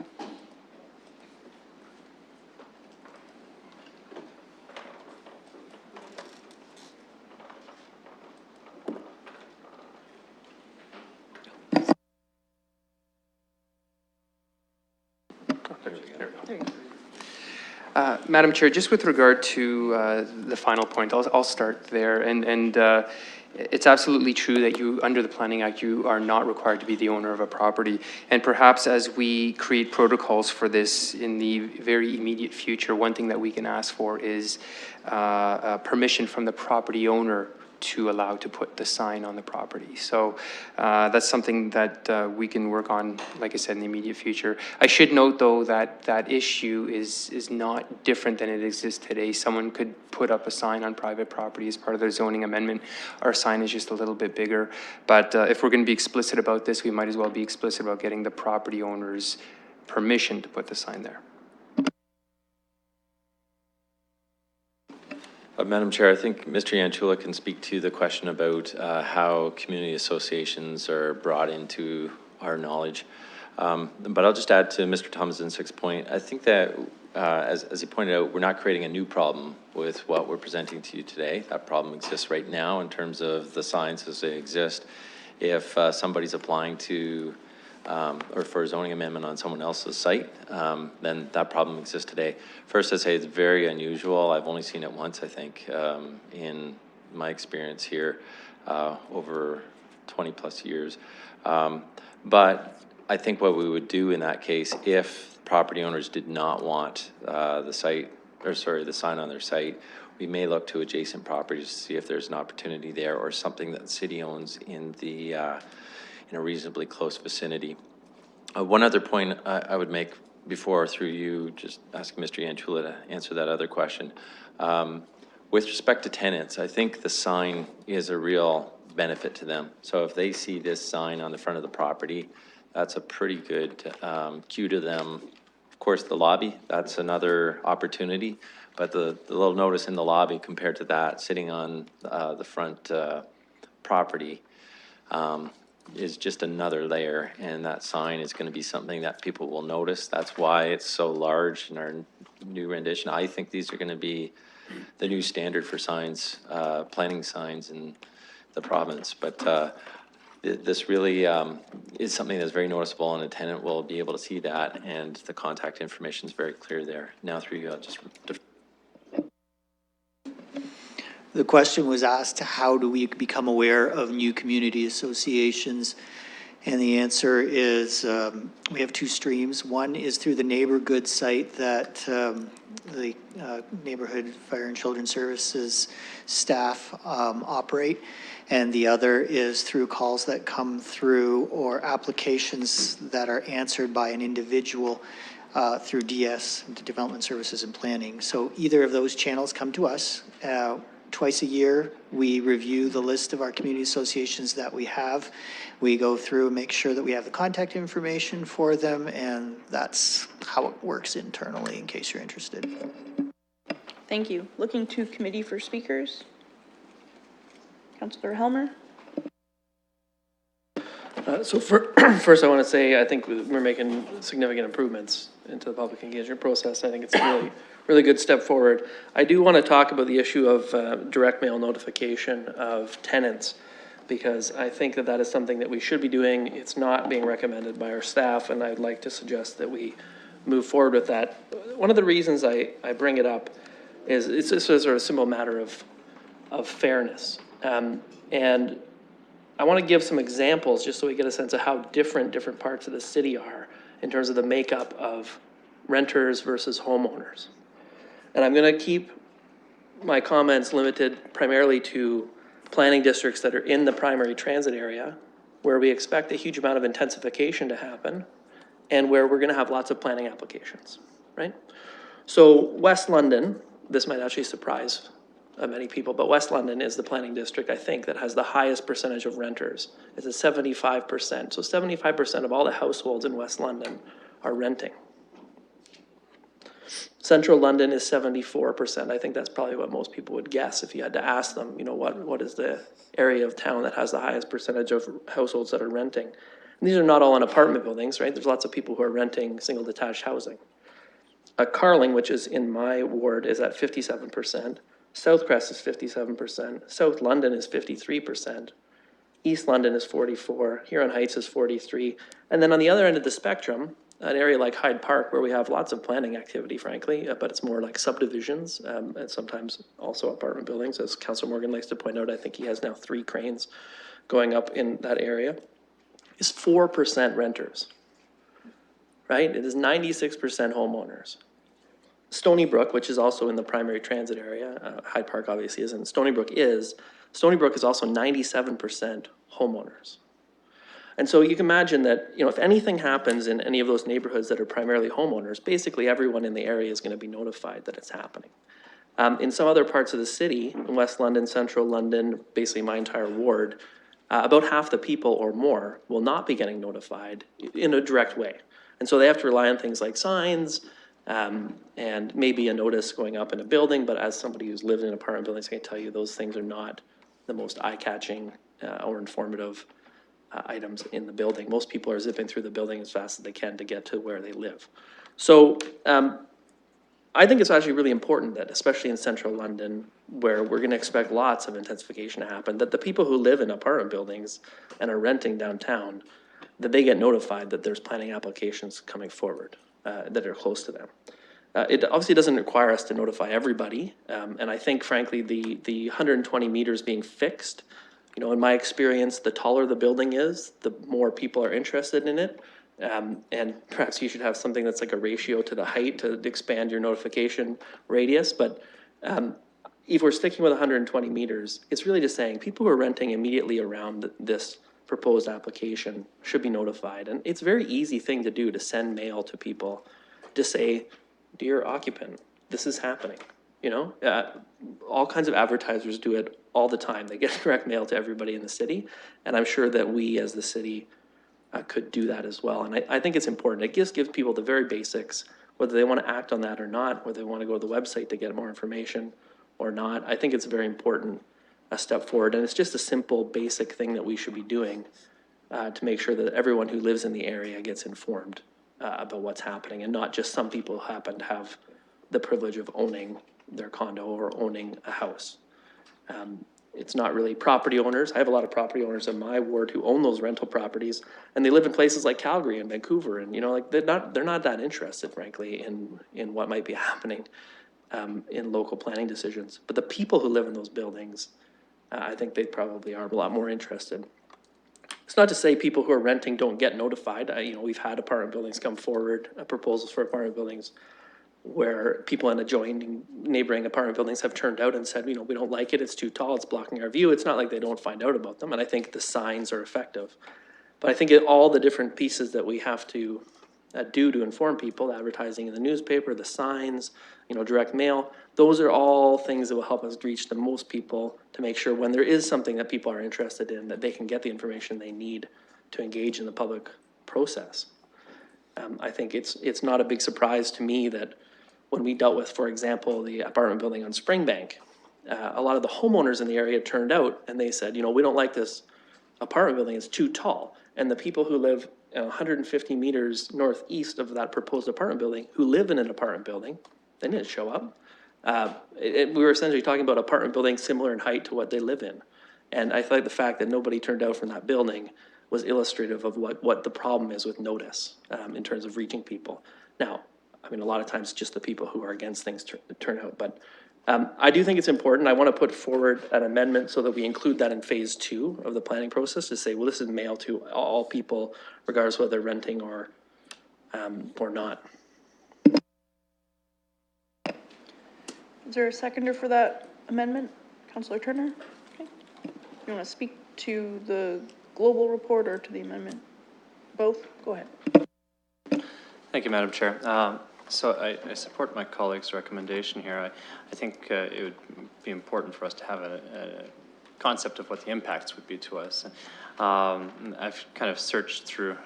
Madam Chair, just with regard to the final point, I'll start there. And it's absolutely true that under the Planning Act, you are not required to be the owner of a property. And perhaps as we create protocols for this in the very immediate future, one thing that we can ask for is permission from the property owner to allow to put the sign on the property. So that's something that we can work on, like I said, in the immediate future. I should note, though, that that issue is not different than it exists today. Someone could put up a sign on private property as part of their zoning amendment. Our sign is just a little bit bigger. But if we're going to be explicit about this, we might as well be explicit about getting the property owner's permission to put the sign there. Madam Chair, I think Mr. Yanchula can speak to the question about how community associations are brought into our knowledge. But I'll just add to Mr. Thomas's 6th point. I think that, as he pointed out, we're not creating a new problem with what we're presenting to you today. That problem exists right now in terms of the signs as they exist. If somebody's applying to or for a zoning amendment on someone else's site, then that problem exists today. First, I'd say it's very unusual. I've only seen it once, I think, in my experience here over 20 plus years. But I think what we would do in that case, if property owners did not want the sign on their site, we may look to adjacent properties to see if there's an opportunity there or something that the city owns in the in a reasonably close vicinity. One other point I would make before, through you, just asking Mr. Yanchula to answer that other question. With respect to tenants, I think the sign is a real benefit to them. So if they see this sign on the front of the property, that's a pretty good cue to them. Of course, the lobby, that's another opportunity, but the little notice in the lobby compared to that, sitting on the front property, is just another layer, and that sign is going to be something that people will notice. That's why it's so large in our new rendition. I think these are going to be the new standard for signs, planning signs in the province. But this really is something that's very noticeable, and a tenant will be able to see that, and the contact information is very clear there. Now through you, I'll just The question was asked, how do we become aware of new community associations? And the answer is we have two streams. One is through the Neighbor Good site that the Neighborhood Fire and Children's Services staff operate. And the other is through calls that come through or applications that are answered by an individual through DS, Development Services and Planning. So either of those channels come to us. Twice a year, we review the list of our community associations that we have. We go through and make sure that we have the contact information for them, and that's how it works internally, in case you're interested. Thank you. Looking to committee for speakers. Councillor Helmer. So first I want to say, I think we're making significant improvements into the public engagement process. I think it's a really good step forward. I do want to talk about the issue of direct mail notification of tenants, because I think that is something that we should be doing. It's not being recommended by our staff, and I'd like to suggest that we move forward with that. One of the reasons I bring it up is it's just a sort of simple matter of fairness. And I want to give some examples just so we get a sense of how different parts of the city are in terms of the makeup of renters versus homeowners. And I'm going to keep my comments limited primarily to planning districts that are in the primary transit area, where we expect a huge amount of intensification to happen, and where we're going to have lots of planning applications, right? So West London, this might actually surprise many people, but West London is the planning district, I think, that has the highest percentage of renters. It's at 75%. So 75% of all the households in West London are renting. Central London is 74%. I think that's probably what most people would guess if you had to ask them, you know, what is the area of town that has the highest percentage of households that are renting? And these are not all in apartment buildings, right? There's lots of people who are renting single detached housing. Carling, which is in my ward, is at 57%. Southcrest is 57%. South London is 53%. East London is 44%. Huron Heights is 43%. And then on the other end of the spectrum, an area like Hyde Park, where we have lots of planning activity, frankly, but it's more like subdivisions and sometimes also apartment buildings. As Councillor Morgan likes to point out, I think he has now 3 cranes going up in that area, is 4% renters, right? It is 96% homeowners. Stony Brook, which is also in the primary transit area, Hyde Park obviously isn't, Stony Brook is also 97% homeowners. And so you can imagine that, you know, if anything happens in any of those neighborhoods that are primarily homeowners, basically everyone in the area is going to be notified that it's happening. In some other parts of the city, in West London, Central London, basically my entire ward, about half the people or more will not be getting notified in a direct way. And so they have to rely on things like signs, and maybe a notice going up in a building, but as somebody who's lived in apartment buildings, I can tell you those things are not the most eye-catching or informative items in the building. Most people are zipping through the building as fast as they can to get to where they live. So I think it's actually really important that, especially in central London, where we're going to expect lots of intensification to happen, that the people who live in apartment buildings and are renting downtown, that they get notified that there's planning applications coming forward that are close to them. It obviously doesn't require us to notify everybody, and I think, frankly, the 120 meters being fixed, you know, in my experience, the taller the building is, the more people are interested in it, and perhaps you should have something that's like a ratio to the height to expand your notification radius, but if we're sticking with 120 meters, it's really just saying people who are renting immediately around this proposed application should be notified. And it's a very easy thing to do, to send mail to people to say, dear occupant, this is happening. You know, all kinds of advertisers do it all the time. They get direct mail to everybody in the city. And I'm sure that we as the city could do that as well. And I think it's important. It just gives people the very basics, whether they want to act on that or not, whether they want to go to the website to get more information or not. I think it's a very important step forward. And it's just a simple, basic thing that we should be doing to make sure that everyone who lives in the area gets informed about what's happening, and not just some people who happen to have the privilege of owning their condo or owning a house. It's not really property owners. I have a lot of property owners in my ward who own those rental properties, and they live in places like Calgary and Vancouver, and like they're not that interested, frankly, in what might be happening in local planning decisions. But the people who live in those buildings, I think they probably are a lot more interested. It's not to say people who are renting don't get notified. We've had apartment buildings come forward, proposals for apartment buildings, where people in adjoining neighboring apartment buildings have turned out and said, we don't like it, it's too tall, it's blocking our view. It's not like they don't find out about them, and I think the signs are effective. But I think all the different pieces that we have to do to inform people, advertising in the newspaper, the signs, direct mail, those are all things that will help us reach the most people to make sure when there is something that people are interested in, that they can get the information they need to engage in the public process. I think it's not a big surprise to me that when we dealt with, for example, the apartment building on Springbank, a lot of the homeowners in the area turned out and they said, we don't like this apartment building, it's too tall. And the people who live 150 meters northeast of that proposed apartment building, who live in an apartment building, they didn't show up. We were essentially talking about apartment buildings similar in height to what they live in. And I thought the fact that nobody turned out from that building was illustrative of what the problem is with notice in terms of reaching people. Now, a lot of times just the people who are against things turn out, but I do think it's important. I want to put forward an amendment so that we include that in phase 2 of the planning process to say, well, this is mail to all people, regardless whether they're renting or not. Is there a seconder for that amendment? Councillor Turner? Okay. You want to speak to the global report or to the amendment? Both? Go ahead. Thank you, Madam Chair. So I support my colleague's recommendation here. I think it would be important for us to have a concept of what the impacts would be to us. I've kind of searched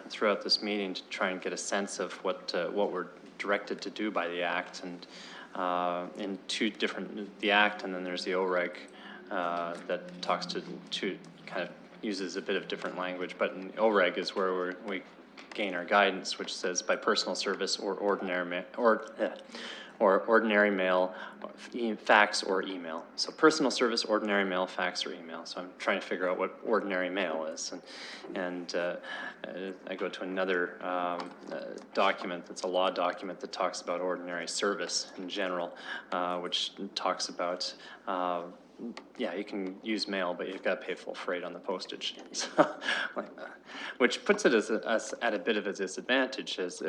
throughout this meeting to try and get a sense of what we're directed to do by the Act, and in two different, the Act, and then there's the OREG that talks to kind of uses a bit of different language, but in OREG is where we gain our guidance, which says by personal service or ordinary mail, fax or email. So personal service, ordinary mail, fax or email. So I'm trying to figure out what ordinary mail is, and I go to another document that's a law document that talks about ordinary service in general, which talks about yeah, you can use mail, but you've got to pay full freight on the postage. So, which puts it as at a bit of a disadvantage, as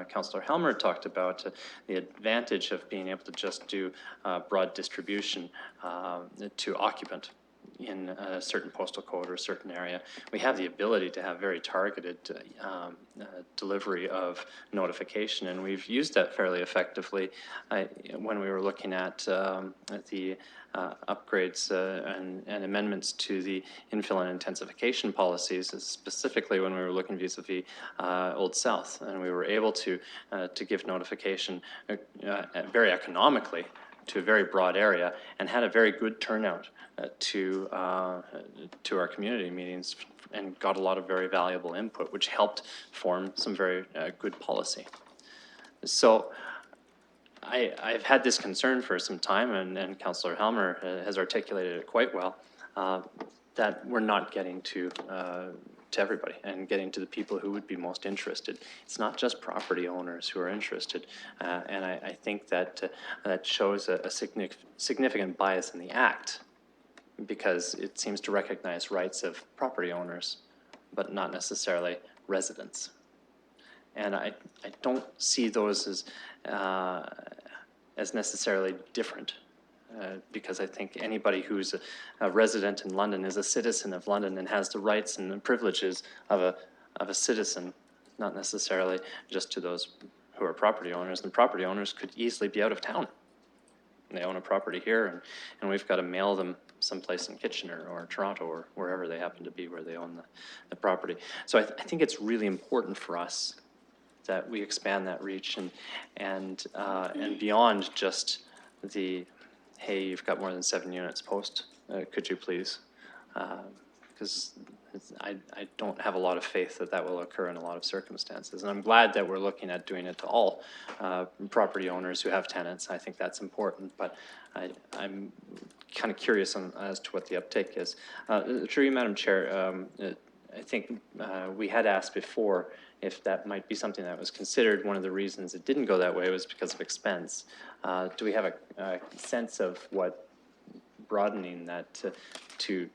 Councillor Helmer talked about, the advantage of being able to just do broad distribution to occupant in a certain postal code or a certain area. We have the ability to have very targeted delivery of notification, and we've used that fairly effectively when we were looking at the upgrades and amendments to the infill and intensification policies, specifically when we were looking vis-a-vis Old South, and we were able to give notification very economically to a very broad area, and had a very good turnout to our community meetings, and got a lot of very valuable input, which helped form some very good policy. So I've had this concern for some time, and Councillor Helmer has articulated it quite well, that we're not getting to everybody and getting to the people who would be most interested. It's not just property owners who are interested, and I think that that shows a significant bias in the Act, because it seems to recognize rights of property owners, but not necessarily residents. And I don't see those as necessarily different, because I think anybody who's a resident in London is a citizen of London and has the rights and the privileges of a citizen, not necessarily just to those who are property owners. And property owners could easily be out of town. They own a property here, and we've got to mail them someplace in Kitchener or Toronto or wherever they happen to be where they own the property. So I think it's really important for us that we expand that reach and beyond just the, hey, you've got more than 7 units post, could you please? Because I don't have a lot of faith that that will occur in a lot of circumstances. And I'm glad that we're looking at doing it to all property owners who have tenants. I think that's important, but I'm kind of curious as to what the uptake is. Through you, Madam Chair, I think we had asked before if that might be something that was considered. One of the reasons it didn't go that way was because of expense. Do we have a sense of what broadening that to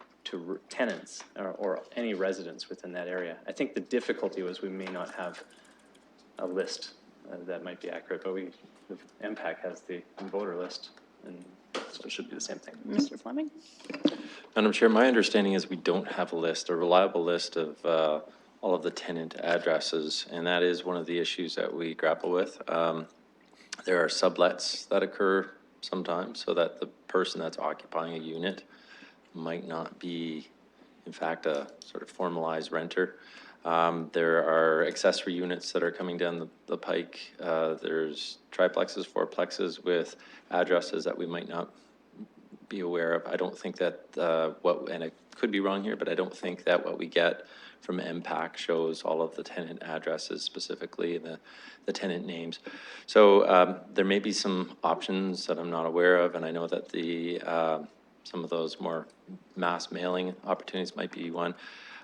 tenants or any residents within that area? I think the difficulty was we may not have a list that might be accurate, but the MPAC has the voter list, and so it should be the same thing. Mr. Fleming? Madam Chair, my understanding is we don't have a reliable list of all of the tenant addresses, and that is one of the issues that we grapple with. There are sublets that occur sometimes, so that the person that's occupying a unit might not be, in fact, a sort of formalized renter. There are accessory units that are coming down the pike. There's triplexes, fourplexes with addresses that we might not be aware of. I don't think that and I could be wrong here, but I don't think that what we get from MPAC shows all of the tenant addresses specifically, the tenant names. So there may be some options that I'm not aware of, and I know that some of those more mass mailing opportunities might be one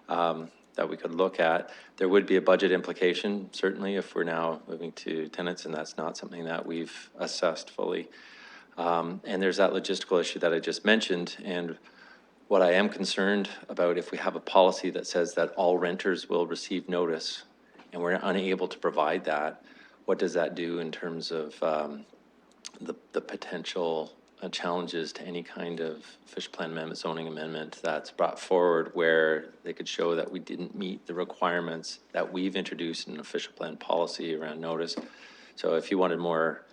that we could look at. There would be a budget implication, certainly, if we're now moving to tenants, and that's not something that we've assessed fully. And there's that logistical issue that I just mentioned, and what I am concerned about, if we have a policy that says that all renters will receive notice, and we're unable to provide that, what does that do in terms of the potential challenges to any kind of official plan amendment, zoning amendment that's brought forward where they could show that we didn't meet the requirements that we've introduced in an official plan policy around notice. So if you wanted more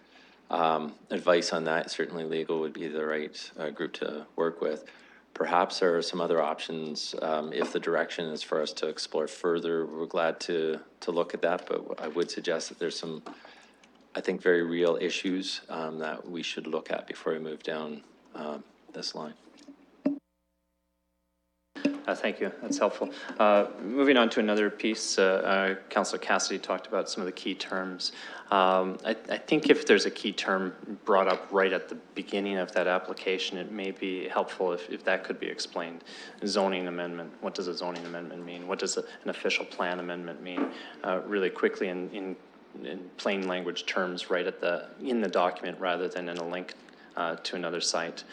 advice on that, certainly legal would be the right group to work with. Perhaps there are some other options. If the direction is for us to explore further, we're glad to look at that, but I would suggest that there's some, I think, very real issues that we should look at before we move down this line. Thank you. That's helpful. Moving on to another piece, Councillor Cassidy talked about some of the key terms. I think if there's a key term brought up right at the beginning of that application, it may be helpful if that could be explained. Zoning amendment. What does a zoning amendment mean? What does an official plan amendment mean? Really quickly in plain language terms right in the document rather than in a link to another site.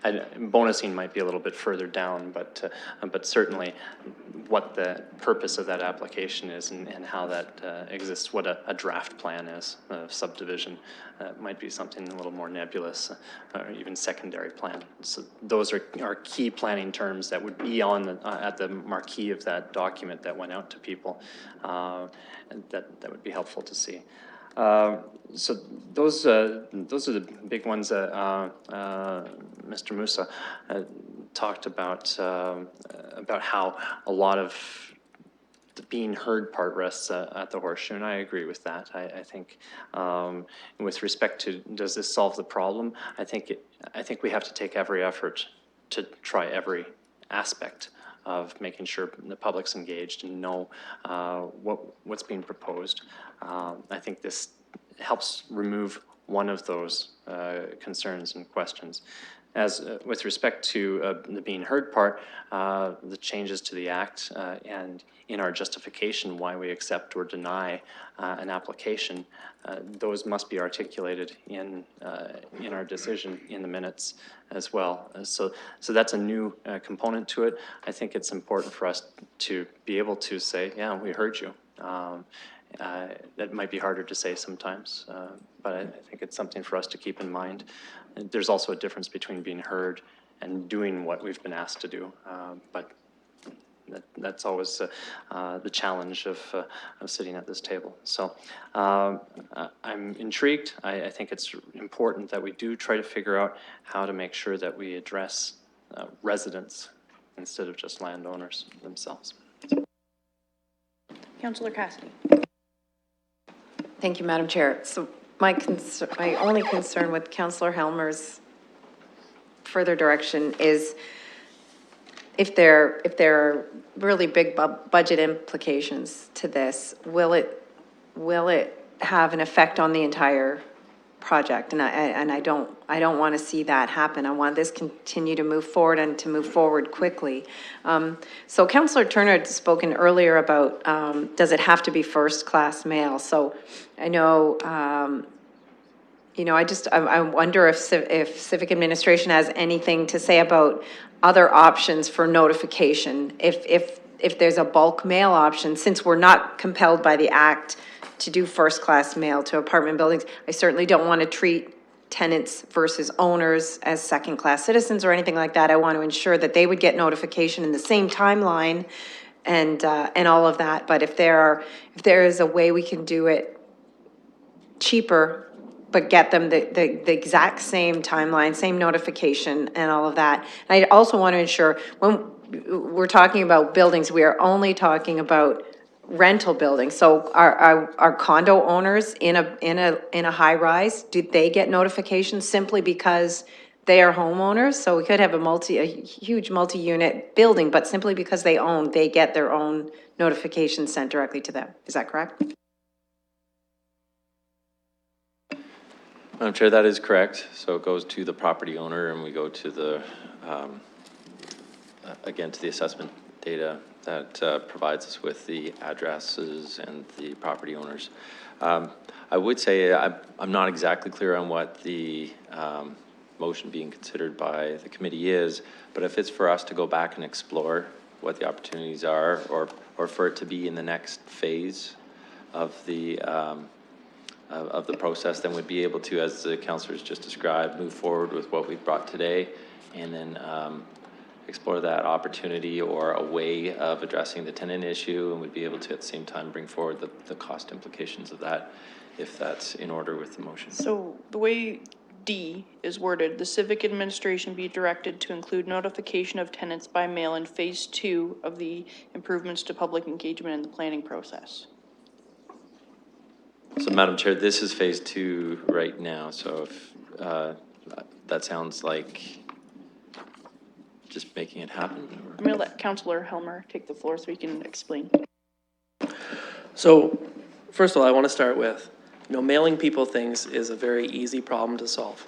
Bonusing might be a little bit further down, but certainly what the purpose of that application is and how that exists, what a draft plan is, a subdivision, might be something a little more nebulous, or even secondary plan. So those are key planning terms that would be on at the marquee of that document that went out to people, and that would be helpful to see. So those are the big ones that Mr. Musa talked about how a lot of the being heard part rests at the Horseshoe, and I agree with that. I think with respect to does this solve the problem, I think we have to take every effort to try every aspect of making sure the public's engaged and know what's being proposed. I think this helps remove one of those concerns and questions. As with respect to the being heard part, the changes to the Act and in our justification why we accept or deny an application, those must be articulated in our decision in the minutes as well. So that's a new component to it. I think it's important for us to be able to say, yeah, we heard you. That might be harder to say sometimes, but I think it's something for us to keep in mind. And there's also a difference between being heard and doing what we've been asked to do, but That's always the challenge of sitting at this table. So I'm intrigued. I think it's important that we do try to figure out how to make sure that we address residents instead of just landowners themselves. Councillor Cassidy. Thank you, Madam Chair. So my only concern with Councillor Helmer's further direction is if there are really big budget implications to this, will it have an effect on the entire project? And I don't want to see that happen. I want this continue to move forward and to move forward quickly. So Councillor Turner had spoken earlier about does it have to be first-class mail? So I know I wonder if Civic Administration has anything to say about other options for notification. If there's a bulk mail option, since we're not compelled by the Act to do first-class mail to apartment buildings, I certainly don't want to treat tenants versus owners as second-class citizens or anything like that. I want to ensure that they would get notification in the same timeline and all of that. But if there is a way we can do it cheaper, but get them the exact same timeline, same notification and all of that. And I also want to ensure when we're talking about buildings, we are only talking about rental buildings. So our condo owners in a high rise, do they get notifications simply because they are homeowners? So we could have a huge multi-unit building, but simply because they get their own notification sent directly to them. Is that correct? Madam Chair, that is correct. So it goes to the property owner and we go to the, again, to the assessment data that provides us with the addresses and the property owners. I would say I'm not exactly clear on what the motion being considered by the committee is, but if it's for us to go back and explore what the opportunities are, or for it to be in the next phase of the process, then we'd be able to, as the councillors just described, move forward with what we've brought today and then explore that opportunity or a way of addressing the tenant issue, and we'd be able to at the same time bring forward the cost implications of that, if that's in order with the motion. So the way D is worded, the Civic Administration be directed to include notification of tenants by mail in phase 2 of the improvements to public engagement in the planning process. So, Madam Chair, this is phase 2 right now, so if that sounds like just making it happen. I'm going to let Councillor Helmer take the floor so he can explain. So, first of all, I want to start with, mailing people things is a very easy problem to solve,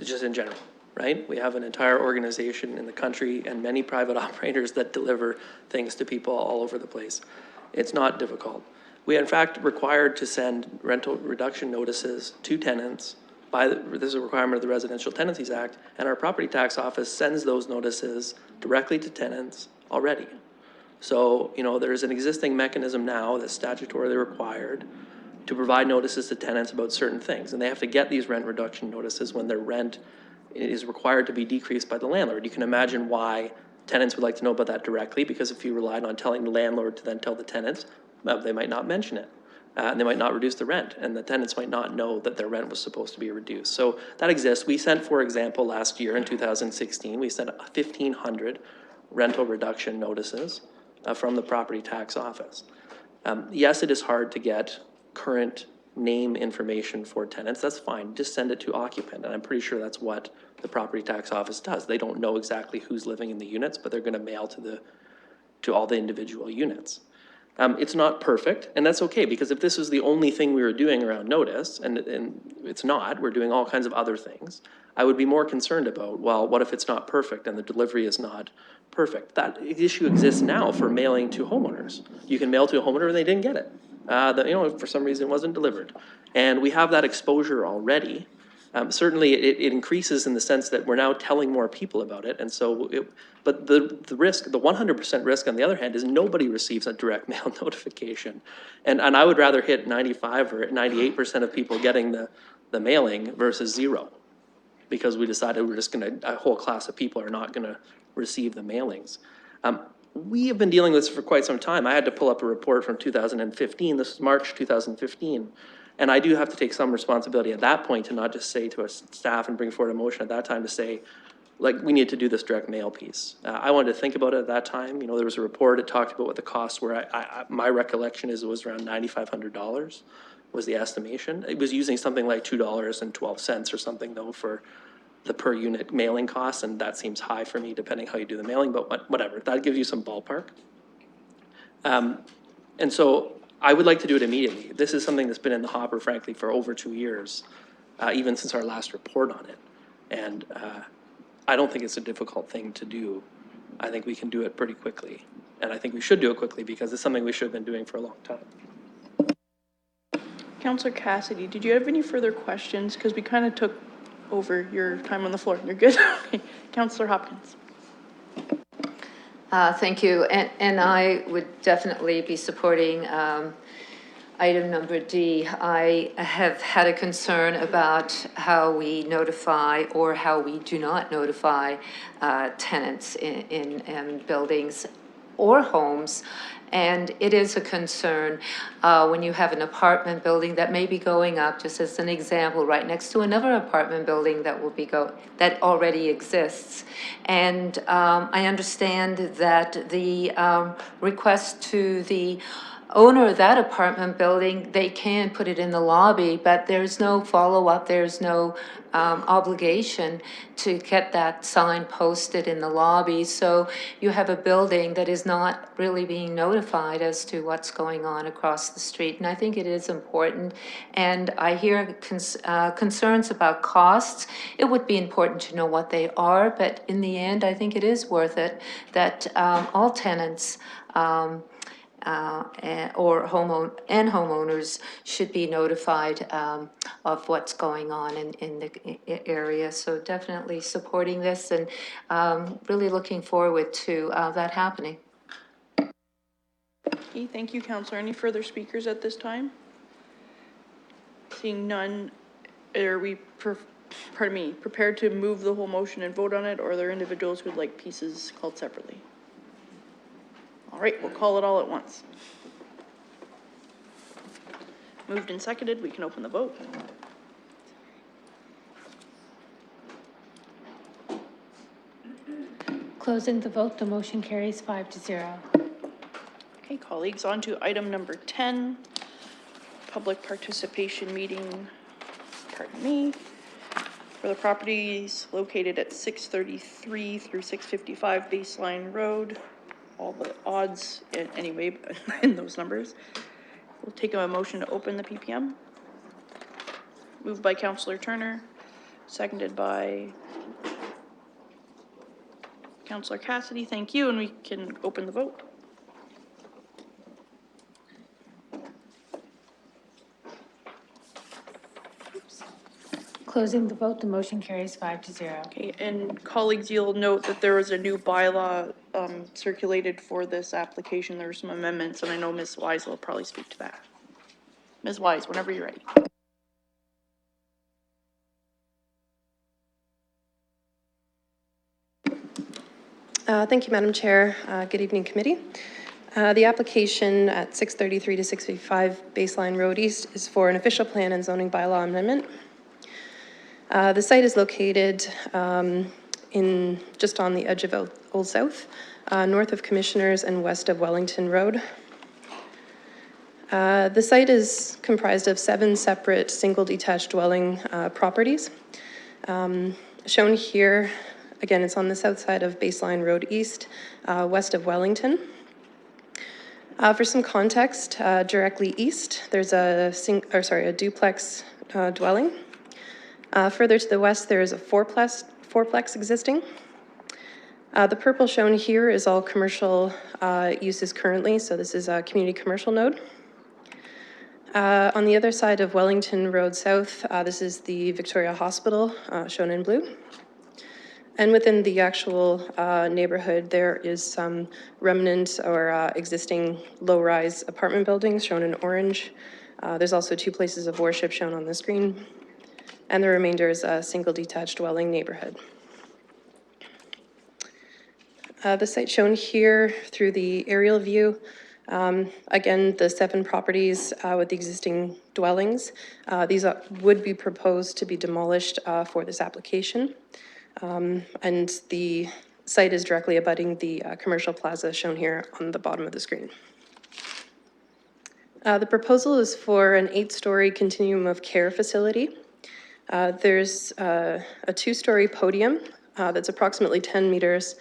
just in general, right? We have an entire organization in the country and many private operators that deliver things to people all over the place. It's not difficult. We are in fact required to send rental reduction notices to tenants this is a requirement of the Residential Tenancies Act, and our property tax office sends those notices directly to tenants already. So, there's an existing mechanism now that's statutorily required to provide notices to tenants about certain things, and they have to get these rent reduction notices when their rent is required to be decreased by the landlord. You can imagine why tenants would like to know about that directly, because if you relied on telling the landlord to then tell the tenants, they might not mention it. And they might not reduce the rent, and the tenants might not know that their rent was supposed to be reduced. So that exists. We sent, for example, last year in 2016, we sent 1,500 rental reduction notices from the property tax office. Yes, it is hard to get current name information for tenants. That's fine. Just send it to occupant, and I'm pretty sure that's what the property tax office does. They don't know exactly who's living in the units, but they're going to mail to all the individual units. It's not perfect, and that's okay, because if this is the only thing we were doing around notice, and it's not, we're doing all kinds of other things, I would be more concerned about, well, what if it's not perfect and the delivery is not perfect? That issue exists now for mailing to homeowners. You can mail to a homeowner and they didn't get it. For some reason it wasn't delivered. And we have that exposure already. Certainly it increases in the sense that we're now telling more people about it, and so but the risk, the 100% risk on the other hand, is nobody receives a direct mail notification. And I would rather hit 95 or 98% of people getting the mailing versus 0, because we decided we're just a whole class of people are not gonna receive the mailings. we have been dealing with this for quite some time. I had to pull up a report from 2015. This is March 2015. And I do have to take some responsibility at that point to not just say to our staff and bring forward a motion at that time to say, like, we need to do this direct mail piece. I wanted to think about it at that time. You know, there was a report that talked about what the costs were. My recollection is it was around $9,500 was the estimation. It was using something like $2.12 or something though for the per unit mailing costs, and that seems high for me depending how you do the mailing, but whatever, that gives you some ballpark. And so I would like to do it immediately. This is something that's been in the hopper, frankly, for over 2 years, even since our last report on it. And I don't think it's a difficult thing to do. I think we can do it pretty quickly. And I think we should do it quickly because it's something we should have been doing for a long time. Councillor Cassidy, did you have any further questions? Because we kind of took over your time on the floor. You're good? Okay. Councillor Hopkins. Thank you, and I would definitely be supporting item number D. I have had a concern about how we notify or how we do not notify tenants in buildings or homes. And it is a concern when you have an apartment building that may be going up, just as an example, right next to another apartment building that will be that already exists. And I understand that the request to the owner of that apartment building, they can put it in the lobby, but there's no follow-up, there's no obligation to get that sign posted in the lobby. So you have a building that is not really being notified as to what's going on across the street. And I think it is important. And I hear concerns about costs. It would be important to know what they are, but in the end, I think it is worth it that all tenants or homeowners should be notified of what's going on in the area. So definitely supporting this and really looking forward to that happening. Okay, thank you, Councillor. Any further speakers at this time? Seeing none, are we prepared to move the whole motion and vote on it, or are there individuals who would like pieces called separately? All right, we'll call it all at once. Moved and seconded, we can open the vote. Closing the vote, the motion carries 5-0. Okay, colleagues, on to item number 10, public participation meeting, pardon me, for the properties located at 633 through 655 Baseline Road. All the odds anyway in those numbers. We'll take a motion to open the PPM. Moved by Councillor Turner, seconded by Councillor Cassidy. Thank you, and we can open the vote. Closing the vote, the motion carries 5-0. Okay, and colleagues, you'll note that there was a new bylaw circulated for this application. There were some amendments, and I know Ms. Wise will probably speak to that. Ms. Wise, whenever you're ready. Thank you, Madam Chair. Good evening, committee. The application at 633 to 655 Baseline Road East is for an official plan and zoning bylaw amendment. The site is located just on the edge of Old South, north of Commissioners and west of Wellington Road. The site is comprised of 7 separate single detached dwelling properties. Shown here, again, it's on the south side of Baseline Road East, west of Wellington. For some context, directly east, there's a duplex dwelling. Further to the west, there is a fourplex existing. The purple shown here is all commercial uses currently, so this is a community commercial node. On the other side of Wellington Road South, this is the Victoria Hospital, shown in blue. And within the actual neighborhood, there is some remnant or existing low-rise apartment buildings shown in orange. There's also 2 places of worship shown on the screen. And the remainder is a single detached dwelling neighborhood. The site shown here through the aerial view. Again, the 7 properties with the existing dwellings. These would be proposed to be demolished for this application. And the site is directly abutting the commercial plaza shown here on the bottom of the screen. The proposal is for an 8-story continuum of care facility. There's a 2-story podium that's approximately 10 meters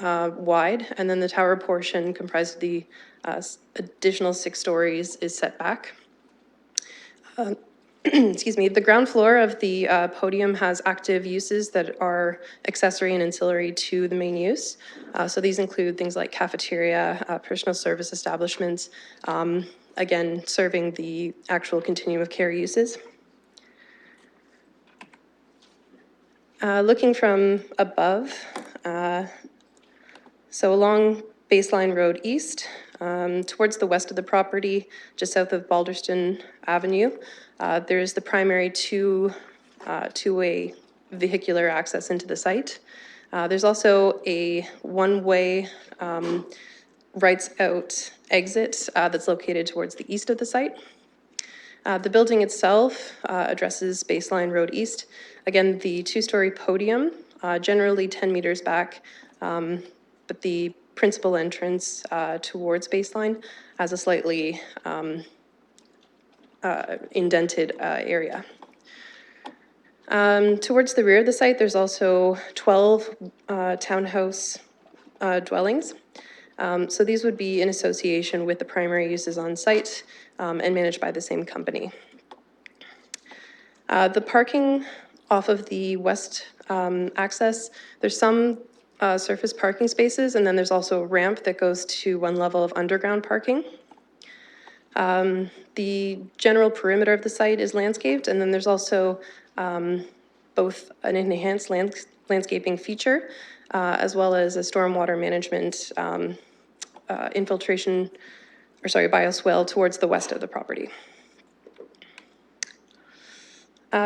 wide, and then the tower portion comprised of the additional 6 stories is set back. Excuse me, the ground floor of the podium has active uses that are accessory and ancillary to the main use. So these include things like cafeteria, personal service establishments, again, serving the actual continuum of care uses. Looking from above, so along Baseline Road East, towards the west of the property, just south of Balderston Avenue, there's the primary two-way vehicular access into the site. There's also a one-way rights out exit that's located towards the east of the site. The building itself addresses Baseline Road East. Again, the 2-story podium, generally 10 meters back, but the principal entrance towards Baseline has a slightly indented area. Towards the rear of the site, there's also 12 townhouse dwellings. So these would be in association with the primary uses on site and managed by the same company. The parking off of the west access, there's some surface parking spaces, and then there's also a ramp that goes to one level of underground parking. The general perimeter of the site is landscaped, and then there's also both an enhanced landscaping feature as well as a stormwater management bioswale towards the west of the property.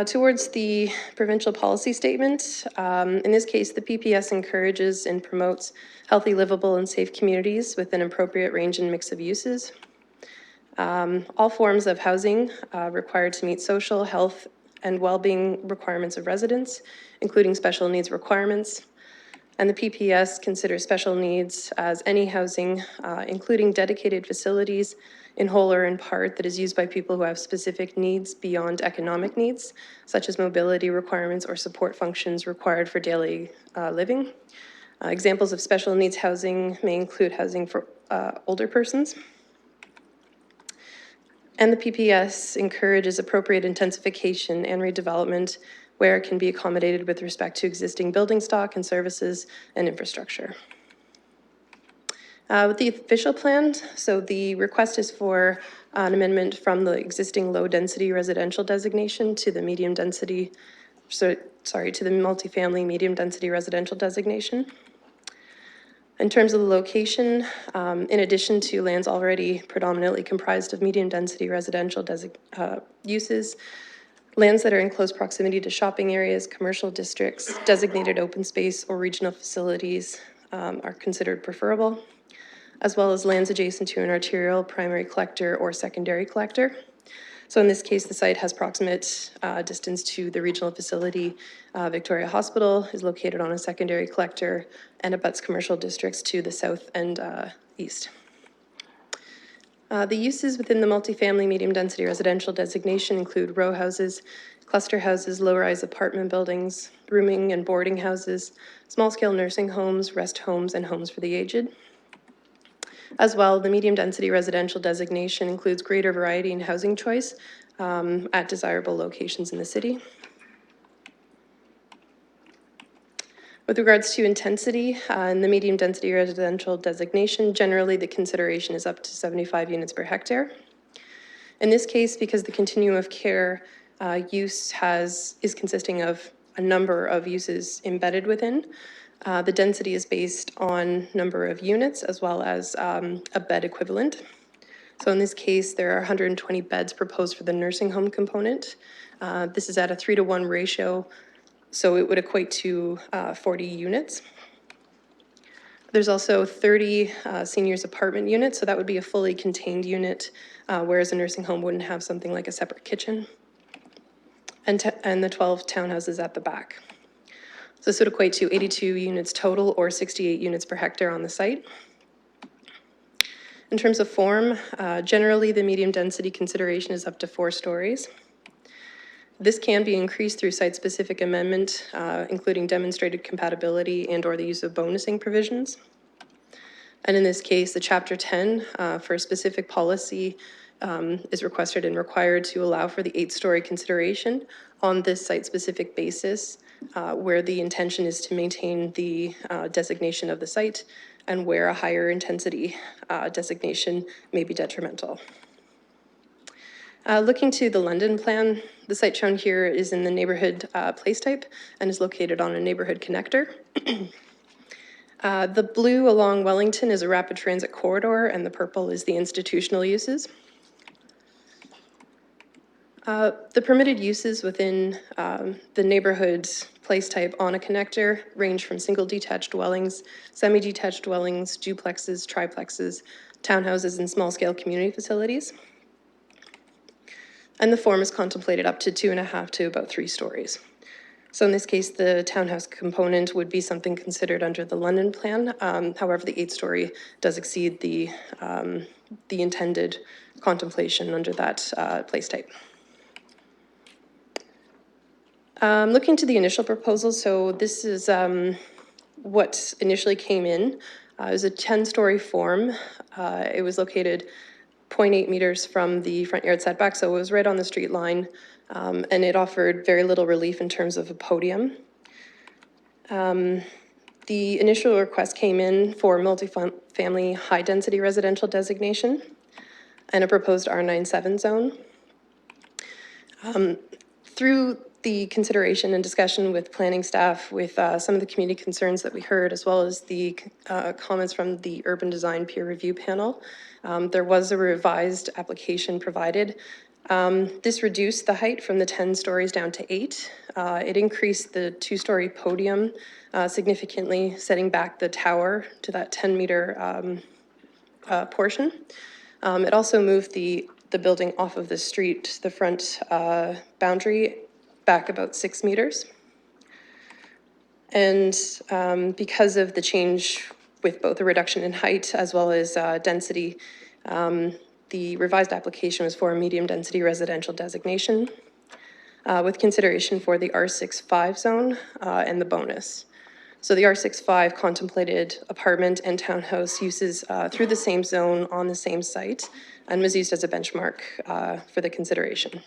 Towards the provincial policy statement, in this case, the PPS encourages and promotes healthy, livable, and safe communities with an appropriate range and mix of uses. All forms of housing required to meet social, health, and well-being requirements of residents, including special needs requirements. And the PPS considers special needs as any housing, including dedicated facilities in whole or in part that is used by people who have specific needs beyond economic needs, such as mobility requirements or support functions required for daily living. Examples of special needs housing may include housing for older persons. And the PPS encourages appropriate intensification and redevelopment where it can be accommodated with respect to existing building stock and services and infrastructure. With the official plan, so the request is for an amendment from the existing low-density residential designation to the medium-density, to the multifamily medium-density residential designation. In terms of the location, in addition to lands already predominantly comprised of medium-density residential uses, lands that are in close proximity to shopping areas, commercial districts, designated open space, or regional facilities are considered preferable, as well as lands adjacent to an arterial, primary collector, or secondary collector. So in this case, the site has proximate distance to the regional facility. Victoria Hospital is located on a secondary collector and abuts commercial districts to the south and east. The uses within the multifamily medium-density residential designation include row houses, cluster houses, low-rise apartment buildings, rooming and boarding houses, small-scale nursing homes, rest homes, and homes for the aged. As well, the medium-density residential designation includes greater variety in housing choice at desirable locations in the city. With regards to intensity, in the medium-density residential designation, generally the consideration is up to 75 units per hectare. In this case, because the continuum of care use is consisting of a number of uses embedded within, the density is based on number of units as well as a bed equivalent. So in this case, there are 120 beds proposed for the nursing home component. This is at a 3-to-1 ratio, so it would equate to 40 units. There's also 30 seniors apartment units, so that would be a fully contained unit, whereas a nursing home wouldn't have something like a separate kitchen. And the 12 townhouses at the back. So this would equate to 82 units total or 68 units per hectare on the site. In terms of form, generally the medium density consideration is up to 4 stories. This can be increased through site-specific amendment, including demonstrated compatibility and or the use of bonusing provisions. And in this case, the Chapter 10 for a specific policy is requested and required to allow for the 8-story consideration on this site-specific basis, where the intention is to maintain the designation of the site and where a higher intensity designation may be detrimental. Looking to the London plan, the site shown here is in the neighborhood place type and is located on a neighborhood connector. The blue along Wellington is a rapid transit corridor and the purple is the institutional uses. The permitted uses within the neighborhood's place type on a connector range from single detached dwellings, semi-detached dwellings, duplexes, triplexes, townhouses, and small-scale community facilities. And the form is contemplated up to 2.5 to about 3 stories. So in this case, the townhouse component would be something considered under the London plan. However, the 8-story does exceed the intended contemplation under that place type. Looking to the initial proposal, so this is what initially came in. It was a 10-story form. It was located 0.8 meters from the front yard setback, so it was right on the street line, and it offered very little relief in terms of a podium. The initial request came in for multifamily high-density residential designation and a proposed R97 zone. Through the consideration and discussion with planning staff, with some of the community concerns that we heard, as well as the comments from the urban design peer review panel, there was a revised application provided. This reduced the height from the 10 stories down to 8. It increased the 2-story podium significantly, setting back the tower to that 10-meter portion. It also moved the building off of the street, the front boundary, back about 6 meters. And because of the change with both a reduction in height as well as density, the revised application was for a medium density residential designation with consideration for the R65 zone and the bonus. So the R65 contemplated apartment and townhouse uses through the same zone on the same site and was used as a benchmark for the consideration.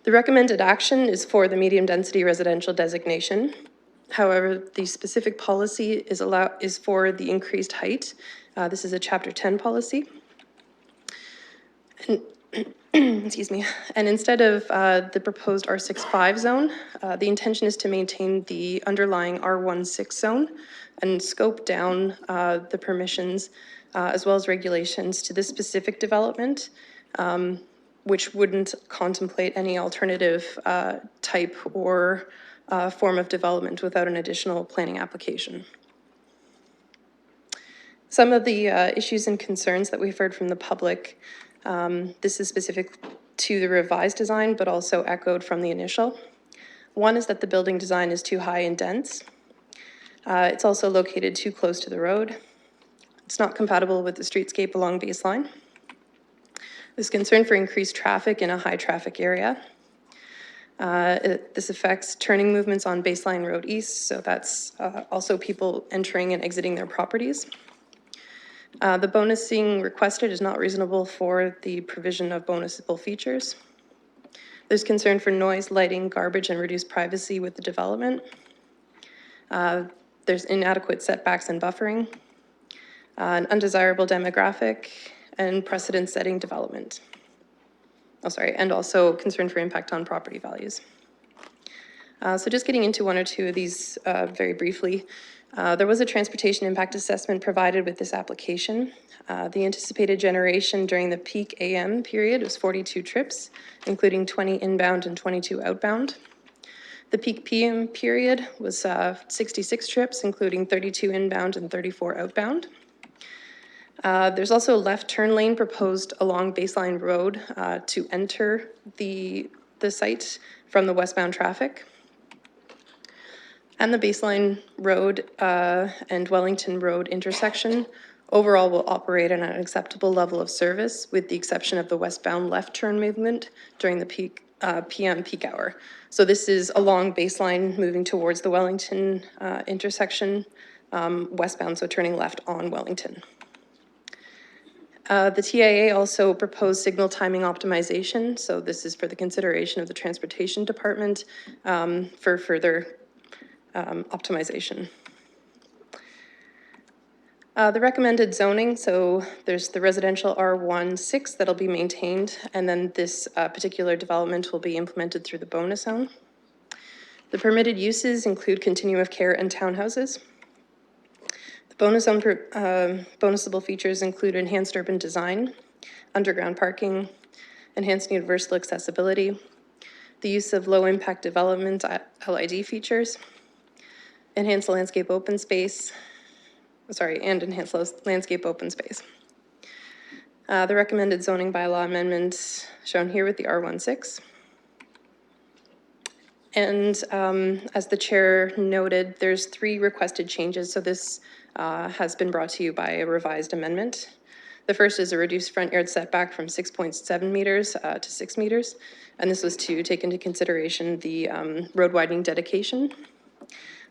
The recommended action is for the medium density residential designation. However, the specific policy is for the increased height. This is a Chapter 10 policy. And excuse me. And instead of the proposed R65 zone, the intention is to maintain the underlying R16 zone and scope down the permissions as well as regulations to this specific development, which wouldn't contemplate any alternative type or form of development without an additional planning application. Some of the issues and concerns that we've heard from the public, this is specific to the revised design, but also echoed from the initial. One is that the building design is too high and dense. It's also located too close to the road. It's not compatible with the streetscape along Baseline. There's concern for increased traffic in a high traffic area. This affects turning movements on Baseline Road East, so that's also people entering and exiting their properties. The bonusing requested is not reasonable for the provision of bonusable features. There's concern for noise, lighting, garbage, and reduced privacy with the development. There's inadequate setbacks and buffering, an undesirable demographic, and precedent-setting development. And also concern for impact on property values. So just getting into one or two of these very briefly. There was a transportation impact assessment provided with this application. The anticipated generation during the peak AM period was 42 trips, including 20 inbound and 22 outbound. The peak PM period was 66 trips, including 32 inbound and 34 outbound. There's also a left turn lane proposed along Baseline Road to enter the site from the westbound traffic. And the Baseline Road and Wellington Road intersection overall will operate at an acceptable level of service with the exception of the westbound left turn movement during the peak PM peak hour. So this is along Baseline moving towards the Wellington intersection westbound, so turning left on Wellington. The TIA also proposed signal timing optimization. So this is for the consideration of the Transportation Department for further optimization. The recommended zoning, so there's the residential R16 that'll be maintained, and then this particular development will be implemented through the bonus zone. The permitted uses include continuum of care and townhouses. The bonus zone bonusable features include enhanced urban design, underground parking, enhanced universal accessibility, the use of low impact development LID features, enhanced landscape open space, and enhanced landscape open space. The recommended zoning bylaw amendments shown here with the R16. And as the chair noted, there's 3 requested changes. So this has been brought to you by a revised amendment. The first is a reduced front yard setback from 6.7 meters to 6 meters. And this was to take into consideration the road widening dedication.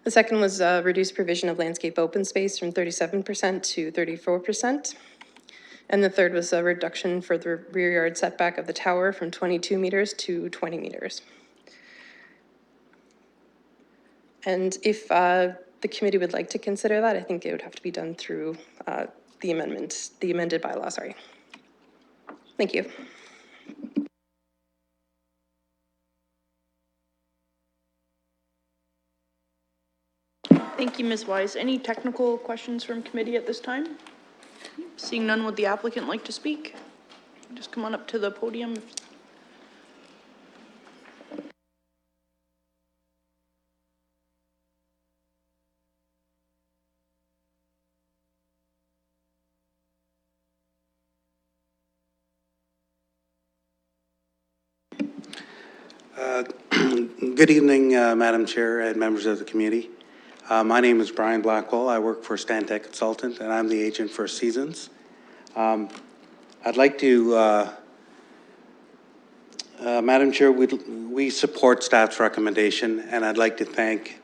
The second was reduced provision of landscape open space from 37% to 34%. And the third was a reduction for the rear yard setback of the tower from 22 meters to 20 meters. And if the committee would like to consider that, I think it would have to be done through the amended bylaw, sorry. Thank you. Thank you, Ms. Wise. Any technical questions from committee at this time? Seeing none, would the applicant like to speak? Just come on up to the podium. Good evening, Madam Chair and members of the committee. My name is Brian Blackwell. I work for Stantec Consultant, and I'm the agent for Seasons. I'd like to, Madam Chair, we support staff's recommendation, and I'd like to thank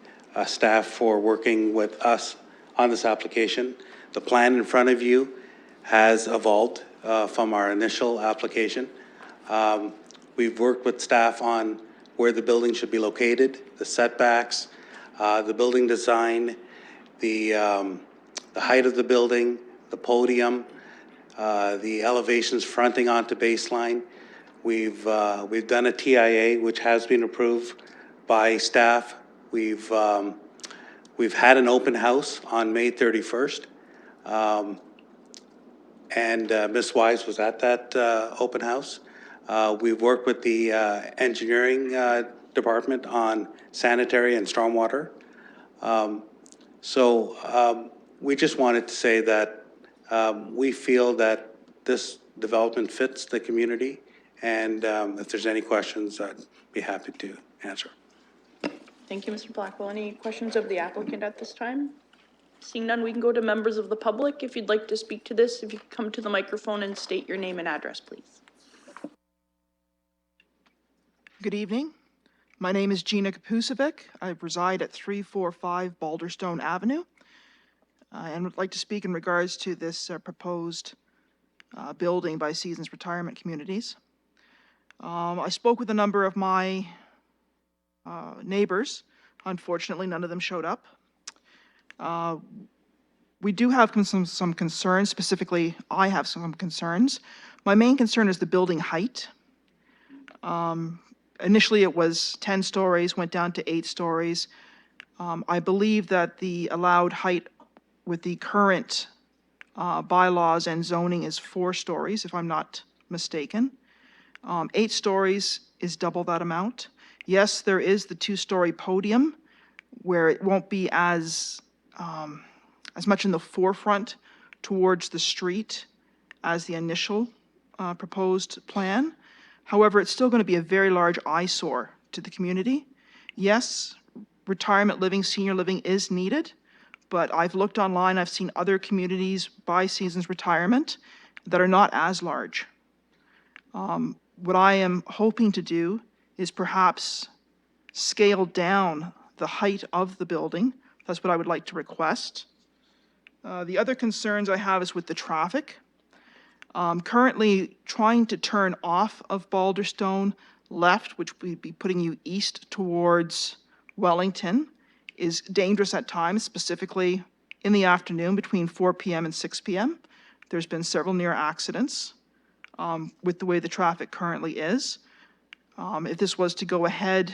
staff for working with us on this application. The plan in front of you has evolved from our initial application. We've worked with staff on where the building should be located, the setbacks, the building design, the height of the building, the podium, the elevations fronting onto Baseline. We've done a TIA, which has been approved by staff. We've had an open house on May 31st. And Ms. Wise was at that open house. We've worked with the engineering department on sanitary and stormwater. We just wanted to say that we feel that this development fits the community, and if there's any questions, I'd be happy to answer. Thank you, Mr. Blackwell. Any questions of the applicant at this time? Seeing none, we can go to members of the public. If you'd like to speak to this, if you could come to the microphone and state your name and address, please. Good evening. My name is Gina Kapusovic. I reside at 345 Balderstone Avenue and would like to speak in regards to this proposed building by Seasons Retirement Communities. I spoke with a number of my neighbors. Unfortunately, none of them showed up. We do have some concerns. Specifically, I have some concerns. My main concern is the building height. Initially, it was 10 stories, went down to 8 stories. I believe that the allowed height with the current bylaws and zoning is 4 stories, if I'm not mistaken. 8 stories is double that amount. Yes, there is the two-story podium where it won't be as much in the forefront towards the street as the initial proposed plan. However, it's still going to be a very large eyesore to the community. Yes, retirement living, senior living is needed, but I've looked online, I've seen other communities buy Seasons Retirement that are not as large. What I am hoping to do is perhaps scale down the height of the building. That's what I would like to request. The other concerns I have is with the traffic. Currently trying to turn off of Balderstone left, which would be putting you east towards Wellington, is dangerous at times, specifically in the afternoon between 4 p.m. and 6 p.m. There's been several near accidents with the way the traffic currently is. If this was to go ahead,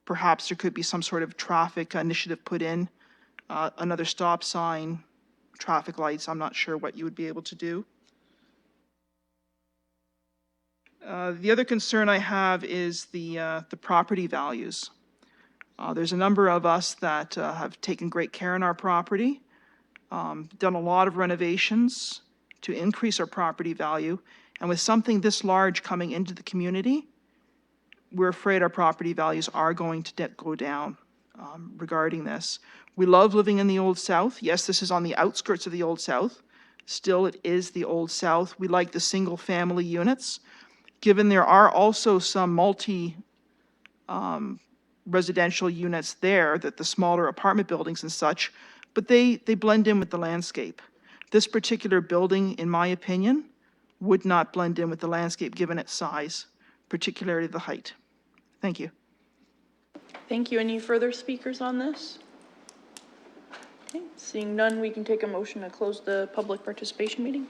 perhaps there could be some sort of traffic initiative put in, another stop sign, traffic lights. I'm not sure what you would be able to do. The other concern I have is the property values. There's a number of us that have taken great care in our property, done a lot of renovations to increase our property value, and with something this large coming into the community, we're afraid our property values are going to go down regarding this. We love living in the Old South. Yes, this is on the outskirts of the Old South. Still, it is the Old South. We like the single-family units. Given there are also some residential units there, that the smaller apartment buildings and such, but they blend in with the landscape. This particular building, in my opinion, would not blend in with the landscape given its size, particularly the height. Thank you. Thank you. Any further speakers on this? Okay, seeing none, we can take a motion to close the public participation meeting.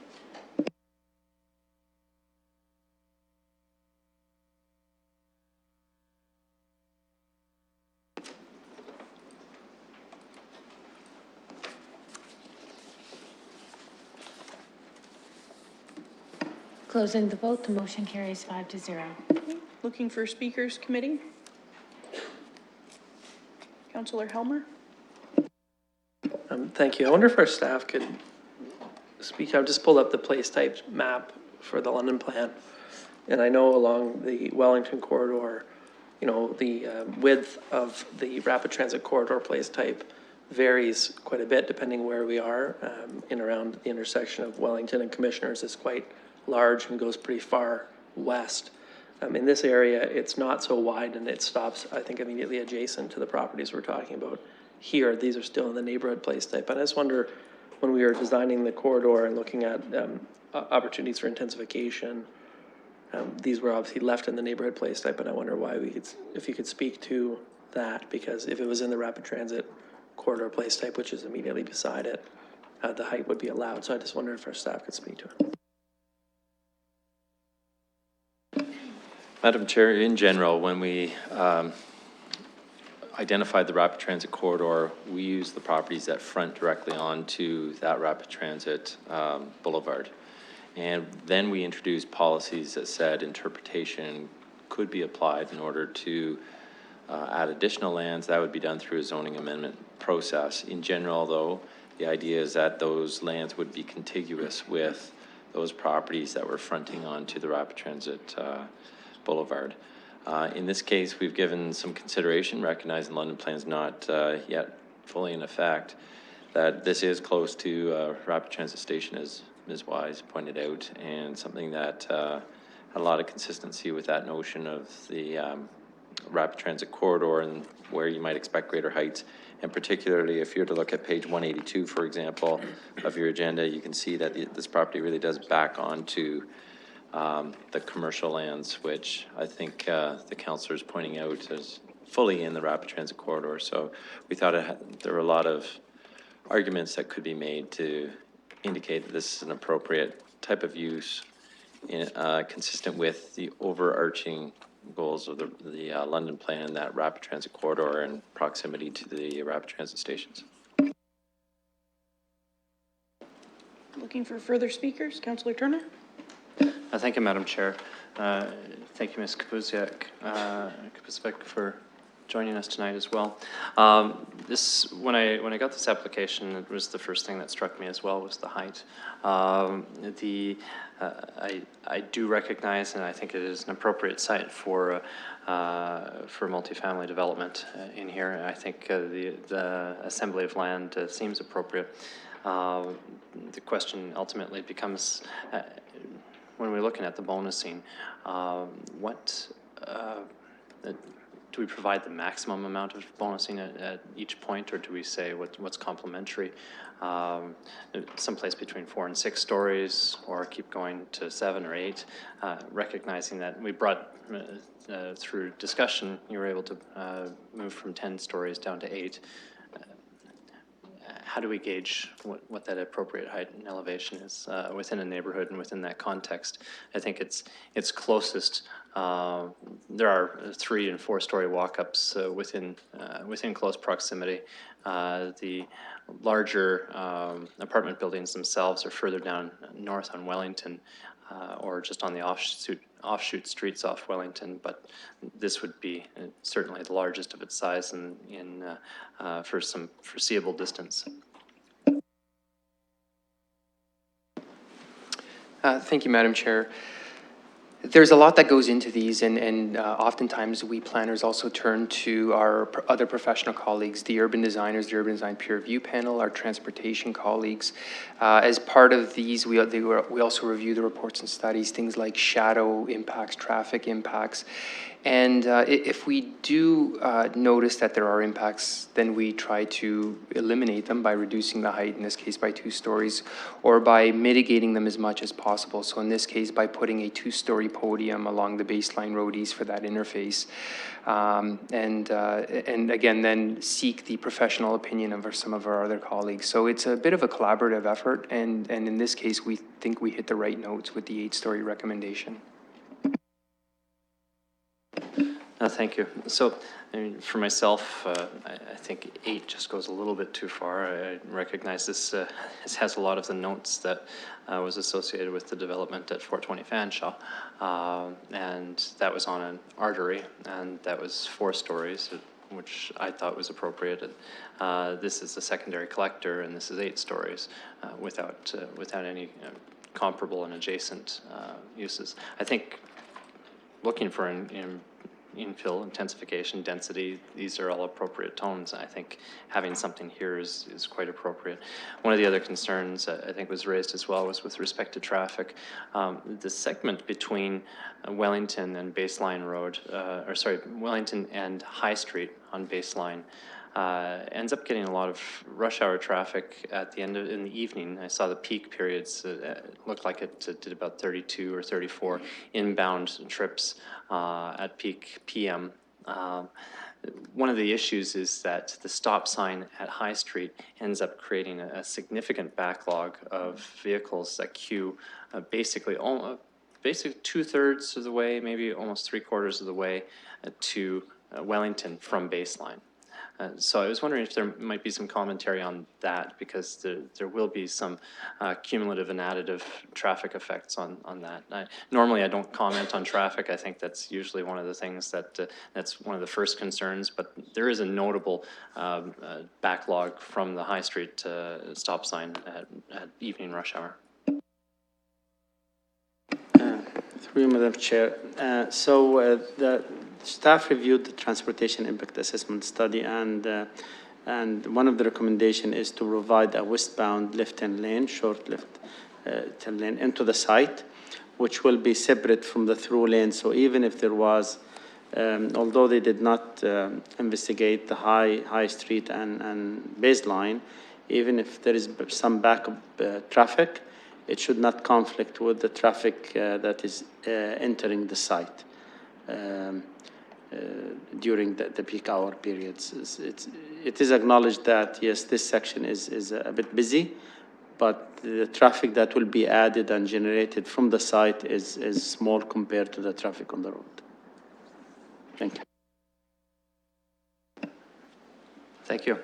Closing the vote, the motion carries 5-0. Looking for speakers committee. Councillor Helmer. Thank you. I wonder if our staff could speak. I've just pulled up the place type map for the London plan. And I know along the Wellington corridor, you know, the width of the rapid transit corridor place type varies quite a bit depending where we are. In around the intersection of Wellington and Commissioners is quite large and goes pretty far west. In this area, it's not so wide and it stops, I think, immediately adjacent to the properties we're talking about. Here, these are still in the neighborhood place type. And I just wonder, when we were designing the corridor and looking at opportunities for intensification, these were obviously left in the neighborhood place type, and I wonder why if you could speak to that, because if it was in the rapid transit corridor place type, which is immediately beside it, the height would be allowed. So I just wonder if our staff could speak to it. Madam Chair, in general, when we identified the rapid transit corridor, we used the properties that front directly onto that rapid transit boulevard. And then we introduced policies that said interpretation could be applied in order to add additional lands. That would be done through a zoning amendment process. In general, though, the idea is that those lands would be contiguous with those properties that were fronting onto the rapid transit boulevard. In this case, we've given some consideration, recognizing London Plan's not yet fully in effect, that this is close to rapid transit station, as Ms. Wise pointed out, and something that had a lot of consistency with that notion of the rapid transit corridor and where you might expect greater heights. And particularly if you were to look at page 182, for example, of your agenda, you can see that this property really does back onto the commercial lands, which I think the councillor is pointing out is fully in the rapid transit corridor. So we thought there were a lot of arguments that could be made to indicate that this is an appropriate type of use consistent with the overarching goals of the London plan, that rapid transit corridor and proximity to the rapid transit stations. Looking for further speakers. Councillor Turner. Thank you, Madam Chair. Thank you, Ms. Kapusiak, for joining us tonight as well. When I got this application, it was the first thing that struck me as well was the height. I do recognize, and I think it is an appropriate site for multifamily development in here. I think the assembly of land seems appropriate. The question ultimately becomes, when we're looking at the bonusing, do we provide the maximum amount of bonusing at each point, or do we say what's complementary? Someplace between 4 and 6 stories, or keep going to 7 or 8, recognizing that we brought, through discussion, you were able to move from 10 stories down to 8. How do we gauge what that appropriate height and elevation is within a neighborhood and within that context? I think it's closest. There are 3 and 4 story walk-ups within close proximity. The larger apartment buildings themselves are further down north on Wellington, or just on the offshoot streets off Wellington, but this would be certainly the largest of its size for some foreseeable distance. Thank you, Madam Chair. There's a lot that goes into these, and oftentimes we planners also turn to our other professional colleagues, the urban designers, the urban design peer review panel, our transportation colleagues. As part of these, we also review the reports and studies, things like shadow impacts, traffic impacts. And if we do notice that there are impacts, then we try to eliminate them by reducing the height, in this case by 2 stories, or by mitigating them as much as possible. So in this case, by putting a 2-story podium along the baseline road east for that interface. And again, then seek the professional opinion of some of our other colleagues. So it's a bit of a collaborative effort, and in this case, we think we hit the right notes with the 8-story recommendation. Thank you. So, I mean, for myself, I think 8 just goes a little bit too far. I recognize this has a lot of the notes that was associated with the development at 420 Fanshawe, and that was on an artery, and that was 4 stories, which I thought was appropriate. This is a secondary collector, and this is 8 stories without any comparable and adjacent uses. I think looking for infill, intensification, density, these are all appropriate tones. I think having something here is quite appropriate. One of the other concerns I think was raised as well was with respect to traffic. The segment between Wellington and Baseline Road, Wellington and High Street on Baseline ends up getting a lot of rush hour traffic at the end in the evening. I saw the peak periods. It looked like it did about 32 or 34 inbound trips at peak PM. One of the issues is that the stop sign at High Street ends up creating a significant backlog of vehicles that queue basically 2/3 of the way, maybe almost 3/4 of the way to Wellington from Baseline. So I was wondering if there might be some commentary on that, because there will be some cumulative and additive traffic effects on that. Normally I don't comment on traffic. I think that's usually one of the things that's one of the first concerns, but there is a notable backlog from the High Street stop sign at evening rush hour. Through you, Madam Chair. The staff reviewed the transportation impact assessment study, and one of the recommendations is to provide a westbound left-hand lane, short left-hand lane into the site, which will be separate from the through lane. So even if there was, although they did not investigate the High Street and Baseline, even if there is some backup traffic, it should not conflict with the traffic that is entering the site during the peak hour periods. It is acknowledged that, yes, this section is a bit busy, but the traffic that will be added and generated from the site is small compared to the traffic on the road. Thank you. Thank you.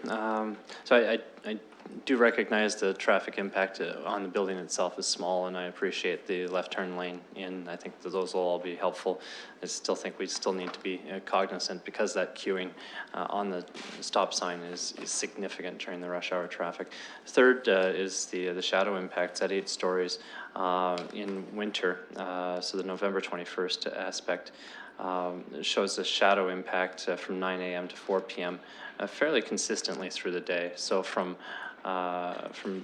So I do recognize the traffic impact on the building itself is small, and I appreciate the left turn lane in. I think that those will all be helpful. I still think we still need to be cognizant because that queuing on the stop sign is significant during the rush hour traffic. Third is the shadow impacts at 8 stories in winter. So the November 21st aspect shows the shadow impact from 9 a.m. to 4 p.m. Fairly consistently through the day. So from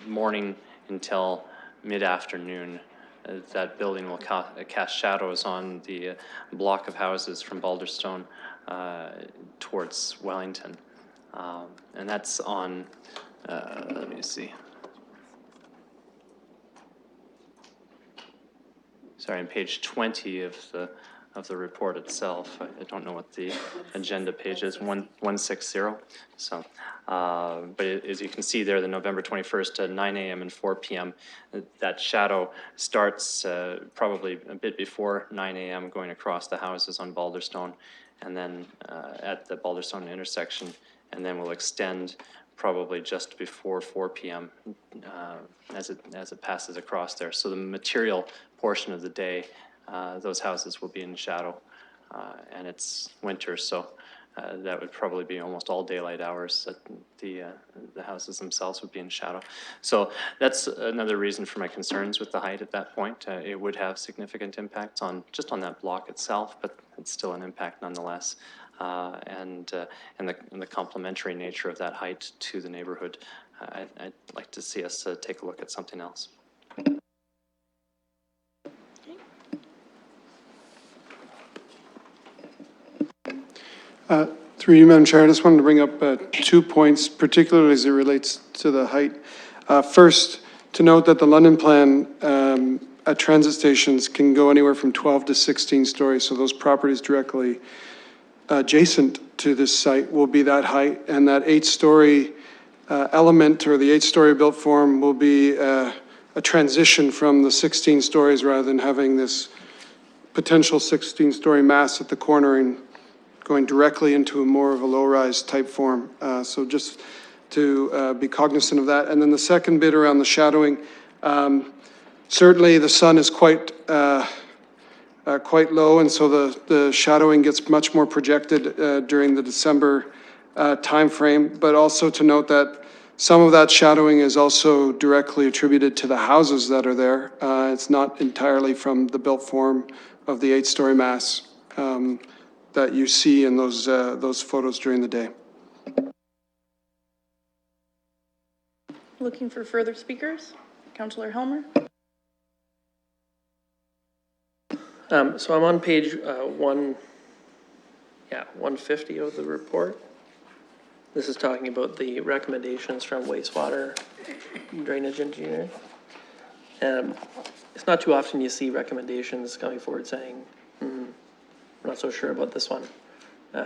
morning until mid-afternoon, that building will cast shadows on the block of houses from Balderstone towards Wellington. And that's on, let me see. Sorry, on page 20 of the report itself. I don't know what the agenda page is, 160. So, but as you can see there, the November 21st at 9 a.m. and 4 p.m., that shadow starts probably a bit before 9 a.m. going across the houses on Balderstone, and then at the Balderstone intersection, and then will extend probably just before 4 p.m. As it passes across there. So the material portion of the day, those houses will be in shadow, and it's winter, so that would probably be almost all daylight hours that the houses themselves would be in shadow. So that's another reason for my concerns with the height at that point. It would have significant impacts on just on that block itself, but it's still an impact nonetheless. And the complementary nature of that height to the neighborhood, I'd like to see us take a look at something else. Through you, Madam Chair, I just wanted to bring up 2 points, particularly as it relates to the height. First, to note that the London plan at transit stations can go anywhere from 12 to 16 stories, so those properties directly adjacent to this site will be that height, and that 8-story element, or the 8-story built form, will be a transition from the 16 stories rather than having this potential 16-story mass at the corner and going directly into a more of a low-rise type form. So just to be cognizant of that. And then the second bit around the shadowing, certainly the sun is quite low, and so the shadowing gets much more projected during the December timeframe. But also to note that some of that shadowing is also directly attributed to the houses that are there. It's not entirely from the built form of the 8-story mass that you see in those photos during the day. Looking for further speakers? Councillor Helmer? So I'm on page 150 of the report. This is talking about the recommendations from wastewater drainage engineering. It's not too often you see recommendations coming forward saying, I'm not so sure about this one.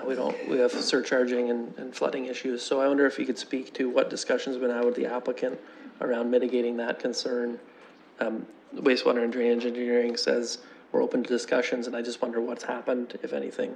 We have surcharging and flooding issues. So I wonder if you could speak to what discussions have been had with the applicant around mitigating that concern. Wastewater and drainage engineering says we're open to discussions, and I just wonder what's happened, if anything.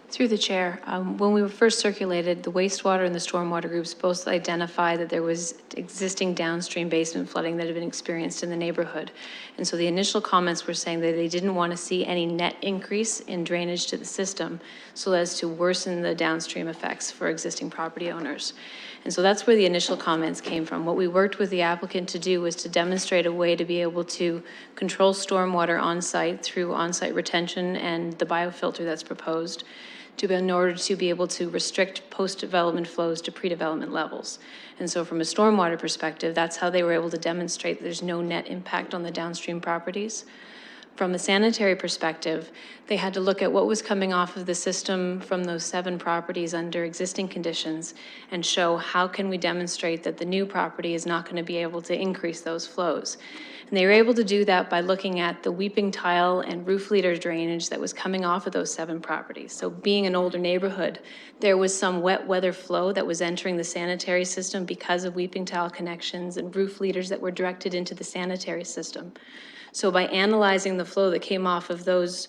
Through the chair, when we were first circulated, the wastewater and the stormwater groups both identified that there was existing downstream basement flooding that had been experienced in the neighborhood. And so the initial comments were saying that they didn't want to see any net increase in drainage to the system so as to worsen the downstream effects for existing property owners. And so that's where the initial comments came from. What we worked with the applicant to do was to demonstrate a way to be able to control stormwater on site through on-site retention and the biofilter that's proposed, in order to be able to restrict post-development flows to pre-development levels. And so from a stormwater perspective, that's how they were able to demonstrate there's no net impact on the downstream properties. From a sanitary perspective, they had to look at what was coming off of the system from those 7 properties under existing conditions and show how can we demonstrate that the new property is not going to be able to increase those flows. And they were able to do that by looking at the weeping tile and roof leader drainage that was coming off of those 7 properties. So being an older neighborhood, there was some wet weather flow that was entering the sanitary system because of weeping tile connections and roof leaders that were directed into the sanitary system. So by analyzing the flow that came off of those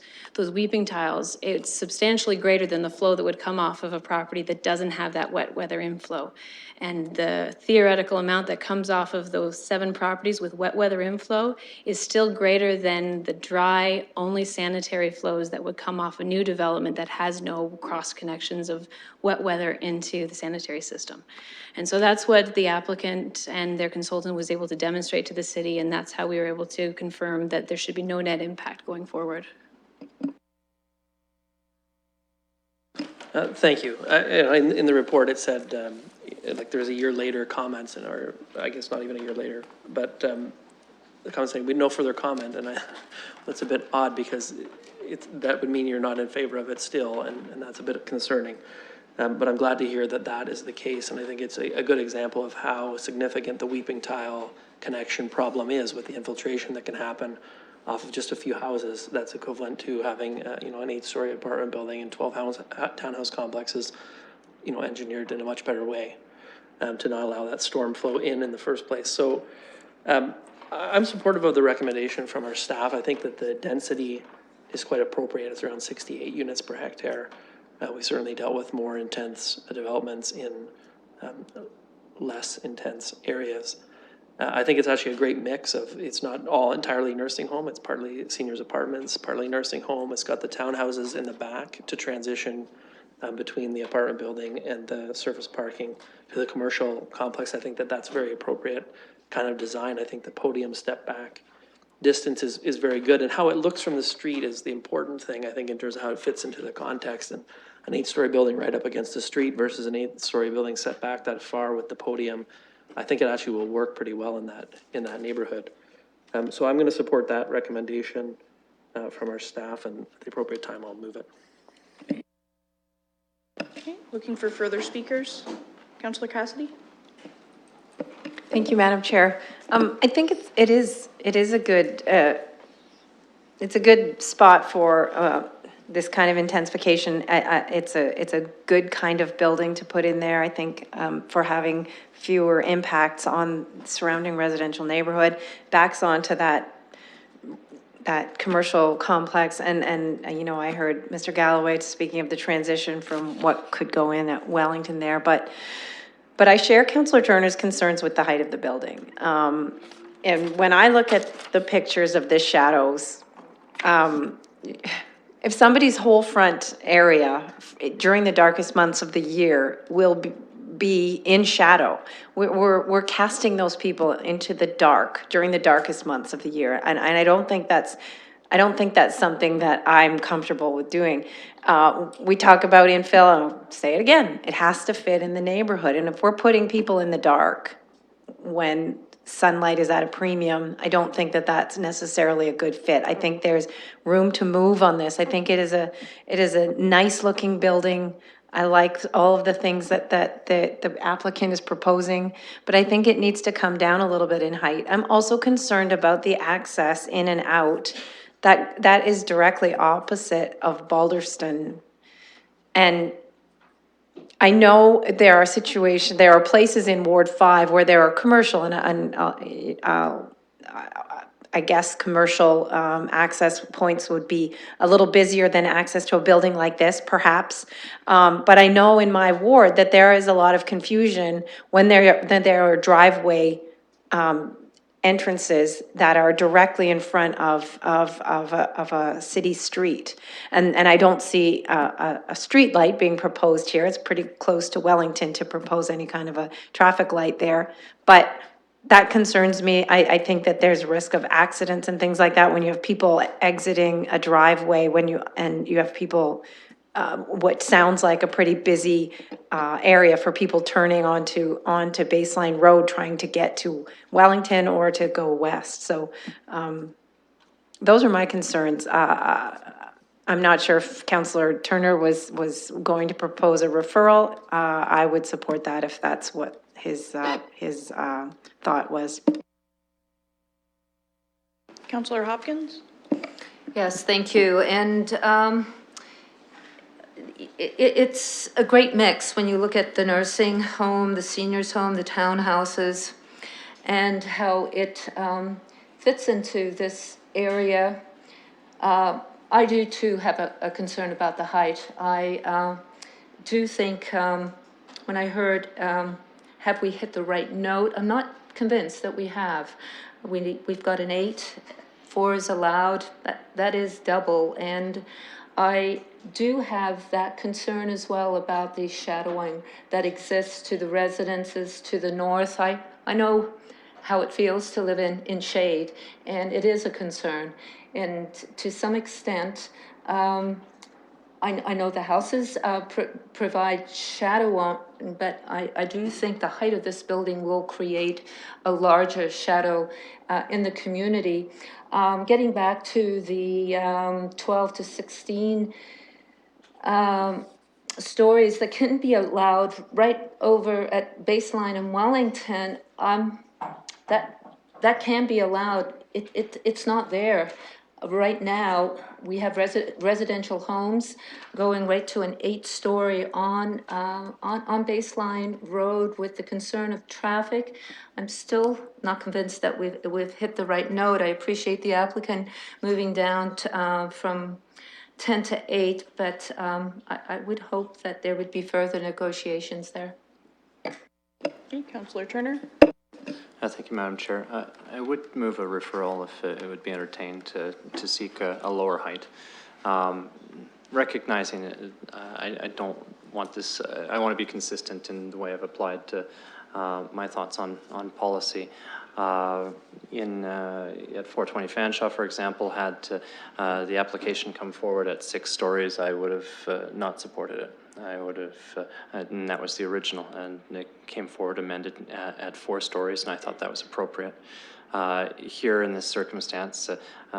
weeping tiles, it's substantially greater than the flow that would come off of a property that doesn't have that wet weather inflow. And the theoretical amount that comes off of those 7 properties with wet weather inflow is still greater than the dry, only sanitary flows that would come off a new development that has no cross connections of wet weather into the sanitary system. And so that's what the applicant and their consultant was able to demonstrate to the city, and that's how we were able to confirm that there should be no net impact going forward. Thank you. In the report, it said, like there's a year later comments, or I guess not even a year later, but the comment saying, we no further comment, and that's a bit odd because that would mean you're not in favor of it still, and that's a bit concerning. But I'm glad to hear that that is the case, and I think it's a good example of how significant the weeping tile connection problem is with the infiltration that can happen off of just a few houses. That's equivalent to having, an 8-story apartment building and 12 townhouse complexes, engineered in a much better way to not allow that storm flow in the first place. So I'm supportive of the recommendation from our staff. I think that the density is quite appropriate. It's around 68 units per hectare. We certainly dealt with more intense developments in less intense areas. I think it's actually a great mix of, it's not all entirely nursing home, it's partly seniors apartments, partly nursing home. It's got the townhouses in the back to transition between the apartment building and the surface parking to the commercial complex. I think that that's very appropriate kind of design. I think the podium step back distance is very good, and how it looks from the street is the important thing, I think, in terms of how it fits into the context. And an 8-story building right up against the street versus an 8-story building set back that far with the podium, I think it actually will work pretty well in that neighborhood. So I'm going to support that recommendation from our staff, and at the appropriate time I'll move it. Okay, looking for further speakers. Councillor Cassidy? Thank you, Madam Chair. I think it is a good, it's a good spot for this kind of intensification. It's a good kind of building to put in there, I think, for having fewer impacts on surrounding residential neighborhood, backs onto that commercial complex. And I heard Mr. Galloway speaking of the transition from what could go in at Wellington there, but I share Councillor Turner's concerns with the height of the building. And when I look at the pictures of the shadows, if somebody's whole front area during the darkest months of the year will be in shadow, we're casting those people into the dark during the darkest months of the year. And I don't think that's something that I'm comfortable with doing. We talk about infill, and I'll say it again, it has to fit in the neighborhood. And if we're putting people in the dark when sunlight is at a premium, I don't think that that's necessarily a good fit. I think there's room to move on this. I think it is a nice looking building. I like all of the things that the applicant is proposing, but I think it needs to come down a little bit in height. I'm also concerned about the access in and out. That is directly opposite of Balderston. And I know there are places in Ward 5 where there are commercial and I guess commercial access points would be a little busier than access to a building like this, perhaps. But I know in my ward that there is a lot of confusion when there are driveway entrances that are directly in front of a city street. And I don't see a street light being proposed here. It's pretty close to Wellington to propose any kind of a traffic light there. But that concerns me. I think that there's risk of accidents and things like that when you have people exiting a driveway, you have people, what sounds like a pretty busy area for people turning onto Baseline Road trying to get to Wellington or to go west. So those are my concerns. I'm not sure if Councillor Turner was going to propose a referral. I would support that if that's what his thought was. Councillor Hopkins? Yes, thank you. And it's a great mix when you look at the nursing home, the seniors home, the townhouses, and how it fits into this area, I do too have a concern about the height. I do think, when I heard, have we hit the right note? I'm not convinced that we have. We've got an 8, 4 is allowed, that is double. And I do have that concern as well about the shadowing that exists to the residences to the north. I know how it feels to live in shade, and it is a concern. And to some extent, I know the houses provide shadow on, but I do think the height of this building will create a larger shadow in the community. Getting back to the 12 to 16 stories that can be allowed right over at Baseline in Wellington, that can be allowed. It's not there. Right now, we have residential homes going right to an 8-story on Baseline Road with the concern of traffic. I'm still not convinced that we've hit the right note. I appreciate the applicant moving down to, from 10 to 8, but I would hope that there would be further negotiations there. Okay, Councillor Turner. Thank you, Madam Chair. I would move a referral if it would be entertained to seek a lower height. Recognizing it, I don't want this, I want to be consistent in the way I've applied to my thoughts on policy. At 420 Fanshawe, for example, had the application come forward at 6 stories, I would have not supported it. I would have, and that was the original, and it came forward amended at 4 stories, and I thought that was appropriate. Here in this circumstance,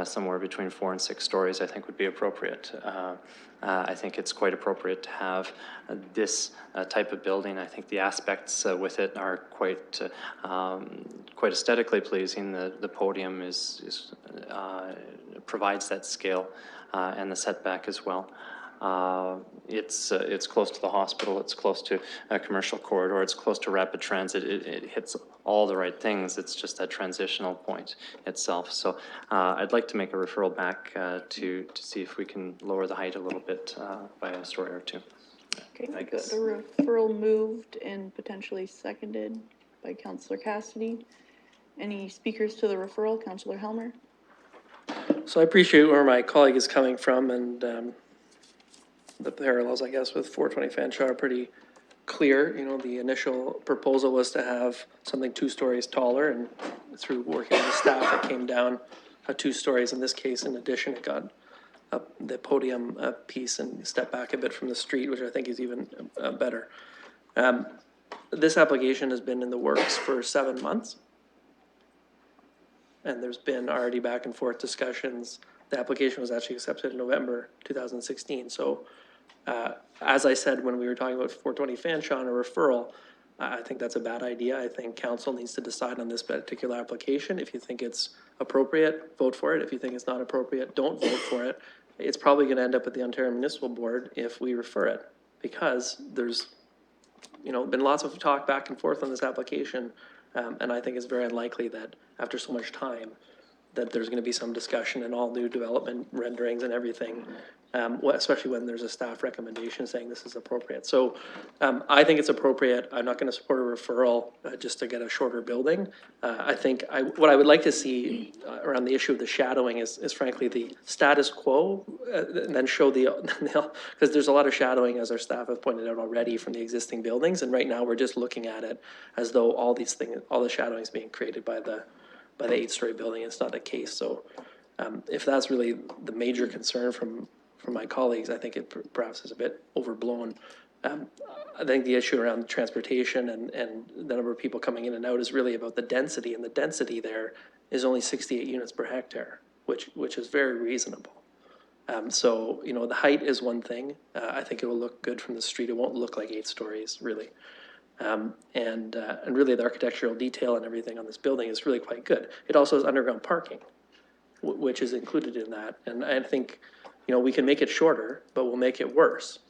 somewhere between 4 and 6 stories, I think would be appropriate. I think it's quite appropriate to have this type of building. I think the aspects with it are quite aesthetically pleasing. The podium provides that scale and the setback as well. It's close to the hospital, it's close to a commercial corridor, it's close to rapid transit. It hits all the right things. It's just that transitional point itself. So I'd like to make a referral back to see if we can lower the height a little bit by a story or 2. Okay, we got a referral moved and potentially seconded by Councillor Cassidy. Any speakers to the referral? Councillor Helmer. So I appreciate where my colleague is coming from, and the parallels, I guess, with 420 Fanshawe are pretty clear. You know, the initial proposal was to have something 2 stories taller, and through working with the staff, it came down 2 stories. In this case, in addition, it got the podium piece and stepped back a bit from the street, which I think is even better. This application has been in the works for 7 months, and there's been already back and forth discussions. The application was actually accepted in November 2016. So as I said, when we were talking about 420 Fanshawe and a referral, I think that's a bad idea. I think council needs to decide on this particular application. If you think it's appropriate, vote for it. If you think it's not appropriate, don't vote for it. It's probably going to end up at the Ontario Municipal Board if we refer it, because there's, you know, been lots of talk back and forth on this application. And I think it's very unlikely that after so much time, that there's going to be some discussion and all new development renderings and everything, especially when there's a staff recommendation saying this is appropriate. So I think it's appropriate. I'm not going to support a referral just to get a shorter building. I think what I would like to see around the issue of the shadowing is frankly the status quo, and then show because there's a lot of shadowing, as our staff have pointed out already, from the existing buildings. And right now we're just looking at it as though all the shadowing is being created by the 8-story building. It's not the case. So if that's really the major concern from my colleagues, I think it perhaps is a bit overblown. I think the issue around transportation and the number of people coming in and out is really about the density, and the density there is only 68 units per hectare, which is very reasonable. So, you know, the height is one thing. I think it will look good from the street. It won't look like 8 stories, really. And really the architectural detail and everything on this building is really quite good. It also has underground parking, which is included in that. And I think, you know, we can make it shorter, but we'll make it worse.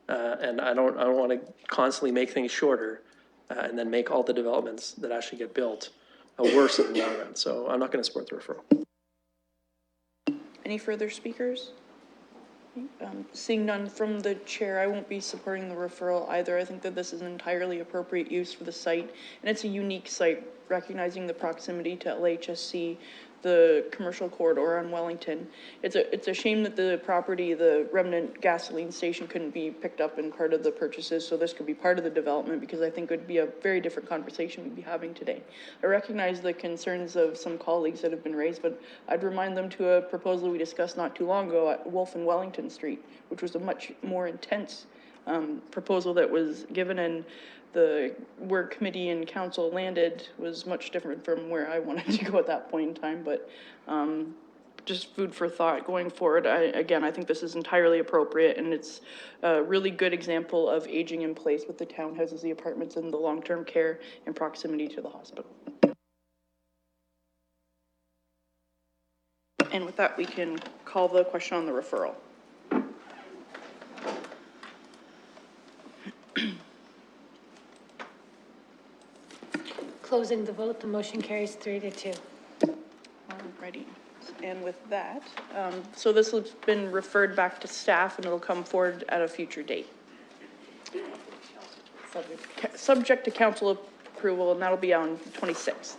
And I don't want to constantly make things shorter and then make all the developments that actually get built worse in the long run. So I'm not going to support the referral. Any further speakers? Seeing none from the chair, I won't be supporting the referral either. I think that this is an entirely appropriate use for the site, and it's a unique site, recognizing the proximity to LHSC, the commercial corridor on Wellington. It's a shame that the property, the remnant gasoline station, couldn't be picked up in part of the purchases, so this could be part of the development, because I think it would be a very different conversation we'd be having today. I recognize the concerns of some colleagues that have been raised, but I'd remind them to a proposal we discussed not too long ago at Wolf and Wellington Street, which was a much more intense proposal that was given, and where committee and council landed was much different from where I wanted to go at that point in time, but just food for thought going forward. Again, I think this is entirely appropriate, and it's a really good example of aging in place with the townhouses, the apartments, and the long-term care and proximity to the hospital. And with that, we can call the question on the referral. Closing the vote, the motion carries 3-2. Alrighty, and with that, so this has been referred back to staff and it'll come forward at a future date. Subject to council approval, and that'll be on 26th.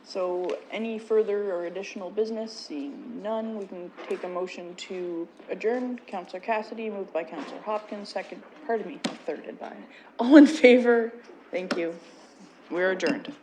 So any further or additional business? Seeing none, we can take a motion to adjourn. Councillor Cassidy, moved by Councillor Hopkins, thirded by. All in favor? Thank you. We're adjourned.